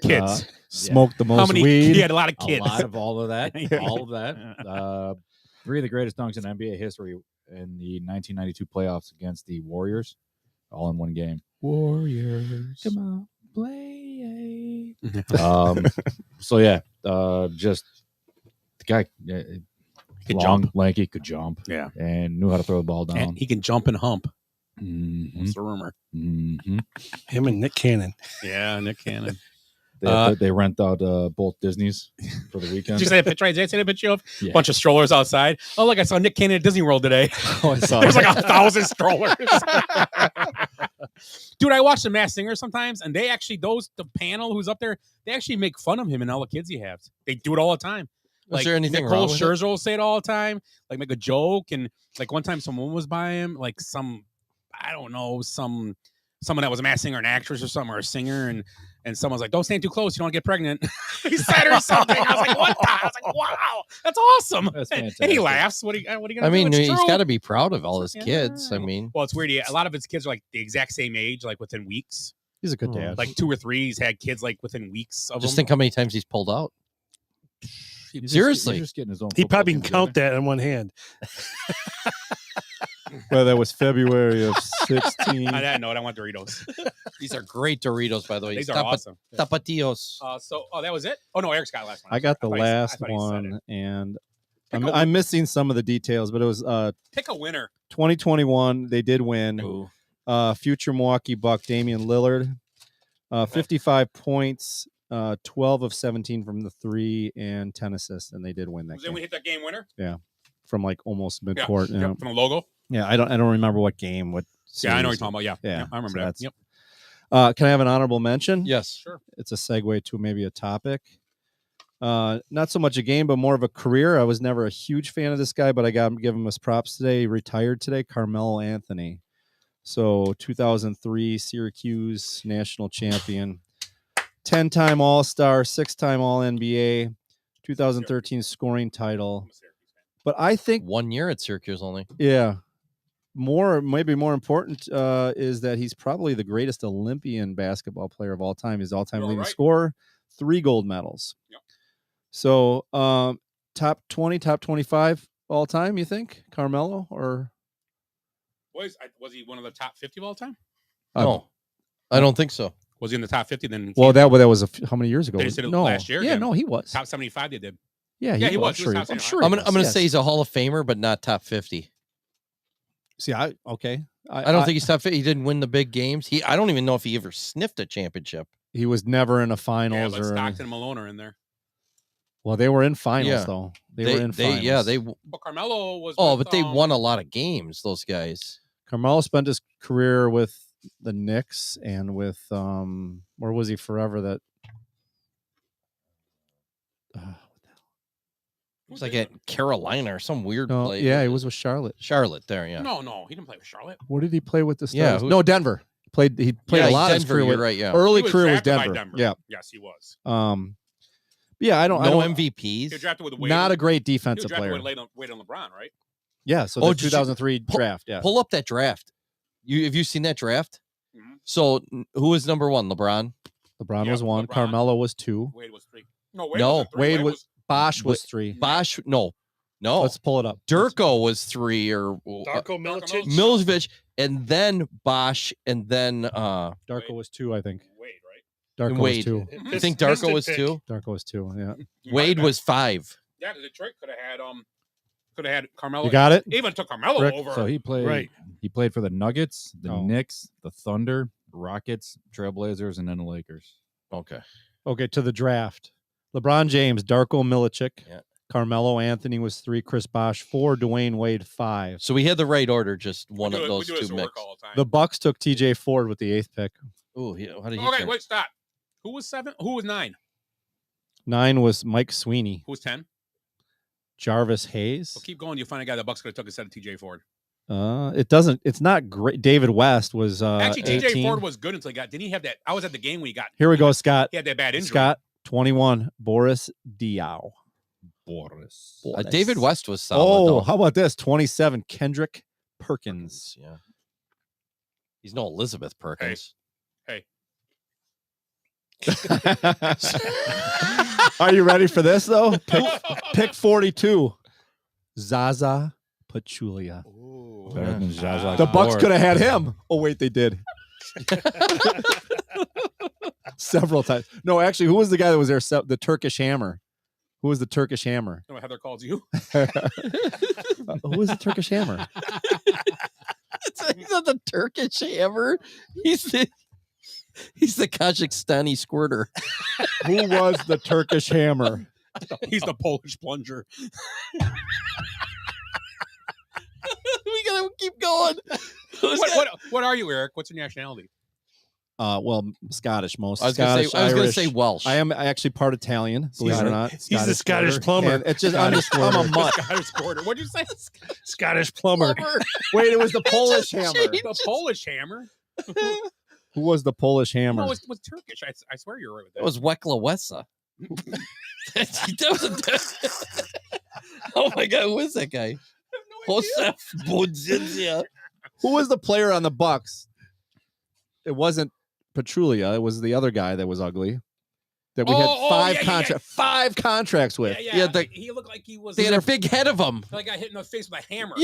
Kids. Smoked the most How many, weed. He had a lot of kids. A lot of all of that. All of that. 3 of the greatest dunks in NBA history in the 1992 playoffs against the Warriors, all in one game. Warriors. Come on, play. So yeah, just the guy, could long, jump. lanky, could jump, Yeah, and knew how to throw the ball down. and he can jump and hump. Mm-hmm. That's the rumor. Mm-hmm. him and Nick Cannon. Yeah, Nick Cannon. They rent out both Disneys for the weekend. Did you say a picture? Did I say a picture of Yeah. a bunch of strollers outside? Oh, look, I saw Nick Cannon at Disney World today. Oh, I saw There's that. like 1,000 strollers. Dude, I watch The Masked Singer sometimes, and they actually, the panel who's up there, they actually make fun of him and all the kids he has. They do it all the time. Is there anything Nicole wrong with it? Scherzer will say it all the time, like make a joke, and like one time someone was by him, like someone that was a masked singer, an actress or something, or a singer, and someone's like, "Don't stand too close, you don't get pregnant." He said or something. I was like, "What?" I was like, "Wow, that's awesome." That's And he fantastic. laughs. What are you gonna I mean, do? It's he's true. got to be proud of all his Yeah. kids. I mean, Well, it's weird. A lot of his kids are like the exact same age, like within weeks. He's a good dad. Like 2 or 3, he's had kids like within weeks of just him. think how many times he's pulled out. He's Seriously. just getting his own. He football probably team can count together. that in one hand. Well, that was February of 16. On that note, I want Doritos. These are great Doritos, by the way. These are awesome. Tapatios. That was it? Oh, no, Eric's got the last one. I got the thought he said- last I thought he said one, it. and Pick a I'm missing some of the details, but it was Pick a winner. 2021. They did win. Ooh. Future Milwaukee Buck Damian Lillard, 55 points, 12 of 17 from the 3, and 10 assists, and they did win that Then game. we hit that game winner. From like almost midcourt. Yeah, you know. from the logo. Yeah, I don't remember what game. What? Yeah, I know what you're series. talking about. Yeah, I remember so that. that's- Yep. Can I have an honorable mention? Yes. Sure. It's a segue to maybe a topic. Not so much a game, but more of a career. I was never a huge fan of this guy, but I got to give him his props today. He retired today, Carmelo Anthony. So 2003 Syracuse national champion, 10-time All-Star, 6-time All-NBA, 2013 scoring title. But I think 1 year at Syracuse only. yeah. Maybe more important is that he's probably the greatest Olympian basketball player of all time. He's all-time You're leading right. scorer, 3 gold medals. Yep. So top 20, top 25 all time, you think? Carmelo or Was he one of the top 50 of all time? No, I don't think so. Was he in the top 50? Then well, that was how many years ago? They just did it no, last year Yeah, again. no, he was. top 75 they did. Yeah, he was. I'm sure. He was I'm top sure. 75. I'm gonna yes. say he's a Hall of Famer, but not top 50. See, I don't think he's top 50. He didn't win the big games. I don't even know if he ever sniffed a championship. he was never in a Yeah, finals but or. Stockton and Malone are in there. Well, they were in finals Yeah. though. They were in finals. Yeah, they. But Carmelo was. Oh, with, but they won a lot of games. Those guys. Carmelo spent his career with the Knicks and with where was he forever? That It was like at Carolina or some weird no, place. yeah, he was with Charlotte. Charlotte there. Yeah. No, he didn't play with Charlotte. What did he play with the Stars? Yeah, No, Denver. Played a lot of his Denver, career. you're right, yeah. Early He was career was drafted by Denver. Yeah. Yes, he was. Yeah, I No don't. MVPs. He was drafted with Wade. Not a great He was defensive drafted player. with Wade on LeBron, right? Yeah, so Oh, the did you 2003 draft. Yeah, Pull up that draft. Have you seen that draft? Mhm. So who was number 1? LeBron. LeBron Yeah, was 1. LeBron. Carmelo was 2. Wade was 3. No, Wade No, wasn't 3. Wade was Bosch was 3. Bosch. No. Let's pull it up. Durko was 3 or Darko Milicic. Milosevic, and then Bosch, and then Darko was 2, I think. Wade, right? Darko Wade. was 2. You think Darko was 2? Darko was 2. Yeah. Wade was 5. Yeah, Detroit could have had Carmelo. You got it? Even took Carmelo Rick? over. So he played. Right. He played for the Nuggets, the Oh. Knicks, the Thunder, Rockets, Trailblazers, and then the Lakers. Okay. Okay, to the draft. LeBron James, Darko Milicic, Yeah. Carmelo Anthony was 3, Chris Bosh 4, Dwayne Wade 5. So we had the right order, just one of those we do this two at work mixed. all the time. The Bucks took TJ Ford with the 8th pick. Oh, yeah. How did he Okay, turn? wait, stop. Who was 7? Who was 9? 9 was Mike Sweeney. Who was 10? Jarvis Hayes. Well, keep going. You'll find a guy the Bucks could have took instead of TJ Ford. It's not great. David West was Actually, TJ 18. Ford was good until he got. Didn't he have that? I was at the game when he got. Here we go, Scott. He had that bad injury. Scott 21, Boris Diaw. Boris. David West was solid. Oh, though. how about this? 27, Kendrick Perkins. Yeah. He's no Elizabeth Perkins. Hey. Are you ready for this though? Pick 42, Zaza Pachulia. Better than Zaza The Bucks Ford. could have had him. Oh wait, they did. Several times. No, actually, who was the guy that was there? The Turkish Hammer. Who was the Turkish Hammer? You know what Heather calls you? Who was the Turkish Hammer? He's not the Turkish Hammer. He's the Kazakhstani squirter. Who was the Turkish Hammer? He's the Polish plunger. We gotta keep going. What are you, Eric? What's your nationality? Well, Scottish most. I was gonna Scottish, say Irish. Welsh. I am actually part Italian, believe it or not. He's the Scottish plumber. And it's just I'm a mutt. Scottish quarter. What'd you say? Scottish plumber. Wait, it was the Polish Hammer. The Polish hammer. Who was the Polish Hammer? No, it was Turkish. I swear you're right with that. That was Wekla Wessa. Oh my God, who is that guy? Josef Bodzizia. Who was the player on the Bucks? It wasn't Petrulia. It was the other guy that was ugly. That we had 5 contracts with. Yeah. He looked like he was. They had a big head of him. Like I hit in the face with a hammer.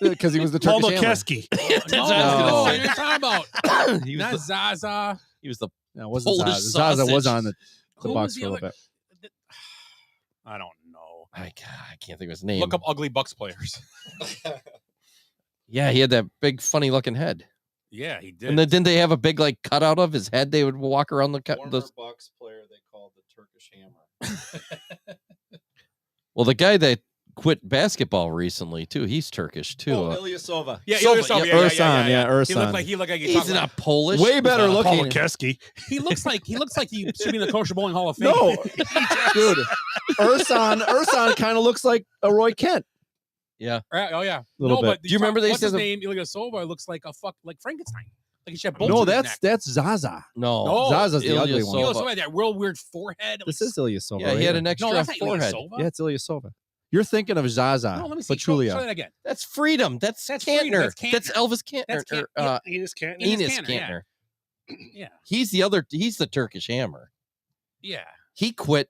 Because he was the Paul Turkish Hammer. McKeskey. That's No, what I was what gonna are you talking about? say. Not Zaza. He was the No, it wasn't Polish Zaza. Zaza was sausage. on the Who Bucks was the for a little other- bit. I don't know. I can't think of his name. Look up ugly Bucks players. Yeah, he had that big, funny looking head. Yeah, he did. And then didn't they have a big like cutout of his head? They would walk around the Bucks player they called the Turkish Hammer. Well, the guy that quit basketball recently too. He's Turkish too. Ilyasova. Yeah, Sova, Ilyasova, yeah, Ursan, yeah, Ursan. He looked like he he's talked not like, Polish. Way better Paul looking. McKeskey. he looks like he should be in the Kosher Bowling Hall of Fame. No, dude. Ursan kind of looks like a Roy Kent. Yeah. Right? Oh yeah. Little no, bit. but Do you remember they what's his said name? Ilyasova looks like like Frankenstein. Like he should have bolts No, in his neck. that's Zaza. No. Zaza's the ugly one. Ilyasova. Ilyasova had that real weird forehead. This is Ilyasova. Yeah, he had an extra no, that's not forehead. Ilyasova. Yeah, it's Ilyasova. You're thinking of Zaza. No, let me see. Show Pachulia. that again. That's Freedom. That's Freedom. Kantner. That's Kantner. That's Elvis Kantner. That's Kant- or, Enos Canton. Enos Kantner, yeah. Kantner. Yeah. He's the Turkish Hammer. Yeah. He quit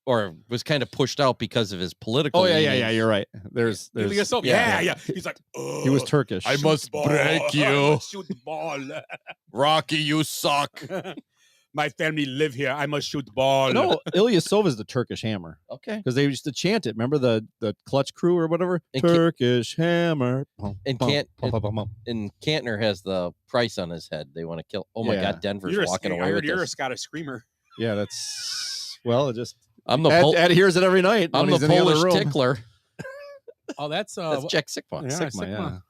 or was kind of pushed out because of his political. Oh yeah, leanings. You're right. There's Ilyasova. yeah. Yeah. He's like, He was Turkish. I must break you. Shoot the ball. Rocky, you suck. My family live here. I must shoot the ball. No, Ilyasova is the Turkish Hammer Okay. because they used to chant it. Remember the Clutch Crew or whatever? And Turkish Hammer. And and Kantner has the price on his head. They want to kill. Oh my Yeah. God, Denver's You're walking I away heard with you're a this. Scottish screamer. Yeah, that's it just I'm the Ed hears it every night. I'm when the he's in the other Polish room. tickler. Oh, that's That's Jack Sikma. Yeah, Sigma. yeah. How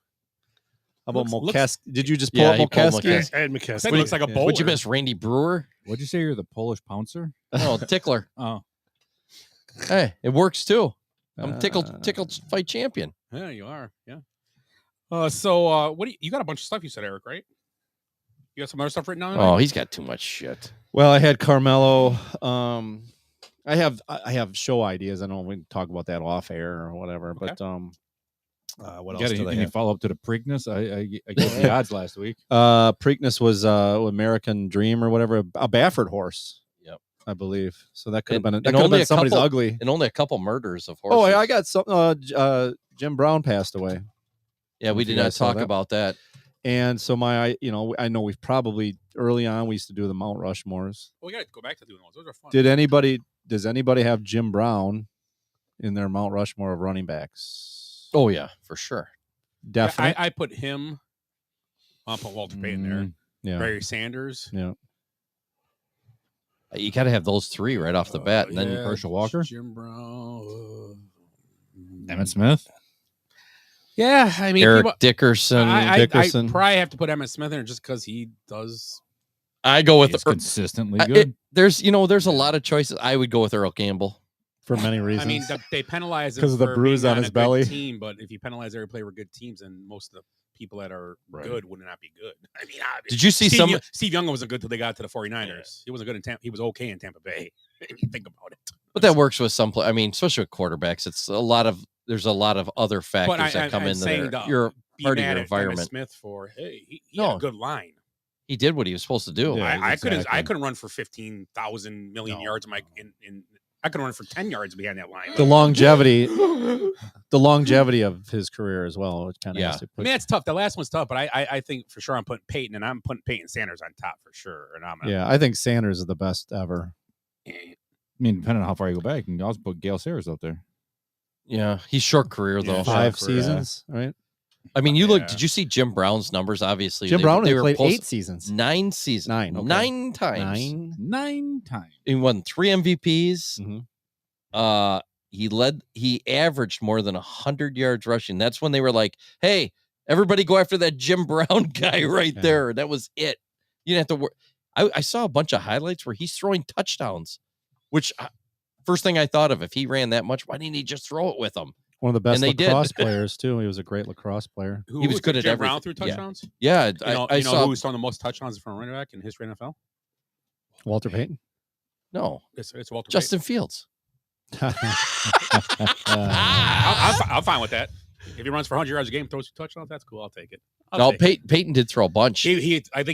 about Looks- Mokeski? Did you just pull Yeah, up he pulled Mokeski? Mokeski. Ed That McKeskey. looks like a bowler. Would you miss Randy Brewer? What'd you say? You're the Polish pouncer? No, tickler. Oh, Hey, it works too. I'm Uh, tickled fight champion. Yeah, you are. Yeah. So what do you got a bunch of stuff you said, Eric, right? You got some other stuff written down? Oh, he's got too much shit. Well, I had Carmelo. I have show ideas. I know we can talk about that off air or whatever. Okay. But what You else got did I any have? follow up to the Preakness? I gave the odds last week. Preakness was American Dream or whatever, a Baffert horse. Yep, I believe. So that could have been And that could have only been a somebody's couple- ugly. And only a couple murders of horses. Oh, I got some. Jim Brown passed away. Yeah, we If you did not guys saw talk that. about that. And so I know we've probably early on we used to do the Mount Rushmores. Well, we got to go back to doing those. Those are fun. Does anybody have Jim Brown in their Mount Rushmore of running backs? Oh yeah, for sure. Definitely. I put him. I'll put Walter Payton there. Yeah. Barry Sanders. Yeah. You got to have those three right off the bat, and then Herschel Walker, Jim Brown, Emmett Smith. Yeah, I mean Eric people, Dickerson. I probably have to put Emmett Smith in there just because he does. I go with He's consistently I- good. there's a lot of choices. I would go with Earl Campbell. For many reasons. I mean, they penalize him 'Cause of the for bruise being on his a good belly. Team, but if you penalize every player with good teams, and most of the people that are good would not be good. I mean, Did you see Steve Young wasn't good till they got to the 49ers. He wasn't good in Tampa. He was okay in Tampa Bay. If you think about it. But that works with some play. I mean, especially with quarterbacks, there's a lot of other factors But that come I'm into saying there. to You're be part of mad your at Emmitt environment. Smith for he No. had a good line. He did what he was supposed to do. Yeah. I couldn't exactly. run for 15,000 million yards. In I couldn't run for 10 yards behind that line. the longevity of his career as well. It kind of Yeah. has to I mean, that's tough. The last one's tough, but I think for sure I'm putting Peyton, and I'm putting Peyton Sanders on top for sure. And yeah, I think Sanders is the best ever. I mean, depending on how far you go back, you can also put Gale Sayers up there. Yeah, he's short career though. 5 seasons, right? I mean, you look. Did you see Jim Brown's numbers? Obviously, Jim Brown they only were played post- 8 seasons. 9 seasons. 9. Okay. 9 times. 9 times. He won 3 MVPs. Mhm. He averaged more than 100 yards rushing. That's when they were like, "Hey, everybody, go after that Jim Brown guy right Yeah. there." That was it. You didn't have to work. I saw a bunch of highlights where he's throwing touchdowns, which first thing I thought of, if he ran that much, why didn't he just throw it with him? One of the best And they did. lacrosse players too. He was a great lacrosse player. He was good at Jim Brown everything. threw Yeah. touchdowns. Yeah, You know, I saw. who's thrown the most touchdowns from a running back in history of NFL? Walter Payton. No, It's Walter Justin Fields. Payton. I'm fine with that. If he runs for 100 yards a game, throws 2 touchdowns, that's cool. I'll take it. No, Peyton did throw a bunch. I think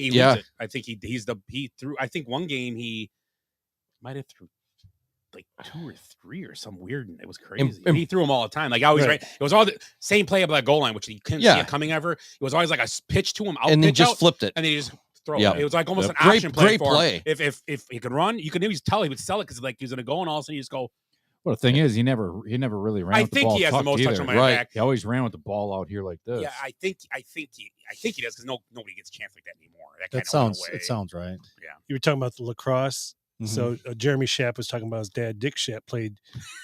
he Yeah. leads it. I think he threw. I think one game he might have threw like 2 or 3 or some weird. It was crazy. and- He threw them all the time. Like I always Right. It was all the same play up that goal line, which he couldn't see Yeah. it coming ever. It was always like a pitch to him, out and then pitch just out, flipped it. and then he just throw Yeah. it. It was like almost Yep. an option play Great for play. him. If he could run, you could always tell he would sell it because like he was going to go, and all of a sudden you just go. Well, the thing is, he never really ran. I with the think ball he has the tucked most touch either. on my Right. back. He always ran with the ball out here like this. Yeah, I think he does because nobody gets a chance like that anymore. That kind That of went sounds. away. It sounds right. You were talking about the lacrosse. Mhm. So Jeremy Shapp was talking about his dad. Dick Shapp played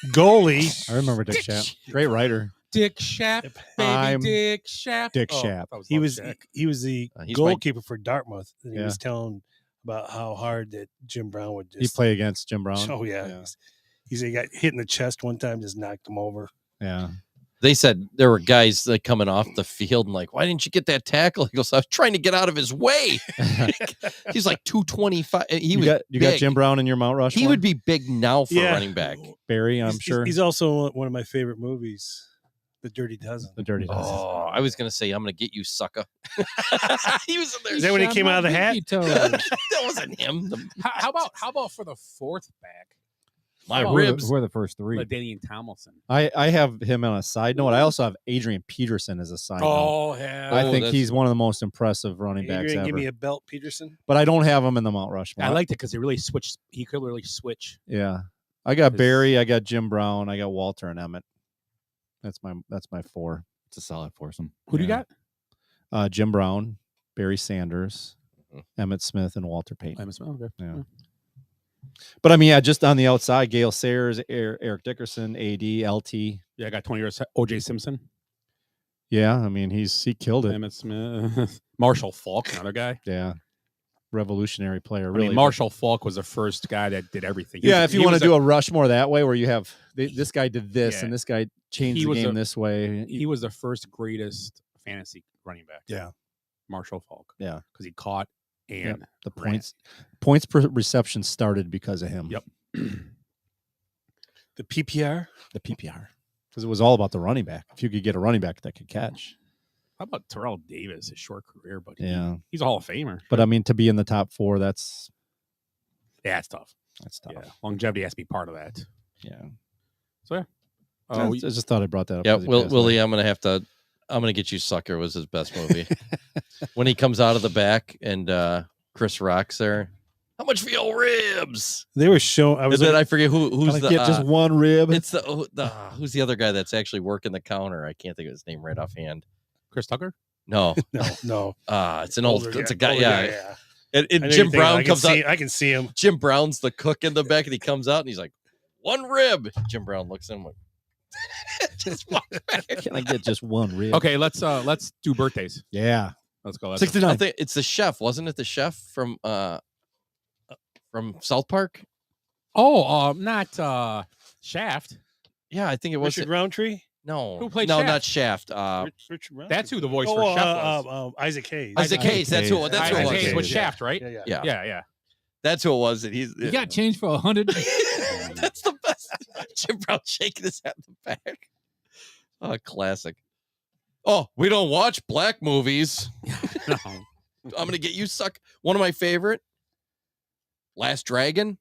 goalie. I remember Dick Shapp. Great writer. Dick Shapp, I'm baby Dick Shapp. Dick Oh, Shapp. that He Love was Shack. he was the He's my- goalkeeper for Dartmouth, and he Yeah. was telling about how hard that Jim Brown would just. He played against Jim Brown. Oh yeah. Yeah. He said he got hit in the chest one time, just knocked him over. Yeah. They said there were guys like coming off the field and like, why didn't you get that tackle? He goes, I was trying to get out of his way. He's like 225. You got big. Jim Brown in your Mount Rushmore. He would be big now for Yeah. running back. Barry. I'm sure. He's also one of my favorite movies, The Dirty Dozen. The Dirty Dozen. Oh, I was gonna say I'm gonna get you, sucker. He was in there. Is that when he came out of the hat? That wasn't him. How about for the fourth back? My Who are the- ribs. Who are the first 3? Ladainian Tomlinson. I have him on a side note. I also have Adrian Peterson as a side note. Oh yeah. I think that's- he's one of the most impressive running backs Adrian, ever. give me a belt, Peterson. But I don't have him in the Mount Rushmore. I liked it because he really switched. He could really switch. Yeah. I got His- Barry, I got Jim Brown, I got Walter and Emmett. That's my 4. It's a solid foursome. Who do you Yeah. got? Jim Brown, Barry Sanders, Mhm. Emmett Smith, and Walter Payton. Emmett Smith, okay. Yeah. But I mean, yeah, just on the outside, Gale Sayers, Eric Dickerson, AD, LT. Yeah, I got 20 years. OJ Simpson, Yeah, I mean, he killed it. Emmett Smith, Marshall Falk, another guy. Yeah. Revolutionary player, I really. mean, Marshall Falk was the first guy that did everything. He Yeah, was- if you he want to was do a Rushmore that way, where you have this guy did this Yeah. and this guy changed He the was game a- this way. he was the first greatest fantasy running back. Yeah. Marshall Falk. Yeah. because he caught And the points per reception started because of him. Yep. The PPR? The PPR. Because it was all about the running back. If you could get a running back that could catch. How about Terrell Davis? His short career, but Yeah. he's a Hall of Famer. But I mean, to be in the top 4, that's it's tough. That's tough. Yeah. Longevity has to be part of that. Yeah. So yeah. I just thought I brought that up. Yeah, 'cause he passed Willie, away. I'm gonna get you. Sucker was his best movie. When he comes out of the back and Chris Rock's there. How much for your ribs? They were showing. I forget who's the get just one rib. It's who's the other guy that's actually working the counter? I can't think of his name right offhand. Chris Tucker? No, no. It's an old. It's a guy. Older Yeah. guy, And I know Jim you're thinking, Brown I can comes out. I can see him. Jim Brown's the cook in the back, and he comes out and he's like, 1 rib. Jim Brown looks at him like, just walk back. Can I get just one rib? Okay, let's do birthdays. Yeah. Let's go. 69. I think it's the chef, wasn't it? The chef from South Park. Oh, not Shaft. Yeah, I think it was Richard Roundtree. No, Who played no, Shaft? not Shaft. Richard Roundtree. That's who the voice for Shaft was. Isaac Hayes. Isaac Hayes. That's who. That's who it Isaac was. Hayes with Shaft, right? Yeah. Yeah. That's who it was. And he's You got change for 100. That's the best. Jim Brown shaking his head in the back. Oh, classic. Oh, we don't watch black movies. No. I'm gonna get you suck. One of my favorite. Last Dragon.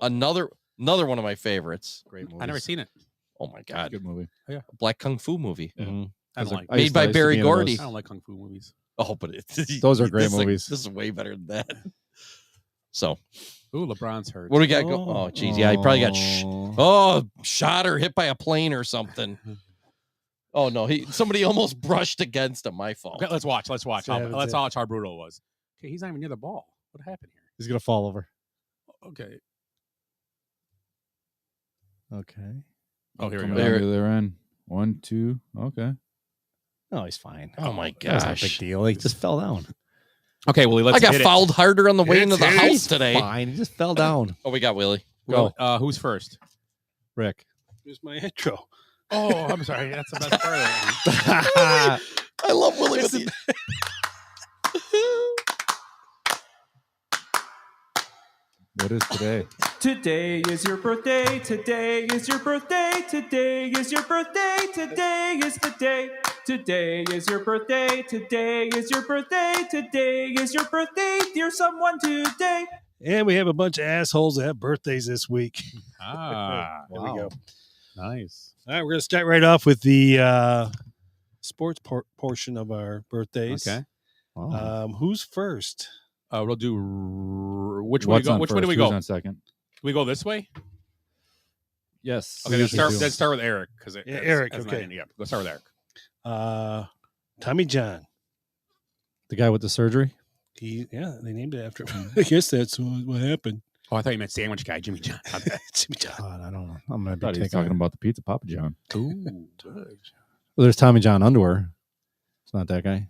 Another one of my favorites. Great movie. I never seen it. Oh my god. Good movie. Yeah. Black Kung Fu movie. Mm-hmm. I don't like. I Made used by to Barry be into Gordy. I don't like kung fu movies. Oh, but Those are great this movies. This is way better than that. So, Ooh, LeBron's hurt. what do we got? Oh, geez, yeah, he probably got shot or hit by a plane or something. Oh no, somebody almost brushed against him. My fault. Okay, let's watch. Let's watch That's how brutal it was. Okay, he's not even near the ball. What happened here? He's gonna fall over. Okay. Okay. Oh, here we Coming go. down to the other end. 1, 2. Okay. No, he's fine. Oh my That's not a big gosh. deal. He just fell down. Okay, Willie, let's I got hit fouled harder on the way into the Hit it. house He's today. fine. He just fell down. Oh, we got Willie. Go. Who's first? Rick. Here's my intro. Oh, I'm sorry. That's the best part of it. I love Willie with the. What is today? Today is your birthday. Today is your birthday. Today is your birthday. Today is the day. Today is your birthday. Today is your birthday. Today is your birthday, dear someone today. And we have a bunch of assholes that have birthdays this week. Ah, There we go. nice. All right, we're going to start right off with the sports portion of our birthdays. Okay. Who's first? We'll do which way we go? Which way do we Who's go? on second? Do we go this way? Yes. Okay, let's start with Eric because Eric. Okay. Yeah, let's start with Eric. Tommy John. The guy with the surgery. They named it after him. I guess that's what happened. Oh, I thought you meant sandwich guy, Jimmy John. Jimmy John. God, I don't know. I'm gonna I be thought he was taking. talking about the pizza, Papa John. Ooh, Well, there's Tommy John underwear. It's not that guy.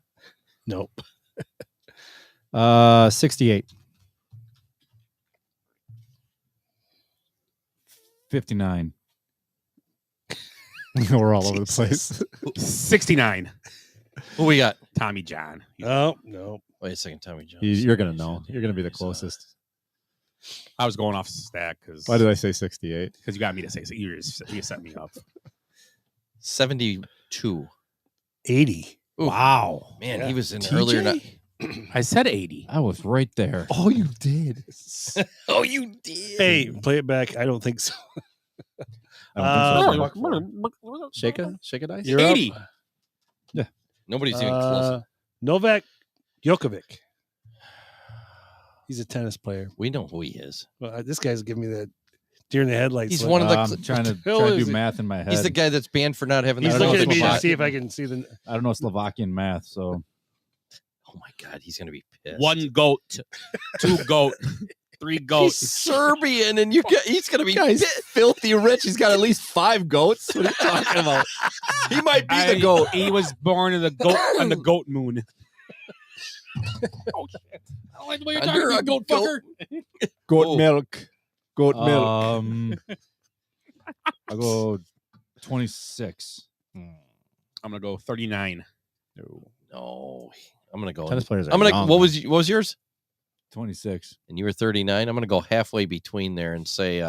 Nope. 68. 59. We're all over the place. 69. Who we got? Tommy John. Oh, no. Wait a second, Tommy John. You're gonna know. You're gonna be the closest. I was going off stack because Why did I say 68? Because you got me to say so. You set me up. 72. 80. Ooh. Wow. Man, Yeah. he was in TJ? earlier. I said 80. I was right there. Oh, you did. Oh, you did. Hey, play it back. I don't think so. I don't think so. Shake a dice. You're 80. up. Nobody's even close. Novak Djokovic. He's a tennis player. We know who he is. Well, this guy's giving me the deer in the headlights. He's look. one of the. I'm trying to hell do is it? math in my head. He's the guy that's banned for not having. He's the looking at me to Slovak- see if I can see the. I don't know Slovakian math, so Oh my God, he's gonna be pissed. 1 goat. 2 goat. 3 He's goats. Serbian, and he's gonna be Guy's pissed. filthy rich. He's got at least 5 goats. What are you talking about? He might be the goat. He was born in the goat on the goat moon. Oh shit! I don't like the way you're talking Under about a goat goat- fucker. Goat Oh. milk. Goat milk. I'll go 26. I'm gonna go 39. No, I'm gonna go. Tennis players are I'm gonna. young. What was yours? 26. And you were 39. I'm going to go halfway between there and say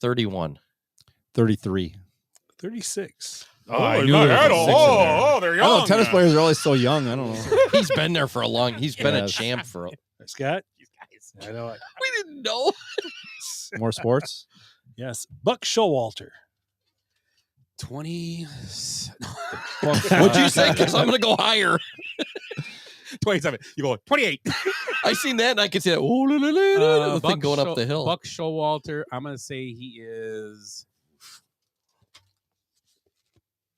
31. 33. 36. I knew there was a 6 in there. they're I don't know, tennis players are always so young. I don't know. He's been there for a long. He's been a Yes. champ for. Scott? These guys. I know it. We didn't know. More sports? Yes. Buck Showalter. 20. What'd you say? Because I'm going to go higher. 27. You go 28. I seen that and I could see that. The thing going up the hill. Buck Showalter. I'm going to say he is.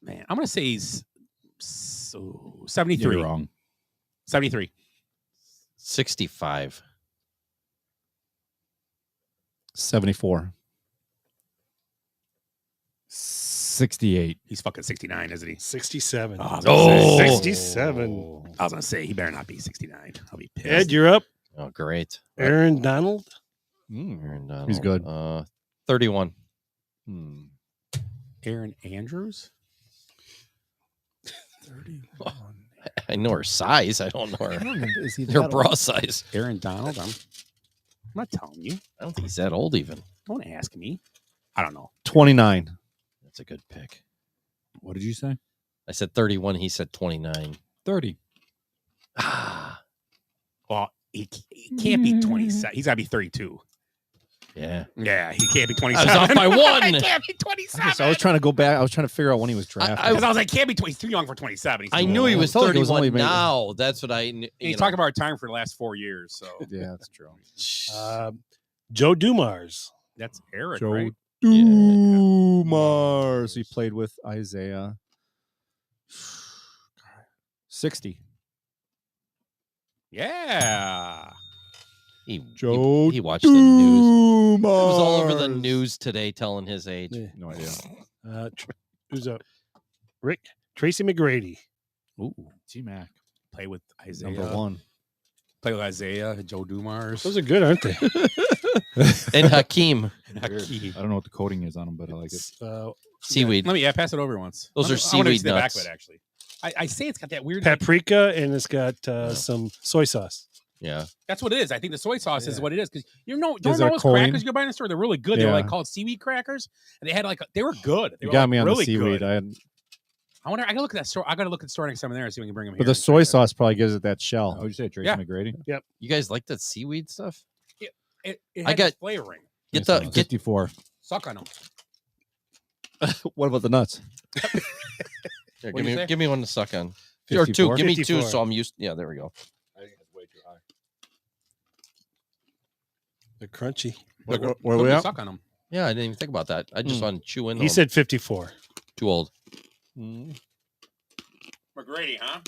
Man, I'm going to say he's 73. You're wrong. 73. 65. 74. 68. He's fucking 69, isn't he? 67. Oh, 67. I was going to say he better not be 69. I'll be pissed. Ed, you're up. Oh, great. Aaron Donald. Aaron Donald. He's good. 31. Aaron Andrews? 31. I know her size. I don't know her. Is he Her that bra old? size. Aaron Donald? I'm not telling you. I don't think he's that old even. Don't ask me. I don't know. 29. That's a good pick. What did you say? I said 31. He said 29. 30. Well, he can't be 27. He's got to be 32. Yeah. Yeah, he can't be I 27. was off by one. He can't be 27. So I was trying to go back. I was trying to figure out when he was drafted. Because I was like, can't be 20. He's too young for 27. He's I too knew old. he was I told you it was 31 only maybe- now. That's what I knew. He's talking about retiring for the last 4 years. So Yeah, that's true. Joe Dumars. that's Eric, Joe right? Dumars. He played with Isaiah. 60. Yeah. He watched the news. Dumars. It was all over the news today telling his age. Yeah. No idea. Who's up? Rick Tracy McGrady. Ooh, T-Mac. Play with Isaiah. Number 1. Play with Isaiah, Joe Dumars. Those are good, aren't they? And Hakeem. Hakeem. I don't know what the coating is on them, but I like it. Seaweed. Let me pass it over once. Those are I wanna seaweed see the back nuts. of it, actually. I say it's got that weird. Paprika, and it's got some soy sauce. Yeah. That's what it is. I think the soy sauce is what it is. Because don't Is know there those coin? crackers you buy in the store? They're really good. They're Yeah. like called seaweed crackers, and they had they were good. They You were got like me on really the seaweed. Good. I wonder. I gotta look at that store. I gotta look at the store next time I'm there and see if we can bring them here. But the soy sauce probably gives it that shell. What would you say, Tracy Yeah. McGrady? Yep. You guys like that seaweed stuff? It I had got- this flavoring. Get the 54. Suck on them. What about the nuts? Here, What'd you say? give me one to suck on. Or 2. 54? Give me 2 54. so I'm used. Yeah, there we go. I think it's way too high. They're crunchy. Where Put we the at? suck on them. Yeah, I didn't even think about that. I just want to chew in. He them. said 54. Too old. McGrady, huh?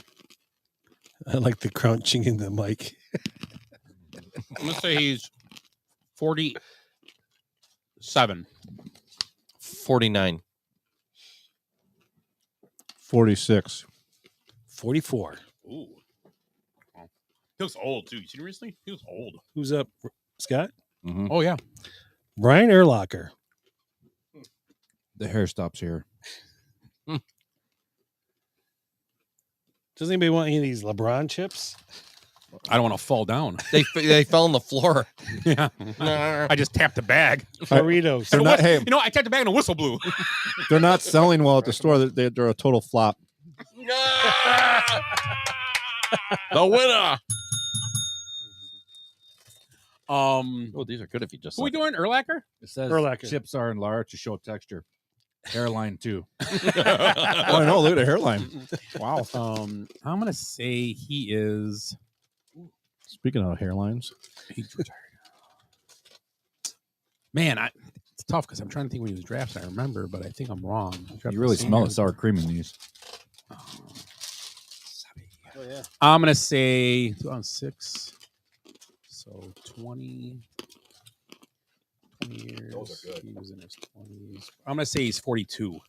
I like the crunching in the mic. I'm gonna say he's 47. 49. 46. 44. Ooh. Well, he looks old too. Seriously, he was old. Who's up? Scott? Mm-hmm. Oh yeah. Brian Urlacher. The hair stops here. Does anybody want any of these LeBron chips? I don't want to fall down. They fell on the floor. Yeah. I just tapped the bag. Doritos. They're not, hey, You know, I tapped the bag and a whistle blew. they're not selling well at the store. They're a total flop. The winner. Oh, these are good if you just. Who we doing? Urlacher? It says Urlacher. chips are enlarged to show texture. Hairline too. Oh, I know. Look at the hairline. Wow. I'm gonna say he is. Speaking of hairlines, He's retired. Man, it's tough because I'm trying to think when he was drafted. I remember, but I think I'm wrong. You really smell the sour cream in these. Oh, yeah. I'm gonna say 2006. So 20 years. Those are good. He was in his 20s. I'm gonna say he's 42.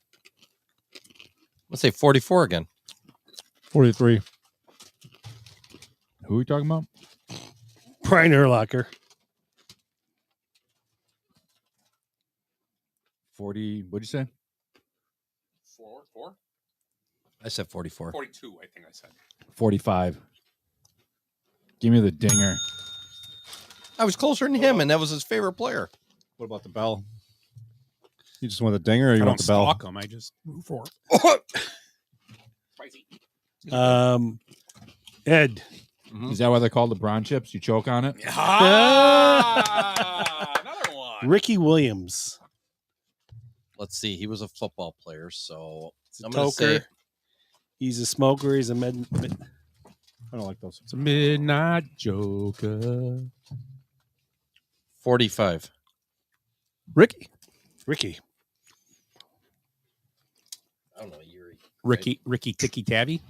Let's say 44 again. 43. Who are we talking about? Brian Urlacher. 40. What'd you say? 4? I said 44. 42, I think I said. 45. Give me the dinger. I was closer than him, and that was his favorite player. What about the bell? You just want the dinger, or you I want don't the bell? stalk them. I just root for it. Ed. Is that why they're called LeBron chips? You choke on it? Another one. Ricky Williams. Let's see. He was a football player, so He's a I'm going to say toker. He's a smoker. He's a I don't like those. It's a midnight joker. 45. Ricky. I don't know, Yuri. Ricky Ticky Tabby.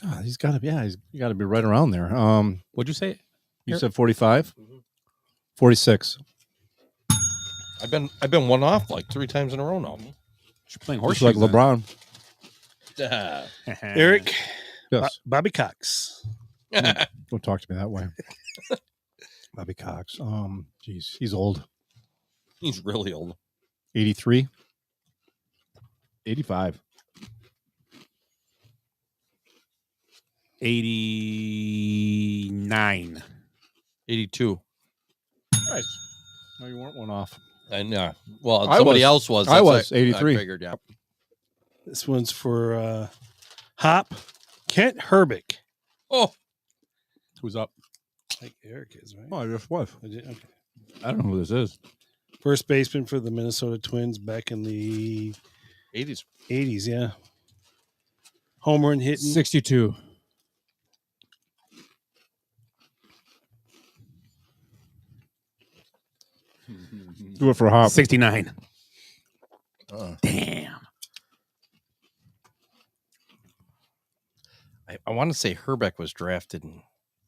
Oh, he's got to be. Yeah, he's got to be right around there. What'd you say? You said 45, 46. I've been one off like 3 times in a row now. You're playing Just horseshoes. like LeBron. Eric. Yes. Bobby Cox. Don't talk to me that way. Bobby Cox. Geez, he's old. He's really old. 83. 85. 89. 82. Nice. No, you weren't one off. And well, I somebody was. else was. I That's was 83. I figured, yeah. This one's for Hop. Kent Herbick. Oh, who's up? Like Eric is, right? Oh, I just was. Okay. I don't know who this is. First baseman for the Minnesota Twins back in the 80s. 80s, yeah. Home run hitting. 62. Do it for Hop. 69. Damn. I want to say Herbeck was drafted in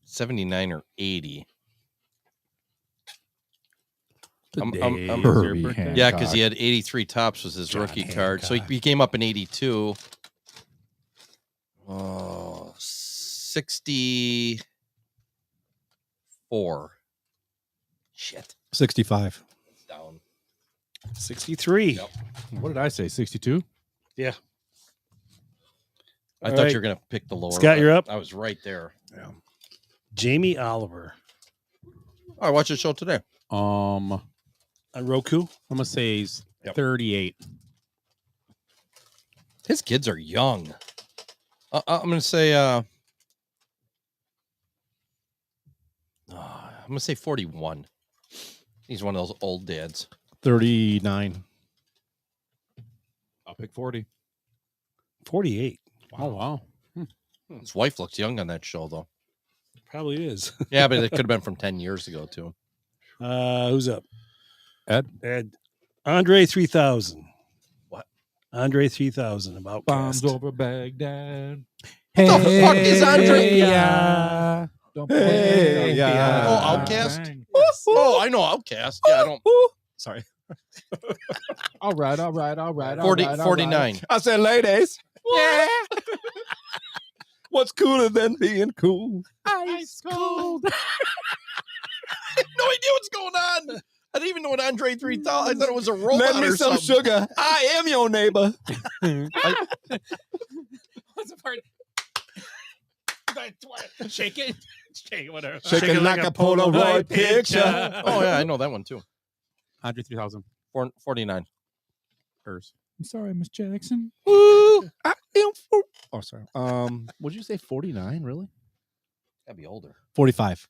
79 or 80. Yeah, because he had 83 tops was his rookie card. So he came up in 82. 64. Shit. 65. Down. 63. Yep. What did I say? 62? Yeah. I All thought right. you were going to pick the lower. Scott, but you're up. I was right there. Yeah. Jamie Oliver. I watched the show today. On Roku. I'm gonna say he's 38. His kids are young. I'm going to say I'm going to say 41. He's one of those old dads. 39. I'll pick 40. 48. Oh wow. His wife looks young on that show, though. Probably is. Yeah, but it could have been from 10 years ago, too. Who's up? Ed. Andre 3000. What? Andre 3000 about Bombs over Baghdad. What the fuck is Andre? Yeah. Don't Hey, yeah. Oh, Outcast? Oh, I know Outcast. Yeah, I don't. Sorry. All right. 49. I said, ladies. Yeah. What's cooler than being cool? Ice cold. I had no idea what's going on. I didn't even know what Andre 3000. I thought it was a robot. Let me or some something. sugar. I am your neighbor. What's the part? Shake it. Shake it, whatever. Shaking like a Polaroid picture. Oh, yeah, I know that one, too. Andre 3000. 49. Hers. I'm sorry, Miss Jackson. Ooh, I am for. Oh, sorry. Would you say 49? Really? Gotta be older. 45.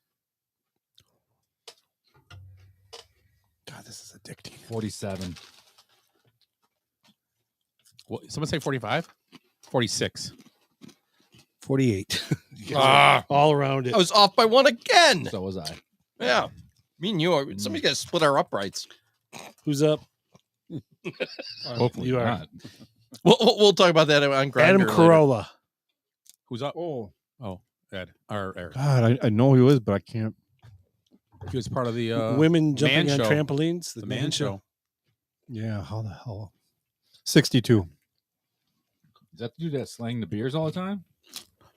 God, this is addicting. 47. What, someone say 45? 46. 48. Ah, All around it. I was off by one again. So was I. Yeah. Me and you are. Somebody got to split our uprights. Who's up? Hopefully you are. not. We'll talk about that on Grindr Adam later. Carolla. Who's up? Oh, Ed. Or Eric. God, I know who he is, but I can't. He was part of the Women jumping Man on Show. trampolines. The Man Show. Yeah, how the hell? 62. Is that the dude that slang the beers all the time?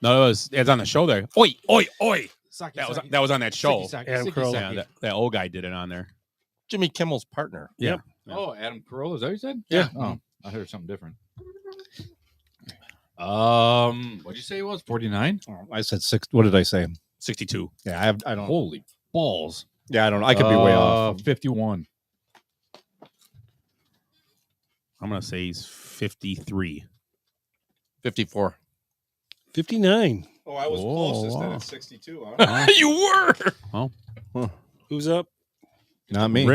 No, it's on the show there. Oi, oi, oi. That was on that show. Adam Carolla. Yeah, that old guy did it on there. Jimmy Kimmel's partner. Yeah. Oh, Adam Carolla. Is that what you said? Yeah. Oh, I heard something different. What'd you say it was? 49? I said 6. What did I say? 62. Yeah, I don't. Holy balls. Yeah, I don't. I could be way off. 51. I'm gonna say he's 53. 54. 59. Oh, I was closest then at at 62. You were. Well, Who's up? Not me.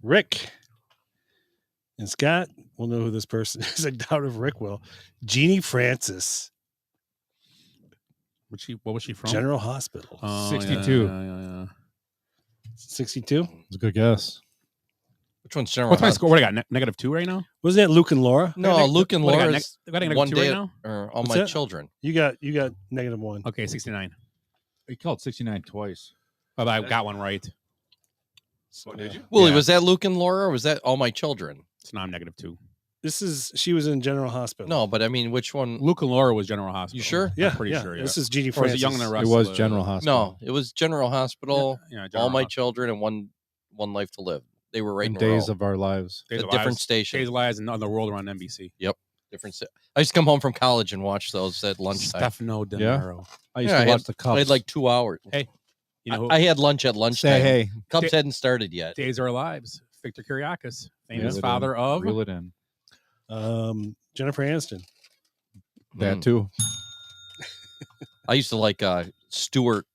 Rick. And Scott will know who this person is. I doubt if Rick will. Jeannie Francis. What was she from? General Hospital. 62. Yeah. 62? It's a good guess. Which one's General? What's my score? What I got? -2 right now? Wasn't that Luke and Laura? No, Luke and What I got? Laura is I got a one -2 day right now. or all What's my that? children. You got -1. Okay, 69. He called 69 twice. But I got one right. Did you? Willie, Yeah. was that Luke and Laura or was that all my children? So now I'm -2. She was in General Hospital. No, but I mean, which one? Luke and Laura was General Hospital. You sure? Yeah, I'm pretty sure. Yeah. This is Jeannie Or was Francis. it Young and the It Restless? was General Hospital. No, it was General Hospital. Yeah, all my Hospital. children and one life to live. They were right In in a Days row. of Our Lives. Days of different Lives- station. Days of Lives and Other World around NBC. Yep, different. I used to come home from college and watch those at lunchtime. Stefano De Yeah. Niro. I used Yeah, to I watch had- the Cubs. I had like 2 hours. Hey, you know who? I had lunch at lunchtime. Say hey. Cubs hadn't started yet. Days of Our Lives. Victor Kiriakis, famous Reel it father in. of. Reel it in. Jennifer Aniston. That too. I used to like Stewart.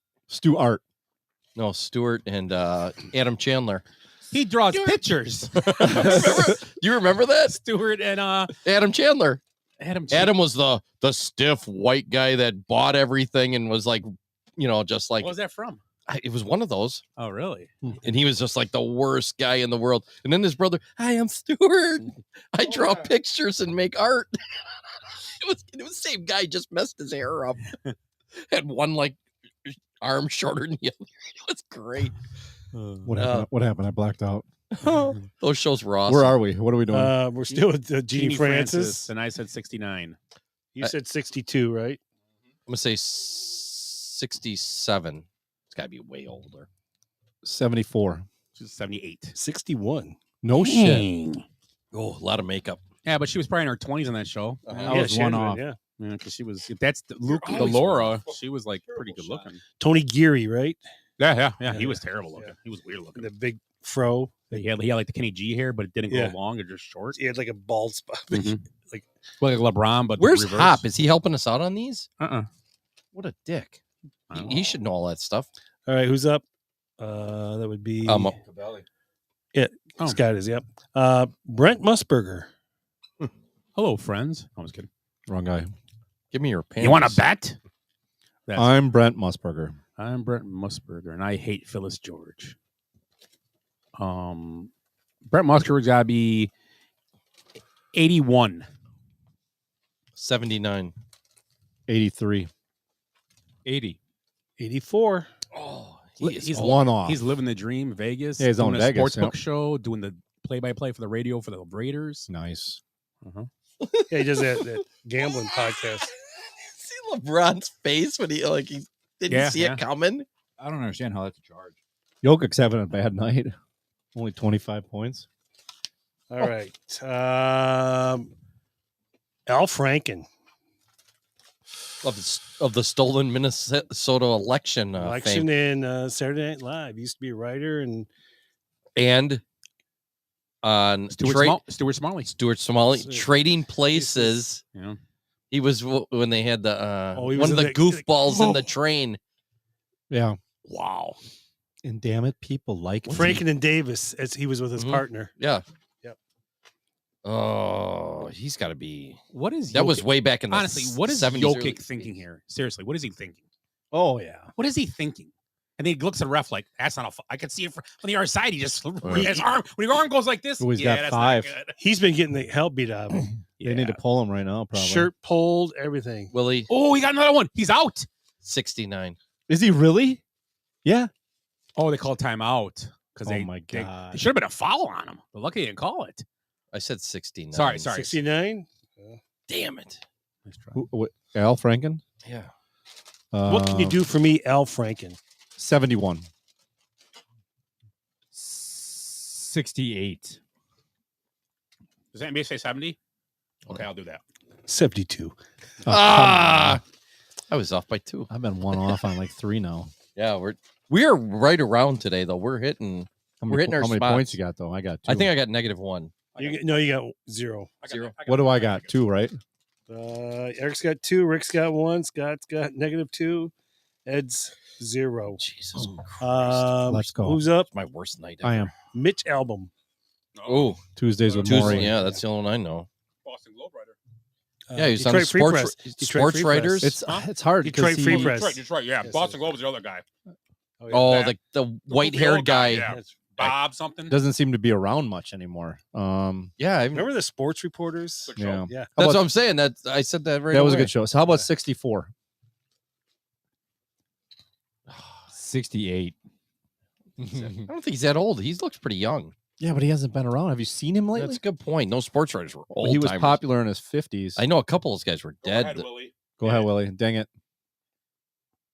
No, Stewart and Adam Chandler. He draws pictures. Do you remember that? Stewart and Adam Chandler. Adam was the stiff white guy that bought everything and was like, just like What was that from? it was one of those. Oh, really? And he was just like the worst guy in the world. And then his brother, hi, I'm Stewart. I draw pictures and make art. it was the same guy, just messed his hair up. Had one like arm shorter than the other. It was great. What happened? What happened? I blacked out. Those shows were awesome. Where are we? What are we doing? We're still with Jeannie Francis. And I said 69. You said 62, right? I'm gonna say 67. It's got to be way older. 74. She's 78. 61. No shit. Oh, a lot of makeup. Yeah, but she was probably in her 20s on that show. I was one off. Yeah. Yeah, because she was. That's Luke, the Laura. She was like pretty good looking. Tony Geary, right? Yeah. He was terrible looking. He was weird looking. The big fro. He had like the Kenny G hair, but it didn't Yeah. go long or just short. He had like a bald spot. Mhm. Like Like LeBron, but Where's reverse. Hop? Is he helping us out on these? What a dick. I don't He know. should know all that stuff. All right, who's up? That would be Oh. Scott is, yep. Brent Musburger. Hello, friends. I was kidding. Wrong guy. Give me your pants. You want to bet? I'm Brent Musburger. I'm Brent Musburger, and I hate Phyllis George. Brent Musburger's got to be 81. 79. 83. 80. 84. Oh, He's one off. He's living the dream. Vegas. Yeah, he's on doing a Vegas, sportsbook yep. show, doing the play-by-play for the radio for the Raiders. Nice. Yeah, he does that gambling podcast. See LeBron's face when he didn't see it coming. I don't understand how that's a charge. Jokic's having a bad night. Only 25 points. All right. Al Franken. Of the stolen Minnesota election Election fame. in Saturday Night Live. Used to be a writer and on Stuart Smalley. Stuart Smalley So- trading places. Yeah. He was when they had the he was one of in the the- goofballs in the train. Yeah. Wow. And damn it, people like Franken and Davis, as he was with his partner. Yeah. Yep. Oh, he's got to be. What is that? Was Jokic- way back in the honestly? What is 70s, Jokic early thinking here? Seriously, what is he thinking? Oh yeah. What is he thinking? And then he looks at the ref like, "That's not a." I could see it from the other side. He just his arm when your arm goes like this. Oh, he's yeah, got that's 5. Not good. He's been getting the hell beat out of him. They need to pull him right now, probably. Shirt pulled, everything. Willie. Oh, he got another one. He's out. 69. Is he really? Yeah. Oh, they called timeout because Oh my God. They should have been a foul on him. But lucky they didn't call it. I said 69. Sorry. 69. Damn it. Nice try. Al Franken? Yeah. What can you do for me, Al Franken? 71. 68. Does that NBA say 70? Okay, I'll do that. 72. I was off by 2. I've been one off on like 3 now. Yeah, we're right around today though. We're hitting. We're hitting our How many spots. points you got though? I got 2. I think I got -1. You got 0. What do I got? 2, right? Eric's got 2. Rick's got 1. Scott's got -2. Ed's 0. Jesus Let's go. Who's up? It's my worst night I ever. am. Mitch Album. Oh, Tuesdays with Maury. Yeah, that's the only one I know. Boston Globe writer. Yeah, he's on Detroit Free Press. sports Detroit Free writers. Press. It's hard. Detroit because Free he- Press. Detroit. Yeah. Boston Globe is the other guy. Oh, the white-haired guy. Yeah. Bob something. doesn't seem to be around much anymore. Yeah, Remember the sports reporters? Yeah. Yeah. that's what I'm saying. That I said that right. That was a away. good show. So how about 64? 68. I don't think he's that old. He looks pretty young. Yeah, but he hasn't been around. Have you seen him lately? That's a good point. No sports writers were old. He was popular in his 50s. I know a couple of those guys were dead. Ahead, Willie. Go ahead, Willie. Dang it.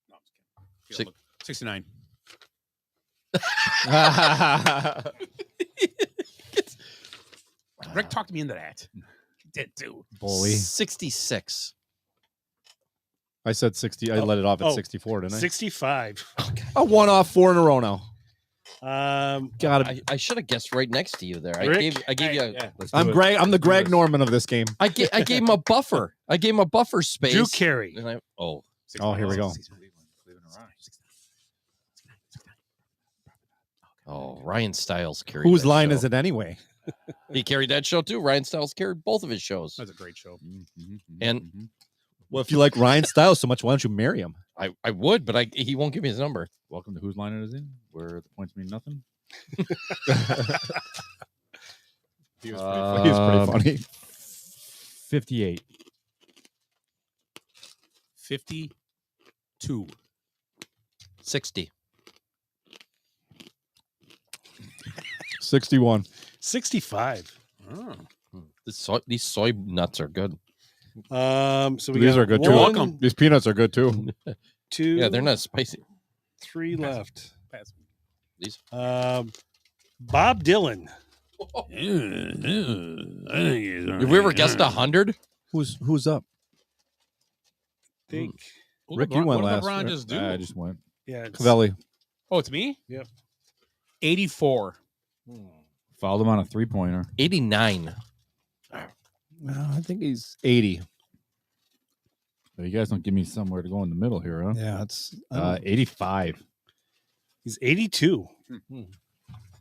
No, I'm just kidding. 69. Rick talked me into that. He did too. Bully. 66. I said 60. I let it off at Oh, 64, didn't I? 65. A one-off 4 in a row now. Got it. I should have guessed right next to you there. Rick? I gave you. I'm Greg. I'm the Greg Norman of this game. I gave him a buffer. I gave him a buffer space. Drew Carey. And Oh, here we go. Oh, Ryan Stiles carried. Whose that line show. is it anyway? He carried that show too. Ryan Stiles carried both of his shows. That's a great show. And Well, if you like Ryan Stiles so much, why don't you marry him? I would, but he won't give me his number. Welcome to Whose Line It Is In, where the points mean nothing. He was pretty funny. 58. 52. 60. 61. 65. Oh. These soy nuts are good. So we These got are good too. one, These peanuts are good too. 2. Yeah, they're not spicy. 3 left. Pass. These. Bob Dylan. Have we ever guessed 100? Who's up? Think. Rick, you went what last. Did LeBron right? just do? I just went. Yeah. it's- Cavelli. Oh, it's me? Yep. 84. Fouled him on a 3-pointer. 89. I think he's 80. So you guys don't give me somewhere to go in the middle here, huh? Yeah, it's 85. He's 82.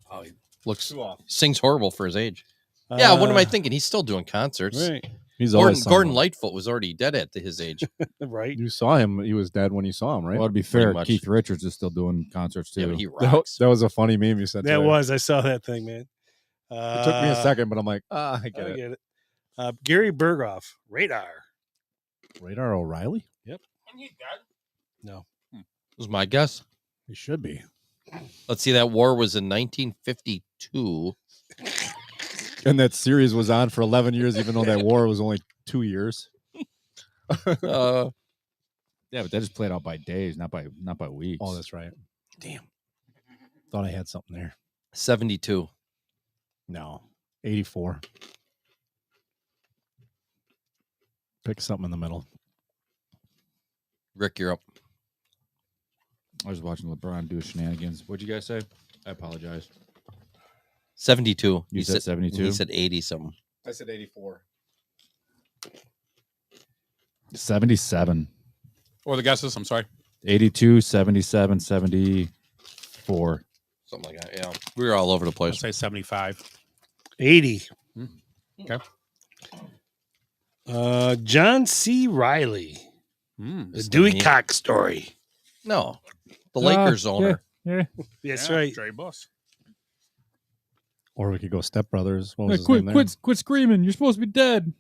Oh, he looks sings horrible for his age. Yeah, what am I thinking? He's still doing concerts. Right. He's Gordon always Gordon someone. Lightfoot was already dead at his age. Right. You saw him. He was dead when you saw him, right? Well, to be Pretty fair, much. Keith Richards is still doing concerts too. Yeah, but he That, rocks. that was a funny meme you said. That today. was. I saw that thing, man. It took me a second, but I'm like, I I get it. get it. Gary Berghoff. Radar. Radar O'Reilly? Isn't he dead? No. Was my guess. He should be. Let's see. That war was in 1952. And that series was on for 11 years, even though that war was only 2 years. Uh, Yeah, but that just played out by days, not by weeks. Oh, that's right. Damn. Thought I had something there. 72. No. 84. Pick something in the middle. Rick, you're up. I was watching LeBron do shenanigans. What'd you guys say? I apologize. 72. You He said 72? He said 80 something. I said 84. 77. Or the guesses? I'm sorry. 82, 77, 74. Something like that. Yeah. We were all over the I'd place. say 75. 80. Okay. John C. Riley. Mm. The Dewey Cox story. No. The Lakers owner. Yeah. That's Yeah, right. Trey Buss. Or we could go Step Brothers. What was his name there? Quit screaming. You're supposed to be dead.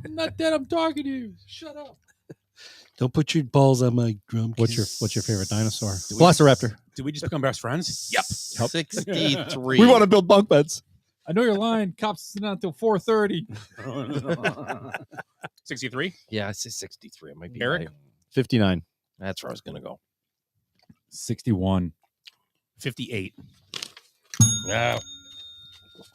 I'm not dead. I'm talking to you. Shut up. Don't put your balls on my drum. What's your favorite dinosaur? we- Velociraptor. Did we just become best friends? Yep. 63. We want to build bunk beds. I know you're lying. Cops sit down until 4:30. 63. Yeah, I say 63. It might be Eric? high. 59. That's where I was going to go. 61. 58. Yeah.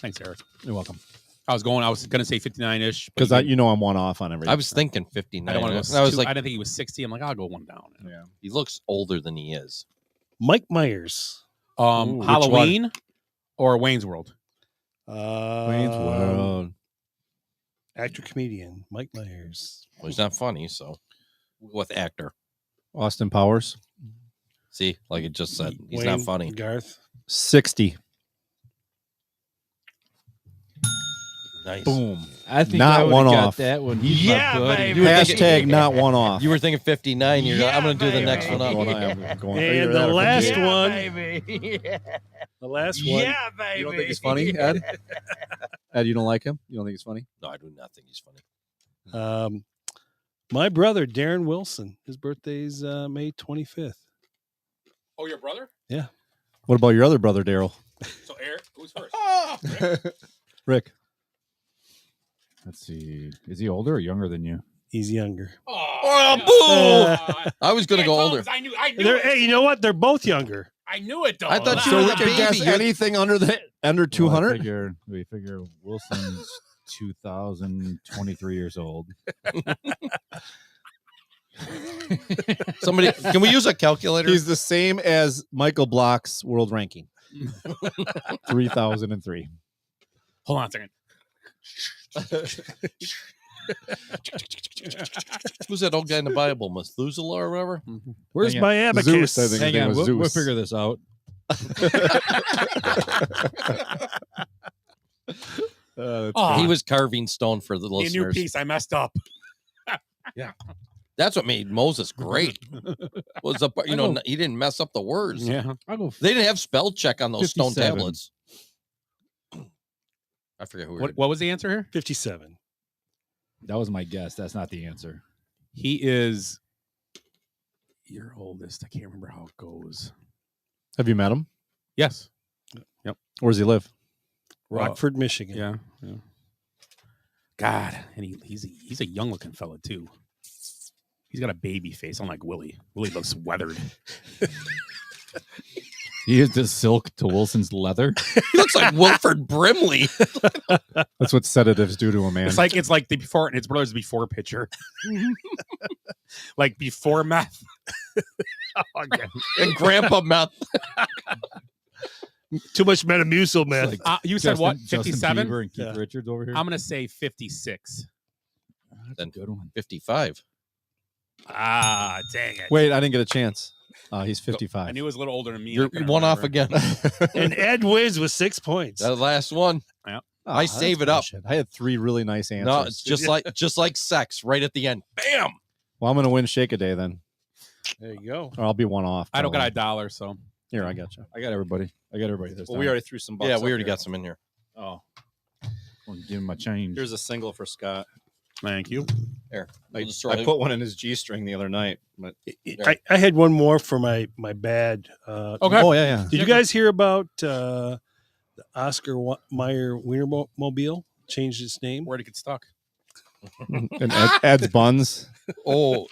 Thanks, Eric. You're welcome. I was going to say 59-ish. Because I'm one off on everything. I was thinking 59. I don't want to go. I was like, I didn't think he was 60. I'm like, I'll go one down. Yeah. He looks older than he is. Mike Myers. Halloween or Wayne's World? Wayne's World. Actor comedian Mike Myers. Well, he's not funny, so with actor. Austin Powers. See, like it just said, he's Wayne, not funny. Garth. 60. Nice. Boom. I think Not I one got off. that one. He's my buddy. Hashtag not one off. You were thinking 59. You're I'm going to do the next one up. And the last one. The last one. Yeah, baby. You don't think he's funny, Ed? Ed, you don't like him? You don't think he's funny? No, I do not think he's funny. My brother, Darren Wilson. His birthday's May 25th. Oh, your brother? Yeah. What about your other brother, Daryl? So Eric, who's first? Rick. Let's see. Is he older or younger than you? He's younger. Oh, boo! I was going to go older. I knew it. Hey, you know what? They're both younger. I knew it, though. I thought you So were we the could baby. guess anything under 200? We figure Wilson's 2023 years old. Somebody, can we use a calculator? He's the same as Michael Block's world ranking. 3003. Hold on a second. Who's that old guy in the Bible? Methuselah or whatever? Where's my abacus? Zeus, I think his Hang name on, was we'll Zeus. figure this out. He was carving stone for the A new listeners. piece. I messed up. That's what made Moses great. Was the he didn't mess up the words. Yeah. I'll go. They didn't have spell check on those stone 57. tablets. I forget who. What was the answer here? 57. That was my guess. That's not the answer. He is your oldest. I can't remember how it goes. Have you met him? Yes. Yep. Where does he live? Rockford, Michigan. Yeah. God, and he's a young looking fella too. He's got a baby face, unlike Willie. Willie looks weathered. He is the silk to Wilson's leather. He looks like Wilford Brimley. That's what sedatives do to a man. It's like the before his brother's before picture. Like before meth. And Grandpa meth. Too much Metamucil, man. You said what? 57? Bieber and Keith Richards over here. I'm gonna say 56. That's a good one. 55. Ah, dang it. Wait, I didn't get a chance. He's 55. I knew he was a little older than me. You're one off again. And Ed wins with 6 points. That last one. Yeah. I save it up. I had 3 really nice answers. No, it's just like sex right at the end. Bam. Well, I'm going to win Shake a Day then. There you go. Or I'll be one off. I don't got $1, so Here, I got you. I got everybody. This Well, time. we already threw some bucks. Yeah, we up already here. got some in here. Oh. I'll give him my change. Here's a single for Scott. thank you. Here. I put one in his G string the other night. But I had one more for my bad. Okay. Oh, yeah. Did you guys hear about the Oscar Mayer Wienermobile changed its name? Where'd it get stuck? And Ed's buns. Oh,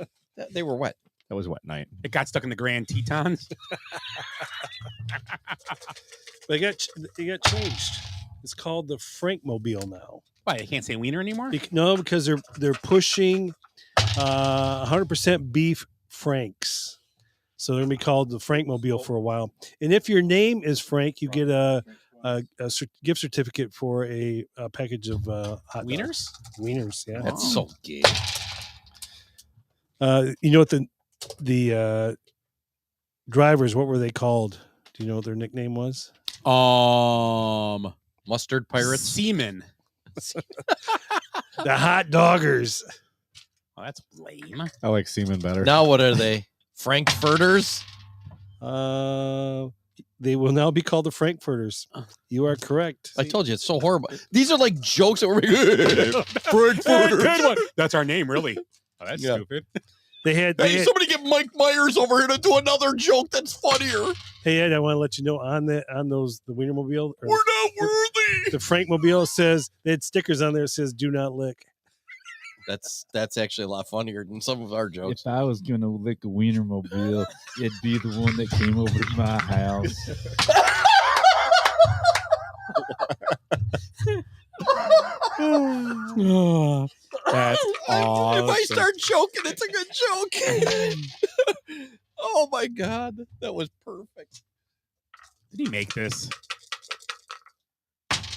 they were wet. That was wet night. It got stuck in the Grand Tetons. They got changed. It's called the Frankmobile now. Why, I can't say wiener anymore? No, because they're pushing 100% beef Franks. So they're gonna be called the Frankmobile for a while. And if your name is Frank, you get a gift certificate for a package of hot Wieners. Wieners, yeah. That's so gay. You know what the drivers? What were they called? Do you know what their nickname was? Mustard Pirates. Seaman. The Hot Doggers. Oh, that's lame. I like Seaman better. Now what are they? Frankfurters? They will now be called the Frankfurters. You are correct. I told you it's so horrible. These are like jokes that we're Frankfurters. That's our name, really. Oh, that's stupid. They had somebody get Mike Myers over here to do another joke that's funnier. Hey Ed, I want to let you know on the Wienermobile. We're not worthy. The Frankmobile says they had stickers on there that says "Do not lick." That's actually a lot funnier than some of our jokes. If I was gonna lick a Wienermobile, it'd be the one that came over to my house. That's awesome. If I start joking, it's a good joke. Oh my God, that was perfect. Did he make this?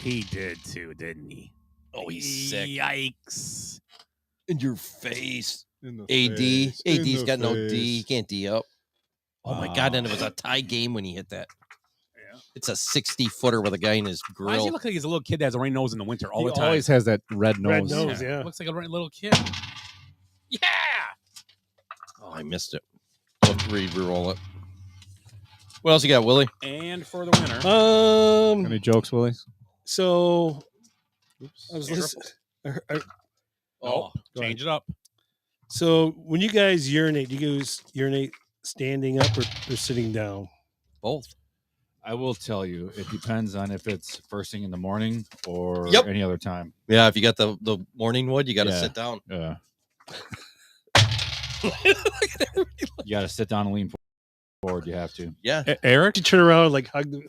He did too, didn't he? Oh, he's sick. Yikes. In your face. In the AD. face, in AD's the got no D. face. He can't D up. Oh my God, and it was a tie game when he hit that. Yeah. It's a 60-footer with a guy in his Why does he grill. look like he's a little kid that has a runny nose in the winter all He the time? always has that red nose. Red nose, yeah. Looks like a little kid. Yeah. Oh, I missed it. We'll re-roll it. What else you got, Willie? And for the winner. Any jokes, Willie? So I was listening. Oh, change it up. So when you guys urinate, do you guys urinate standing up or sitting down? Both. I will tell you, it depends on if it's first thing in the morning or Yep. any other time. Yeah, if you got the morning wood, you got to Yeah. sit down. Yeah. You got to sit down and lean forward. You have to. Yeah. Eric? You turn around and like hug the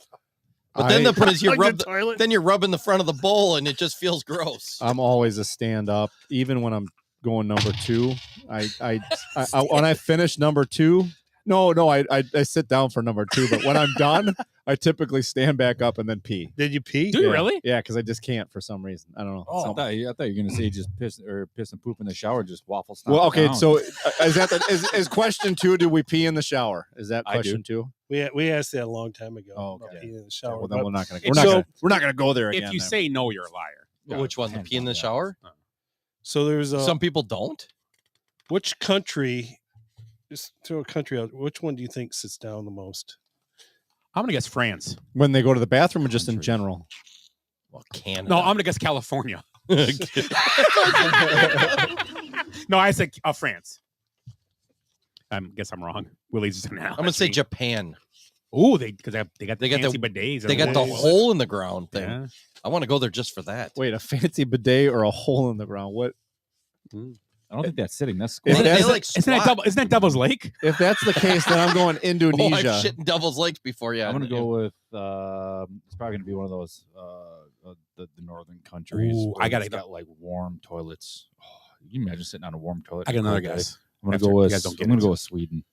But then the point is hug the toilet. then you're rubbing the front of the bowl and it just feels gross. I'm always a stand up, even when I'm going number 2. I when I finish number 2, I sit down for number 2. But when I'm done, I typically stand back up and then pee. Did you pee? Do you really? Yeah, because I just can't for some reason. I don't know. Oh, I thought you were going to say just piss and poop in the shower, just waffle stop. Well, okay. down. So is that is question 2? Do we pee in the shower? Is that I do. question 2? We asked that a long time ago. Oh, about okay. peeing in the shower. Well, then but we're not going to. If We're not going to go there again. If you then. say no, you're a liar. Yeah, Which one? The hands pee in down, the yeah. shower? So there's Some people don't. which country? Just throw a country out. Which one do you think sits down the most? I'm going to guess France. when they go to the bathroom or just in general. Well, Canada. No, I'm going to guess California. No, I said France. I guess I'm wrong. Willie's just now. I'm gonna say Japan. Oh, they got the fancy the bidets. They got the everywhere. hole in the ground thing. Yeah. I want to go there just for that. Wait, a fancy bidet or a hole in the ground? What? I don't think that's sitting. That's If They that's, like Isn't that squat. Devil's Devil's Lake? if that's the case, then I'm going Oh, I've Indonesia. shit in Devil's Lakes before. Yeah, I'm gonna go with. It's probably gonna be one of those the northern countries. Ooh, where I gotta it's got like warm toilets. Oh, you imagine sitting on a warm toilet? I got for a another good day? guess. I'm gonna After go you with. guys don't get I'm gonna into go it. with Sweden.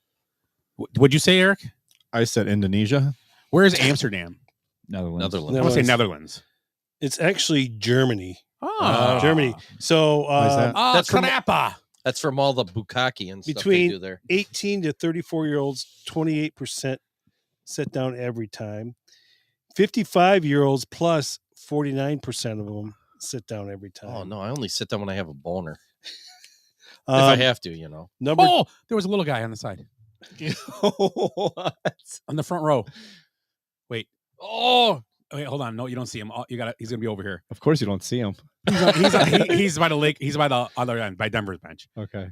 What'd you say, Eric? I said Indonesia. Where's Amsterdam? Netherlands. I want to say Netherlands. It's actually Germany. Oh, Germany. So Why is that? Oh, That's from- Karapa. That's from all the bukkake and stuff Between they do there. 18 to 34-year-olds, 28% sit down every time. 55-year-olds plus 49% of them sit down every time. Oh no, I only sit down when I have a boner. If I have to, you know. Number Oh, there was a little guy on the side. What? On the front row. Wait. Oh, wait, hold on. No, you don't see him. Oh, he's gonna be over here. Of course, you don't see him. He's by the lake. He's by the other end, by Denver's bench. Okay.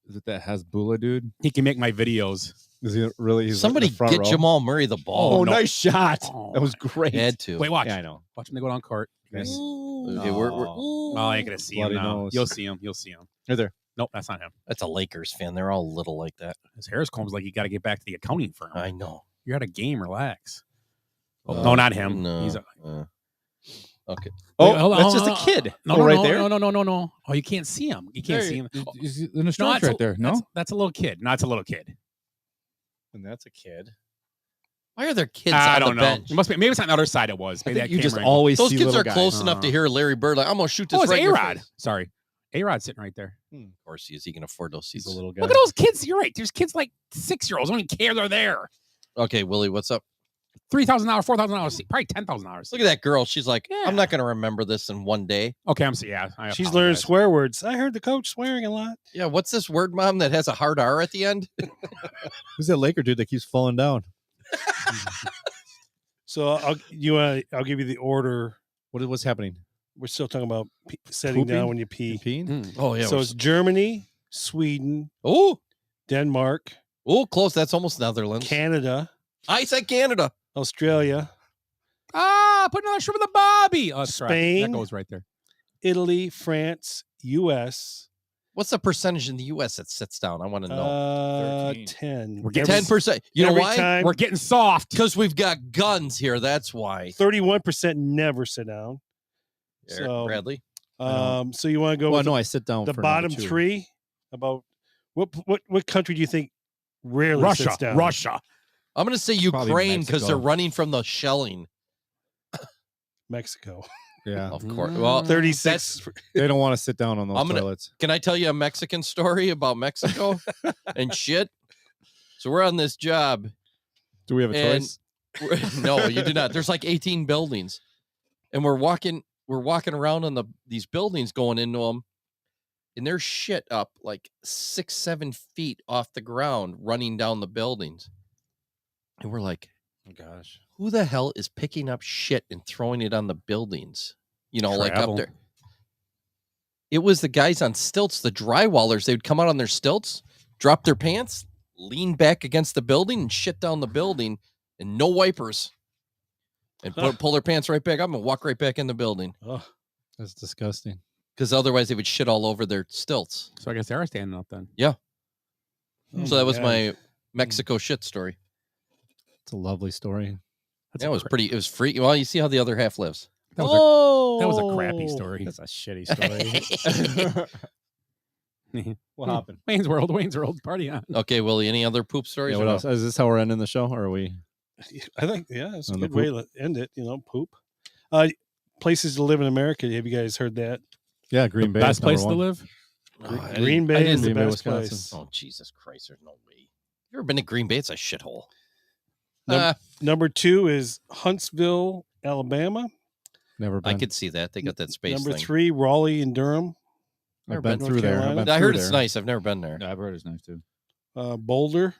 Is it that Hasbullah dude? He can make my videos. Is he really? He's Somebody in the front get row? Jamal Murray the ball. Oh, no. nice shot. Oh, That was great. Had to. Wait, watch. Yeah, I know. Watch him. They go down court. Okay, Oh, we're I ain't gonna see him Bloody now. nose. You'll see him. You'll see him. Right there. Nope, that's not him. that's a Lakers fan. They're all little like that. His hair's combs like you got to get back to the accounting firm. I know. You're at a game. Relax. Oh, no, not him. No. He's a, Okay. Oh, Wait, hold on, that's hold just on, a kid. No, Oh, no, right no, there. no. Oh, you can't see him. You can't see him. Oh, He's in the no, stretch that's right there. No, that's a little kid. No, it's a little kid. And that's a kid. Why are there kids I on don't the know. bench? It must be. Maybe it's on the other side. It was. I Maybe think that you just camera angle. always Those see kids little are guys. close enough to hear Larry Bird. Like, I'm gonna shoot this Oh, it's right in your A-Rod. face. Sorry, A-Rod's sitting right there. Of course he is. He can afford those He's seats. a little guy. Look at those kids. You're right. There's kids like 6-year-olds. Don't even care they're there. Okay, Willie, what's up? $3,000, $4,000, probably $10,000. Look at that girl. She's like, Yeah. I'm not gonna remember this in one day. Okay, I'm yeah. She's learned swear words. I heard the coach swearing a lot. Yeah, what's this word, Mom, that has a hard R at the end? Who's that Laker dude that keeps falling down? So I'll give you the order. What's happening? We're still talking about setting down Pooping? when you pee. Peeing? Oh yeah. So it's Germany, Sweden, oh, Denmark, close. That's almost Netherlands. Canada, I said Canada. Australia, put another shrimp in the bobby. Oh, that's right. Spain. That goes right there. Italy, France, U.S. What's the percentage in the U.S. that sits down? I want to know. 13. 10. We're getting 10%. You know every why? time. We're getting soft. Because we've got guns here. That's why. 31% never sit down. So, Bradley. So you want to go? Well, with no, I sit down the for bottom number 2. 3. About what country do you think rarely sits down? Russia. I'm going to say Probably Ukraine because they're Mexico. running from the shelling. Mexico. Yeah, Of course. Well, 36. they don't want to sit down on those toilets. Can I tell you a Mexican story about Mexico and shit? So we're on this job. Do we have a choice? No, you do not. There's like 18 buildings, and we're walking around on these buildings going into them, and there's shit up like 6-7 feet off the ground running down the buildings, and we're like, oh gosh, who the hell is picking up shit and throwing it on the buildings? Like up there. It was the guys on stilts, the drywallers. They would come out on their stilts, drop their pants, lean back against the building, and shit down the building, and no wipers, and pull their pants right back up and walk right back in the building. Oh, that's disgusting. Because otherwise they would shit all over their stilts. So I guess they are standing up then. Yeah. Oh So that was God. my Mexico shit story. It's a lovely story. It was pretty. It was free. Well, you see how the other half lives. That was a crappy story. That's a shitty story. What happened? Wayne's World, party on. Okay, Willie. Any other poop stories? Yeah, what else? Is this how we're ending the show, or are we? I think it's a On the good way to end it. Poop. Places to live in America. Have you guys heard that? Yeah, Green Bay. Best is number place to 1. live. Green Bay is the Green Bay, best Wisconsin. place. Oh, Jesus Christ! There's no way. You ever been to Green Bay? It's a shithole. Number 2 is Huntsville, Alabama. Never been. I could see that. They got that space Number thing. 3, Raleigh and Durham. I've been North through there. Carolina. I've been I heard through it's there. nice. I've never been there. Yeah, I've heard it's nice too. Boulder.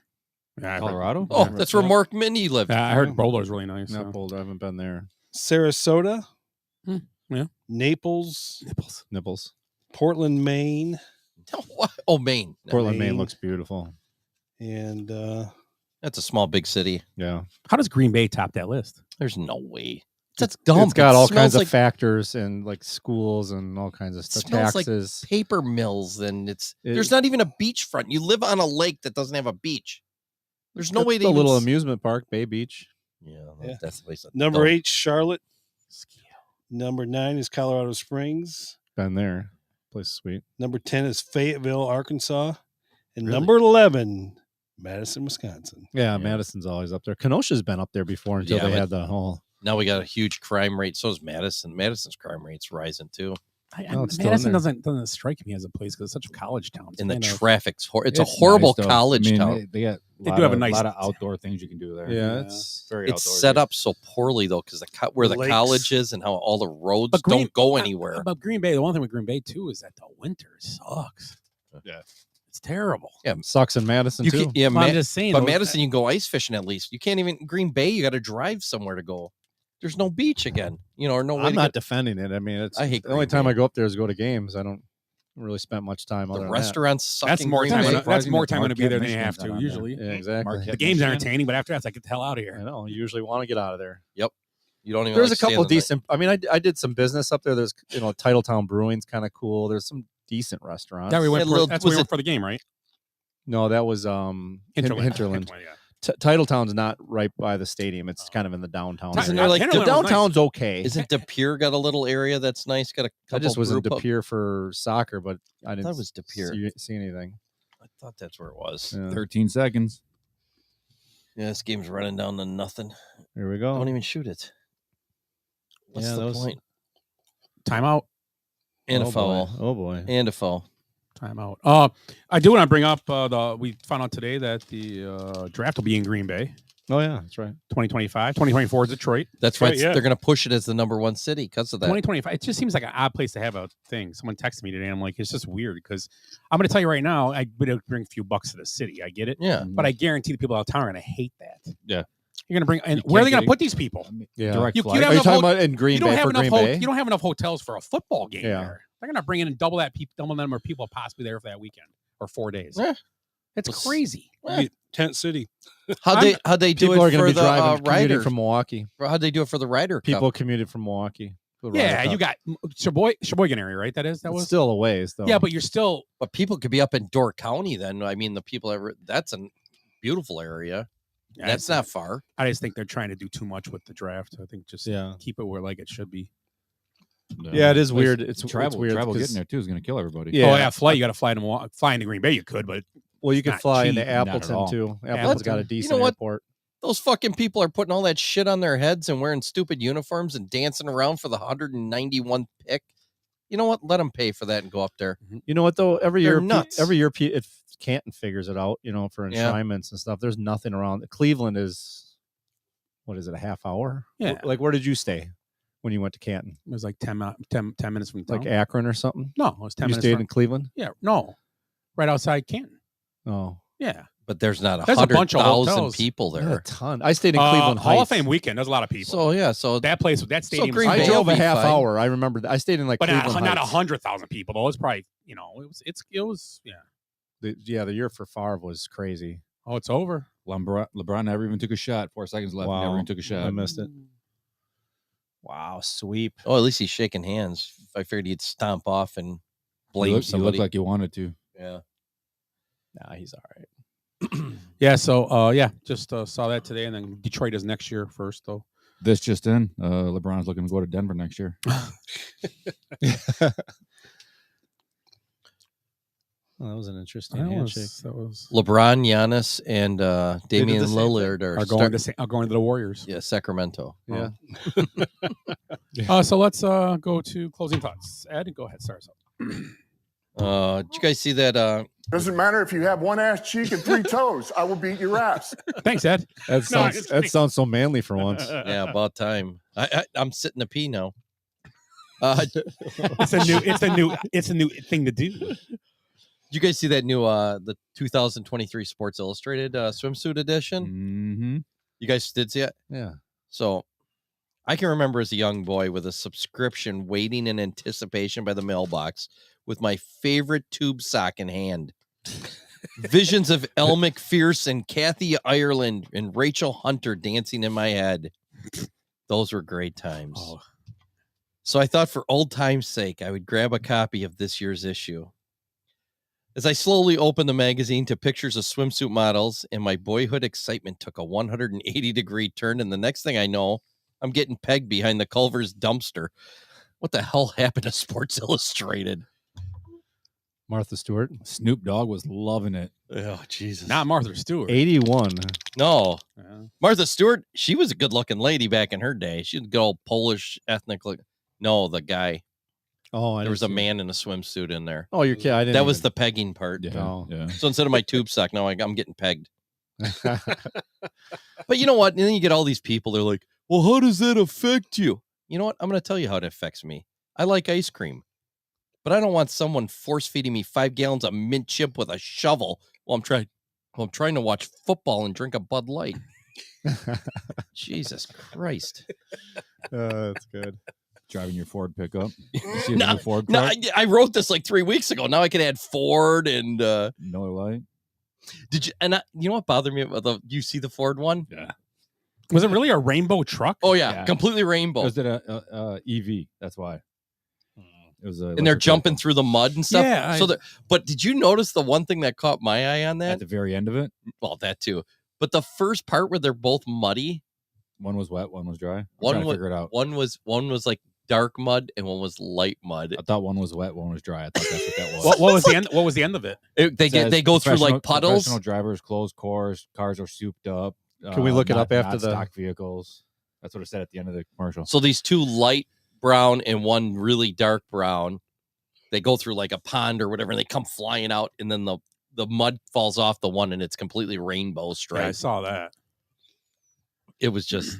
Yeah, Colorado. Oh, that's where Mark Minnie lived. I heard Boulder's really nice. Not so. Boulder. I haven't been there. Sarasota. Yeah. Naples. Nipples. Portland, Maine. Oh, Maine. No. Portland, Maine Maine. looks beautiful. And That's a small, big city. Yeah. How does Green Bay top that list? There's no way. That's dumb. It's got It all smells kinds like, of factors and like schools and all kinds of it stuff. smells like Taxes. paper mills, and there's not even a beachfront. You live on a lake that doesn't have a beach. There's no way to a even little amusement park, Bay Beach. Yeah, Yeah. that's the place. number 8, Charlotte. Number 9 is Colorado Springs. Been there. Place is sweet. Number 10 is Fayetteville, Arkansas. And Really? number 11, Madison, Wisconsin. Yeah, Madison's always up there. Kenosha's been up there before until Yeah, they but- had the whole. Now we got a huge crime rate. So is Madison. Madison's crime rate's rising too. No, it's still in Madison there. doesn't strike me as a place because it's such a college town. It's And the kind of- traffic's it's a It's horrible nice, though. college I mean, town. They got They lot do have a of- nice- lot of outdoor things you can do there. Yeah, it's very It's outdoorsy. set up so poorly though, because where the Lakes. college is and how all the roads But Green- don't go anywhere. But Green Bay, the one thing with Green Bay too is that the winter sucks. Yeah. It's terrible. Yeah, sucks in Madison you too. can, yeah, Well, I'm just saying, but though, Madison you can go ice fishing at least. You can't even Green Bay. You got to drive somewhere to go. There's no beach again, or no way. I'm to not get, defending it. I mean, it's I hate the only Green time Bay. I go up there is go to games. I don't really spend much time. the other than restaurants. Suck That's in more Green time. Bay. That's Surprising more that time going to be Marquette, there than you Michigan's have to not on usually. that. Yeah, exactly. Marquette, The games are Michigan. entertaining, but after that, it's like, get the hell out of I here. know. You usually want to get out of there. Yep. You don't even. There's like a couple staying the night. decent. I mean, I did some business up there. There's Titletown Brewing's kind of cool. There's some decent restaurants. That we went Yeah, for, little- that's where we was went for the game, right? No, that was Hinterland. Hinterland. Yeah. Titletown's not right by the stadium. It's kind of in the downtown. Isn't area. there, like, the Hinterland was nice. downtown's okay. Isn't De Pere got a little area that's nice? Got a couple. I just was in brew De pub- Pere for soccer, but I didn't thought it was De Pere. see anything. I thought that's where it was. Yeah. 13 seconds. Yeah, this game's running down to nothing. Here we go. Don't even shoot it. What's Yeah, the those- point? Timeout. And oh a foul. Boy. Oh boy. And a foul. Timeout. I do want to bring up we found out today that the draft will be in Green Bay. Oh yeah, that's right. 2025. 2024 is Detroit. That's Right, right. yeah. They're going to push it as the number one city because of that. 2025. It just seems like an odd place to have a thing. Someone texted me today. I'm like, it's just weird because I'm going to tell you right now, I would bring a few bucks to the city. I get it. Yeah. But I guarantee the people out of town are going to hate that. Yeah. You're going to bring, and You where are they can't going to get put these people? Yeah. Direct You- flight. you'd Are have you enough talking ho- about in Green You don't Bay have for enough. Green Bay? You don't have enough hotels for a football game. Yeah. There. They're going to bring in double the number of people possibly there for that weekend or 4 days. Yeah. It's Well, crazy. Tent City. How'd they do People are it going for to be the driving commuting Riders? from Milwaukee. How'd they do it for the Ryder Cup? People commuted from Milwaukee. for the Yeah, Ryder you Cup. got Sheboygan area, right? That It's was still a ways though. Yeah, but you're still. But people could be up in Door County then. I mean, the people that's a beautiful area. Yeah, That's not far. I just think they're trying to do too much with the draft. I think just Yeah. keep it where like it should be. Yeah, it is Place- weird. It's travel. weird Travel 'cause- getting there too is going to kill everybody. Yeah. Oh yeah, flight. You got to fly into Green Bay. You could, but Well, you could not fly cheap. into Not at Appleton all. too. Appleton's got a Appleton. decent You know what? airport. Those fucking people are putting all that shit on their heads and wearing stupid uniforms and dancing around for the 191 pick. You know what? Let them pay for that and go up there. You know what though? Every They're year, nuts. if Canton figures it out, for Yeah. enshrinements and stuff. There's nothing around. Cleveland is, what is it? A half hour? Yeah. Like, where did you stay when you went to Canton? It was like 10 minutes from town. Like Akron or something? No, it was 10 You minutes. stayed from, in Cleveland? Yeah, no, right outside Canton. Oh, Yeah, But there's not There's a bunch of 100,000 hotels. people there's a there. ton. I stayed in Cleveland Hall of Heights. Fame weekend. There's a lot of people. So yeah, so that that stadium. Green was Bay I will drove a be half fine. hour. I remember that. I stayed in like but Cleveland not Heights. 100,000 people though. It's probably it was yeah. The year for Favre was crazy. Oh, it's over. LeBron never even took a shot. 4 seconds left. Wow. Never even took a shot. I missed it. Wow, sweep. oh, at least he's shaking hands. I figured he'd stomp off and blame You somebody. look like you wanted to. yeah. Nah, he's all right. Yeah. So just saw that today, and then Detroit is next year first though. This just in. LeBron's looking to go to Denver next year. Well, that was an interesting That handshake. was LeBron, Giannis, and Damian the same Lillard are going to the Warriors. yeah, Sacramento. Yeah. So let's go to closing thoughts. Ed, go ahead. Start us up. Did you guys see that? Doesn't matter if you have one ass cheek and 3 toes. I will beat your ass. Thanks, Ed. That sounds so manly for once. Yeah, about time. I'm sitting to pee now. It's a new thing to do. Did you guys see that new the 2023 Sports Illustrated swimsuit edition? Mm-hmm. You guys did see it? Yeah. So I can remember as a young boy with a subscription waiting in anticipation by the mailbox with my favorite tube sock in hand. Visions of Elle McPherson and Kathy Ireland and Rachel Hunter dancing in my head. Those were great times. Oh. So I thought for old time's sake, I would grab a copy of this year's issue. As I slowly opened the magazine to pictures of swimsuit models, and my boyhood excitement took a 180-degree turn, and the next thing I know, I'm getting pegged behind the Culver's dumpster. What the hell happened to Sports Illustrated? Martha Stewart. Snoop Dogg was loving it. Oh, Jesus. Not Martha Stewart. 81. No. Yeah. Martha Stewart, she was a good-looking lady back in her day. She was a good old Polish ethnic look. No, the guy. Oh, There was a man in a swimsuit in there. Oh, you're kidding. I didn't That was even- the pegging part. Yeah. Oh. Yeah. So instead of my tube sock, now I'm getting pegged. But you know what? And then you get all these people. They're like, well, how does that affect you? You know what? I'm going to tell you how it affects me. I like ice cream, but I don't want someone force feeding me 5 gallons of mint chip with a shovel while I'm trying to watch football and drink a Bud Light. Jesus Christ. That's good. Driving your Ford pickup. You see the No, new Ford no, truck? I wrote this like 3 weeks ago. Now I can add Ford and Miller Lite. did you? And you know what bothered me about you see the Ford one? Yeah. Was it really a rainbow truck? Oh yeah, Yeah. completely rainbow. Was it a EV? That's why. It was And they're jumping through the mud and stuff. Yeah, But did you notice the one thing that caught my eye on at that? the very end of it. Well, that too. But the first part where they're both muddy, One was wet, one was dry. I'm One trying to wa- figure it out. one was like dark mud and one was light mud. I thought one was wet, one was dry. I thought that's what that was. What was the end? What was the end of it? They go through like puddles. Professional drivers, closed cars are souped up. Can we look it not- up after not the- stock vehicles? That's what it said at the end of the commercial. So these 2 light brown and one really dark brown, they go through like a pond or whatever, and they come flying out, and then the mud falls off the one, and it's completely rainbow Yeah, I striped. saw that. It was just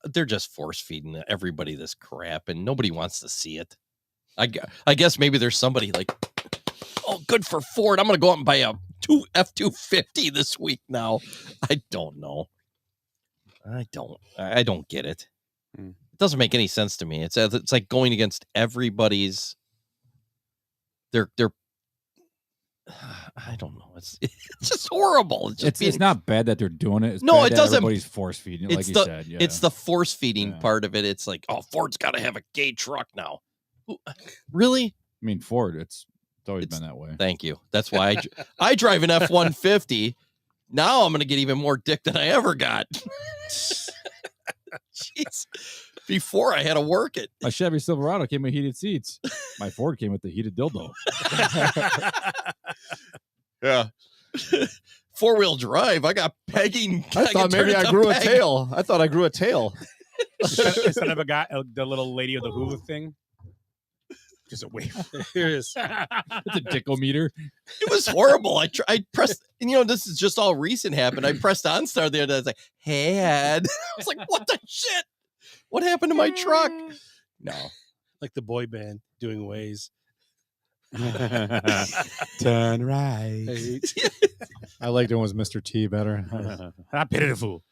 they're just force feeding everybody this crap, and nobody wants to see it. I guess maybe there's somebody like, oh, good for Ford. I'm gonna go out and buy a F-250 this week now. I don't know. I don't get it. It doesn't make any sense to me. It's like going against everybody's. They're I don't know. It's just horrible. It's not bad that they're doing it. It's No, bad it that doesn't- Everybody's force feeding it, like you said. Yeah. It's the force feeding Yeah. part of it. It's like, oh, Ford's got to have a gay truck now. Really? I mean, Ford. It's always been that way. Thank you. That's why I drive an F-150. Now I'm going to get even more dick than I ever got. Jeez. before I had to work it. My Chevy Silverado came with heated seats. My Ford came with the heated dildo. Yeah. 4-wheel drive. I got pegging. I thought maybe I grew a tail. I thought I grew a tail. Instead of a guy, the little lady with the hula thing. Just a wave. Here it is. It's a dickometer. It was horrible. I pressed, and this is just all recent happened. I pressed OnStar there, and I was like, "Hey, Ed." I was like, "What the shit? What happened to my truck?" No, Like the boy band doing Waze. Turn right. I liked it when it was Mr. T better. Beautiful.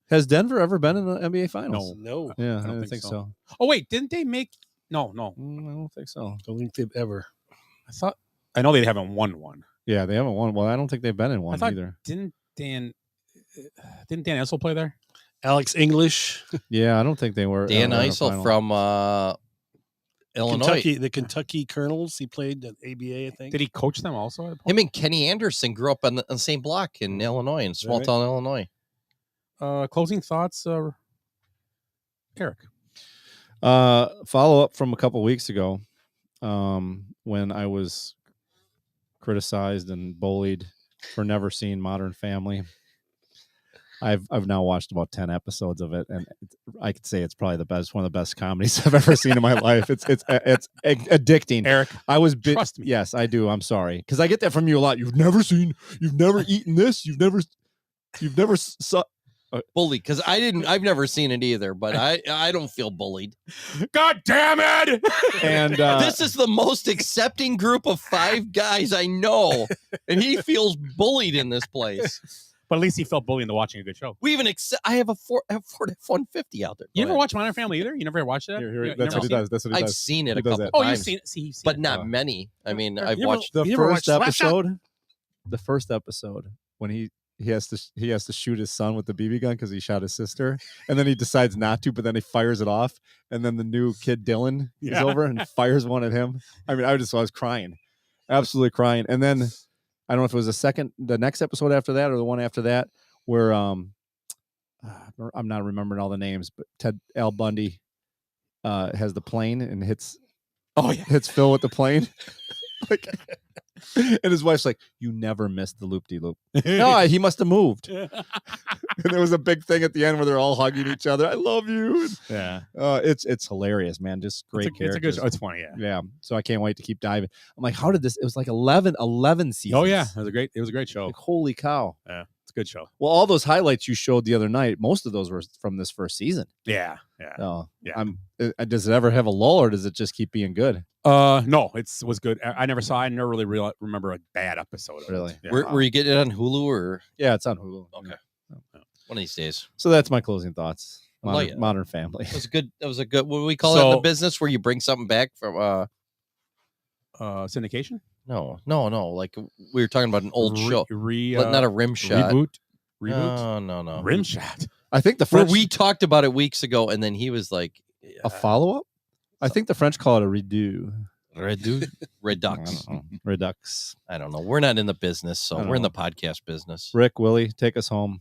Has Denver ever been in the NBA Finals? No. Yeah, I don't think so. Oh wait, didn't they make? No. I don't think so. Don't think they've ever. I know they haven't won one. Yeah, they haven't won. Well, I don't think they've been in one either. Didn't Dan Issel play there? Alex English. Yeah, I don't think they were. Dan ever in a Issel final. from Illinois. The Kentucky Colonels. He played at ABA, I think. Did he coach them also? Him and Kenny Anderson grew up on the same block in Illinois, in small town Illinois. Closing thoughts, Eric. Follow up from a couple weeks ago, when I was criticized and bullied for never seeing Modern Family. I've now watched about 10 episodes of it, and I could say it's probably one of the best comedies I've ever seen in my life. It's addicting. Eric, trust me. Yes, I do. I'm sorry, because I get that from you a lot. You've never eaten this. You've never saw. Bullied, because I've never seen it either, but I don't feel bullied. God damn it! And this is the most accepting group of 5 guys I know, and he feels bullied in this place. But at least he felt bullied into watching a good show. We even I have a Ford F-150 out there. You never watched Modern Family either? You never watched that? That's what he does. That's what he does. I've seen it a He does couple that. times. Oh, you've seen it. but not many. I mean, I've watched the you ever first watched episode. The first episode when he has to shoot his son with the BB gun because he shot his sister, and then he decides not to, but then he fires it off, and then the new kid Dylan is over and fires one at him. I mean, I was crying, absolutely crying. And then I don't know if it was the next episode after that or the one after that, where I'm not remembering all the names, but Al Bundy has the plane and hits Phil with the plane. And his wife's like, "You never missed the loop-de-loop." No, he must have moved. And there was a big thing at the end where they're all hugging each other. I love you. Yeah. It's hilarious, man. Just great characters. It's a good show. It's funny, yeah. Yeah. So I can't wait to keep diving. I'm like, how did this? It was like 11 seasons. Oh yeah, it was a great show. Like, holy cow. Yeah, it's a good show. Well, all those highlights you showed the other night, most of those were from this first season. Yeah. Oh, yeah. Does it ever have a lull, or does it just keep being good? No, it was good. I never really remember a bad episode. Really? Yeah. Were you getting it on Hulu or? Yeah, it's on Hulu. Okay. One of these days. So that's my closing thoughts. I like it. Modern Family. That was good. That was a good. What do we call it in the business where you bring something back from? Syndication? No. Like we were talking about an old show, not a rim shot. Reboot. No. Rim shot. I think the Where French we talked about it weeks ago, and then he was like, a follow up. I think the French call it a redo. Redux. Redux. I don't know. We're not in the business, so we're in the podcast business. Rick, Willie, take us home.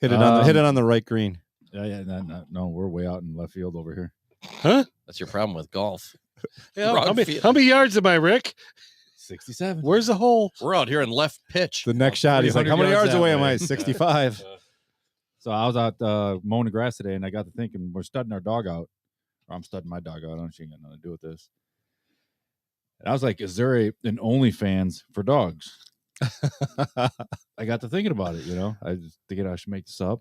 Hit it on the right green. Yeah. No, we're way out in left field over here. Huh? That's your problem with golf. Yeah, how many yards am I, Rick? 67. Where's the hole? We're out here in left pitch. The next shot, he's like, "How many yards away am I?" 65. So I was out mowing the grass today, and I got to thinking, we're studding our dog out. Or I'm studding my dog out. I don't think got nothing to do with this. And I was like, is there an OnlyFans for dogs? I got to thinking about it, I was thinking I should make this up.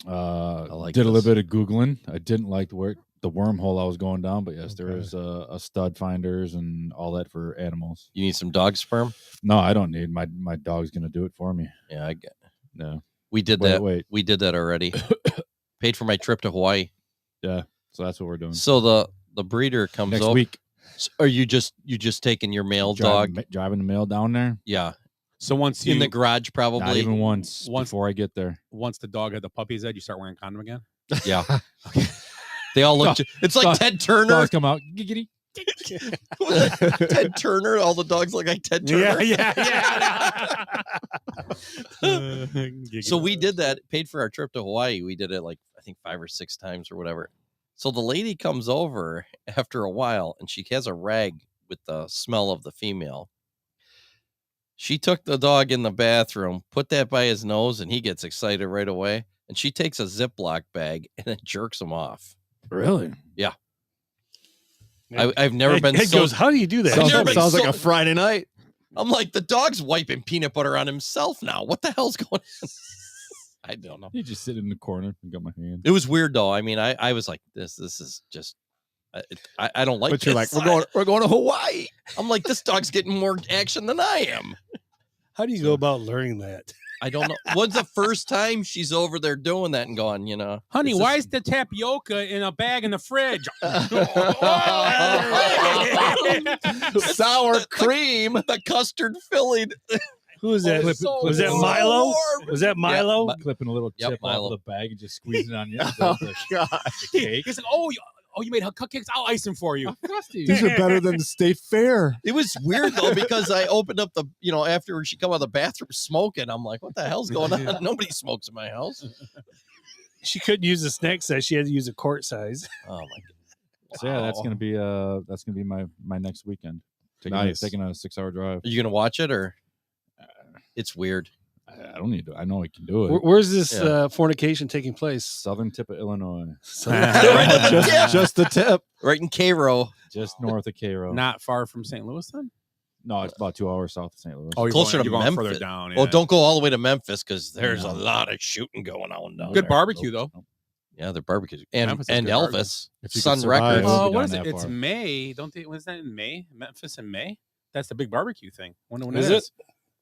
Did a little bit of Googling. I didn't like the wormhole I was going down, but yes, there is a stud finders and all that for animals. You need some dog sperm? No, I don't need. My dog's going to do it for me. Yeah, I get it. No. We did that. We did that already. Paid for my trip to Hawaii. Yeah. So that's what we're doing. So the breeder comes next week. Are you just taking your male dog? Driving the mail down there? Yeah. So once in the garage, probably. Not even once before I get there. Once the dog had the puppy's head, you start wearing condom again? Yeah. Okay. They all look. It's like Ted Turner. Dogs come out. Giggity. Ted Turner. All the dogs look like Ted Turner. Yeah. So we did that. Paid for our trip to Hawaii. We did it like I think 5 or 6 times or whatever. So the lady comes over after a while, and she has a rag with the smell of the female. She took the dog in the bathroom, put that by his nose, and he gets excited right away. And she takes a Ziploc bag and then jerks him off. Really? Yeah. I've never been Ed so... goes, how do you do that? Sounds like a Friday night. I'm like, the dog's wiping peanut butter on himself now. What the hell's going on? I don't know. You just sit in the corner and got my hand. It was weird though. I mean, I was like, this is just, I don't like. But you're this. like, we're going to Hawaii. I'm like, this dog's getting more action than I am. How do you go about learning that? I don't know. When's the first time she's over there doing that and going, you know, honey, why is the tapioca in a bag in the fridge? Sour cream, the custard filling. Who is that? So was that Milo? Was that Milo? Yeah, Clipping a little chip Milo. off of the bag and just squeezing it on you. Oh, God. The cake. He's like, oh, you made cupcakes? I'll ice them for you. These are better than the state fair. It was weird though, because I opened up the, you know, after she come out of the bathroom smoking, I'm like, what the hell's going on? Nobody smokes in my house. She couldn't use a snack size. She had to use a quart size. Oh my god. So yeah, that's gonna be my next weekend. Taking a 6-hour drive. Are you gonna watch it or? It's weird. I don't need to. I know I can do it. Where's this fornication taking place? Southern tip of Illinois. Just the tip. Right in Cairo. Just north of Cairo. Not far from St. Louis then? No, it's about 2 hours south of St. Louis. Oh, you're Closer going, to you're going Memphis. further down. Oh, Yeah. don't go all the way to Memphis because there's a lot of shooting going on down Good there. barbecue though. Yeah, they're barbecues and Memphis is good Elvis If you Sun could survive, Records. Oh, What is down it? that It's far. May. Don't they? Was that in May? Memphis in May? That's the big barbecue thing. When Is it it? is.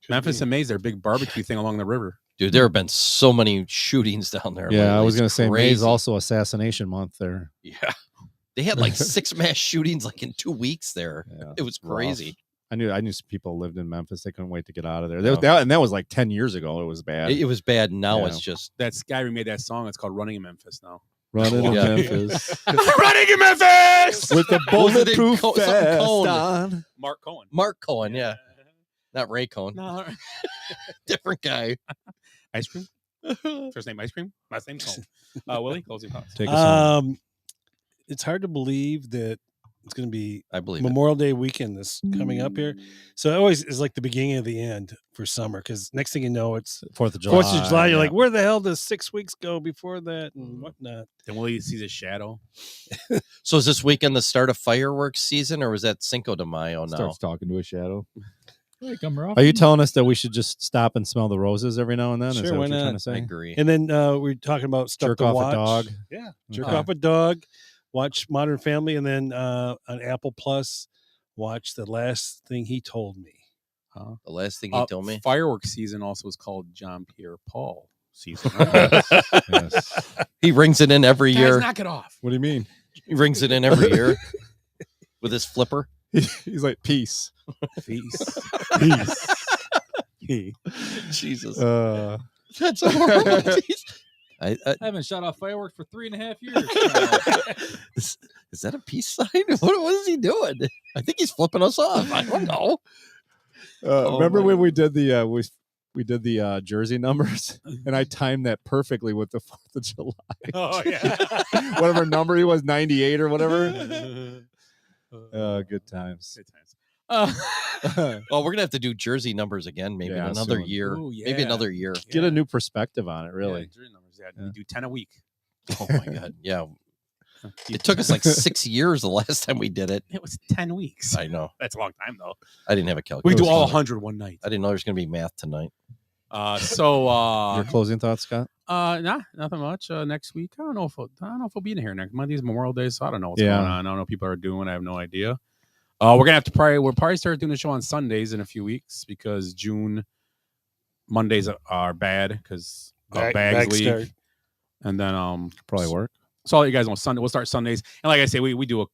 Memphis and May is their big barbecue thing along the river. Dude, there have been so many shootings down there. Yeah, I lately. was going to It's say May's crazy. also assassination month there. Yeah, they had like 6 mass shootings like in 2 weeks there. Yeah, It was crazy. I knew some people lived in Memphis. They couldn't wait to get out of there. Yeah. And that was like 10 years ago. It was bad. It was bad. Now Yeah. it's just That guy who made that song, it's called Running in Memphis now. Running in Yeah. Memphis Running in Memphis! with the What was it? bulletproof Something vest Cohen. on. Mark Cohen. Mark Cohen. Yeah, not Ray Cohen. No. Different guy. Ice cream? First name Ice Cream? Last name Cohen. Willie, closing thoughts. Take us home. It's hard to believe that it's going to be I believe it. Memorial Day weekend this coming up here. So it always is like the beginning of the end for summer because next thing you know, it's 4th of July. 4th of July. You're yeah. like, where the hell does 6 weeks go before that and whatnot? Then Willie sees a shadow. So is this weekend the start of fireworks season, or was that Cinco de Mayo now? Starts talking to a shadow. Hey, come Are you telling us that we should just stop and smell the roses every now and then? Sure, Is that why what you're trying not? to I say? agree. And then we're talking about stuff Jerk to off a watch. dog. Yeah, jerk Okay. off a dog. Watch Modern Family, and then on Apple Plus, watch The Last Thing He Told Me. The last thing he told me. Fireworks season also is called John Pierre Paul season. Yes. He rings it in every Guys, year. knock it off. What do you mean? He rings it in every year with his flipper. He's like, peace. Peace. Peace. Jesus, That's that's horrible. I haven't shot off fireworks for 3.5 years. is that a peace sign? What is he doing? I think he's flipping us off. I don't know. remember my when we did the we did the jersey numbers, and I timed that perfectly with the 4th of July. Oh, yeah. Whatever number he was, 98 or whatever. Good times. Good times. Oh, we're gonna have to do jersey numbers again, maybe Yeah, in another soon. year. Ooh, Maybe yeah. another year. Get a new perspective on it, really. Yeah, jersey numbers. Yeah, we do 10 a week. Oh my god, yeah. It took us like 6 years the last time we did it. It was 10 weeks. I know. That's a long time, though. I didn't have a We calculator. do all 100 one night. I didn't know there was gonna be math tonight. Your closing thoughts, Scott? Nah, nothing much. Next week, I don't know if we'll be in here next Monday's Memorial Day, so I don't know what's Yeah. going on. I don't know what people are doing. I have no idea. We're gonna have to we'll probably start doing the show on Sundays in a few weeks because June Mondays are bad because bags league, start. and then Probably work. So I'll let you guys know Sunday. We'll start Sundays, and like I say, we do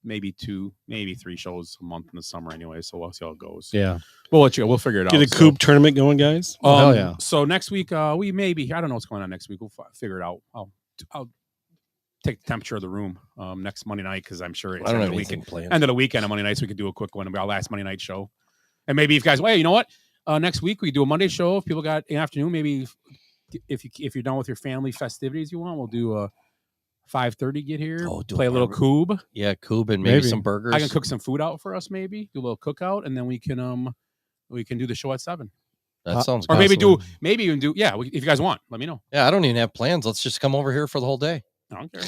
maybe 2, maybe 3 shows a month in the summer anyway. So we'll see how it goes. Yeah. We'll figure it out. Get a coop tournament going, guys. Hell yeah. So next week, we maybe I don't know what's going on next week. We'll figure it out. I'll take the temperature of the room next Monday night because I'm sure it's I don't end have of the anything weekend. planned. End of the weekend on Monday nights, we could do a quick one. It'll be our last Monday night show. And maybe if you guys, well, hey, you know what? Next week we do a Monday show. If people got an afternoon, maybe if you're done with your family festivities, you want, we'll do a 5:30 get here. Oh, do play a little barbecue. coob. Yeah, coob and maybe some burgers. I can cook some food out for us. Maybe do a little cookout, and then we can do the show at 7. That sounds. Or awesome. maybe even do. Yeah, if you guys want, let me know. Yeah, I don't even have plans. Let's just come over here for the whole day. I don't care.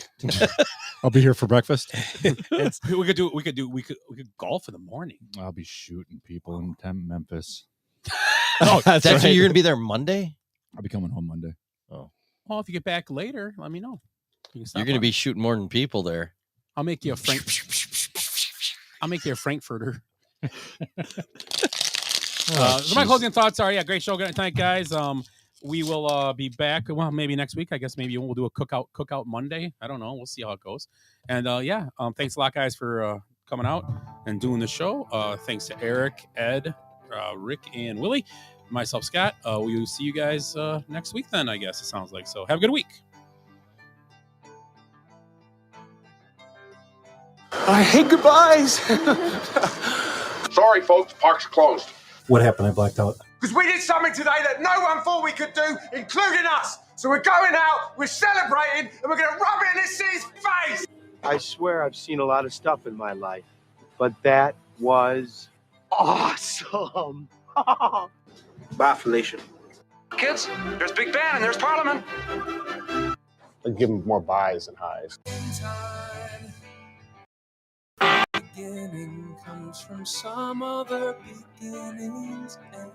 I'll be here for breakfast. we could golf in the morning. I'll be shooting people in Memphis. Oh, that's right. You're gonna be there Monday. I'll be coming home Monday. Oh, well, if you get back later, let me know. You're gonna be shooting more than people there. I'll make you a Frankfurter. So my closing thoughts are, great show tonight, guys. We will be back. Well, maybe next week. I guess maybe we'll do a cookout Monday. I don't know. We'll see how it goes. And thanks a lot, guys, for coming out and doing the show. Thanks to Eric, Ed, Rick, and Willie. Myself, Scott. We will see you guys next week. Then I guess it sounds like so. Have a good week. I hate goodbyes. Sorry, folks, park's closed. What happened? I blacked out. Because we did something today that no one thought we could do, including us. So we're going out, we're celebrating, and we're going to rub it in this city's face. I swear I've seen a lot of stuff in my life, but that was awesome. Bye, Felicia. Kids, there's Big Ben and there's Parliament. I'd give them more buys and highs. Beginning comes from some other beginning's end.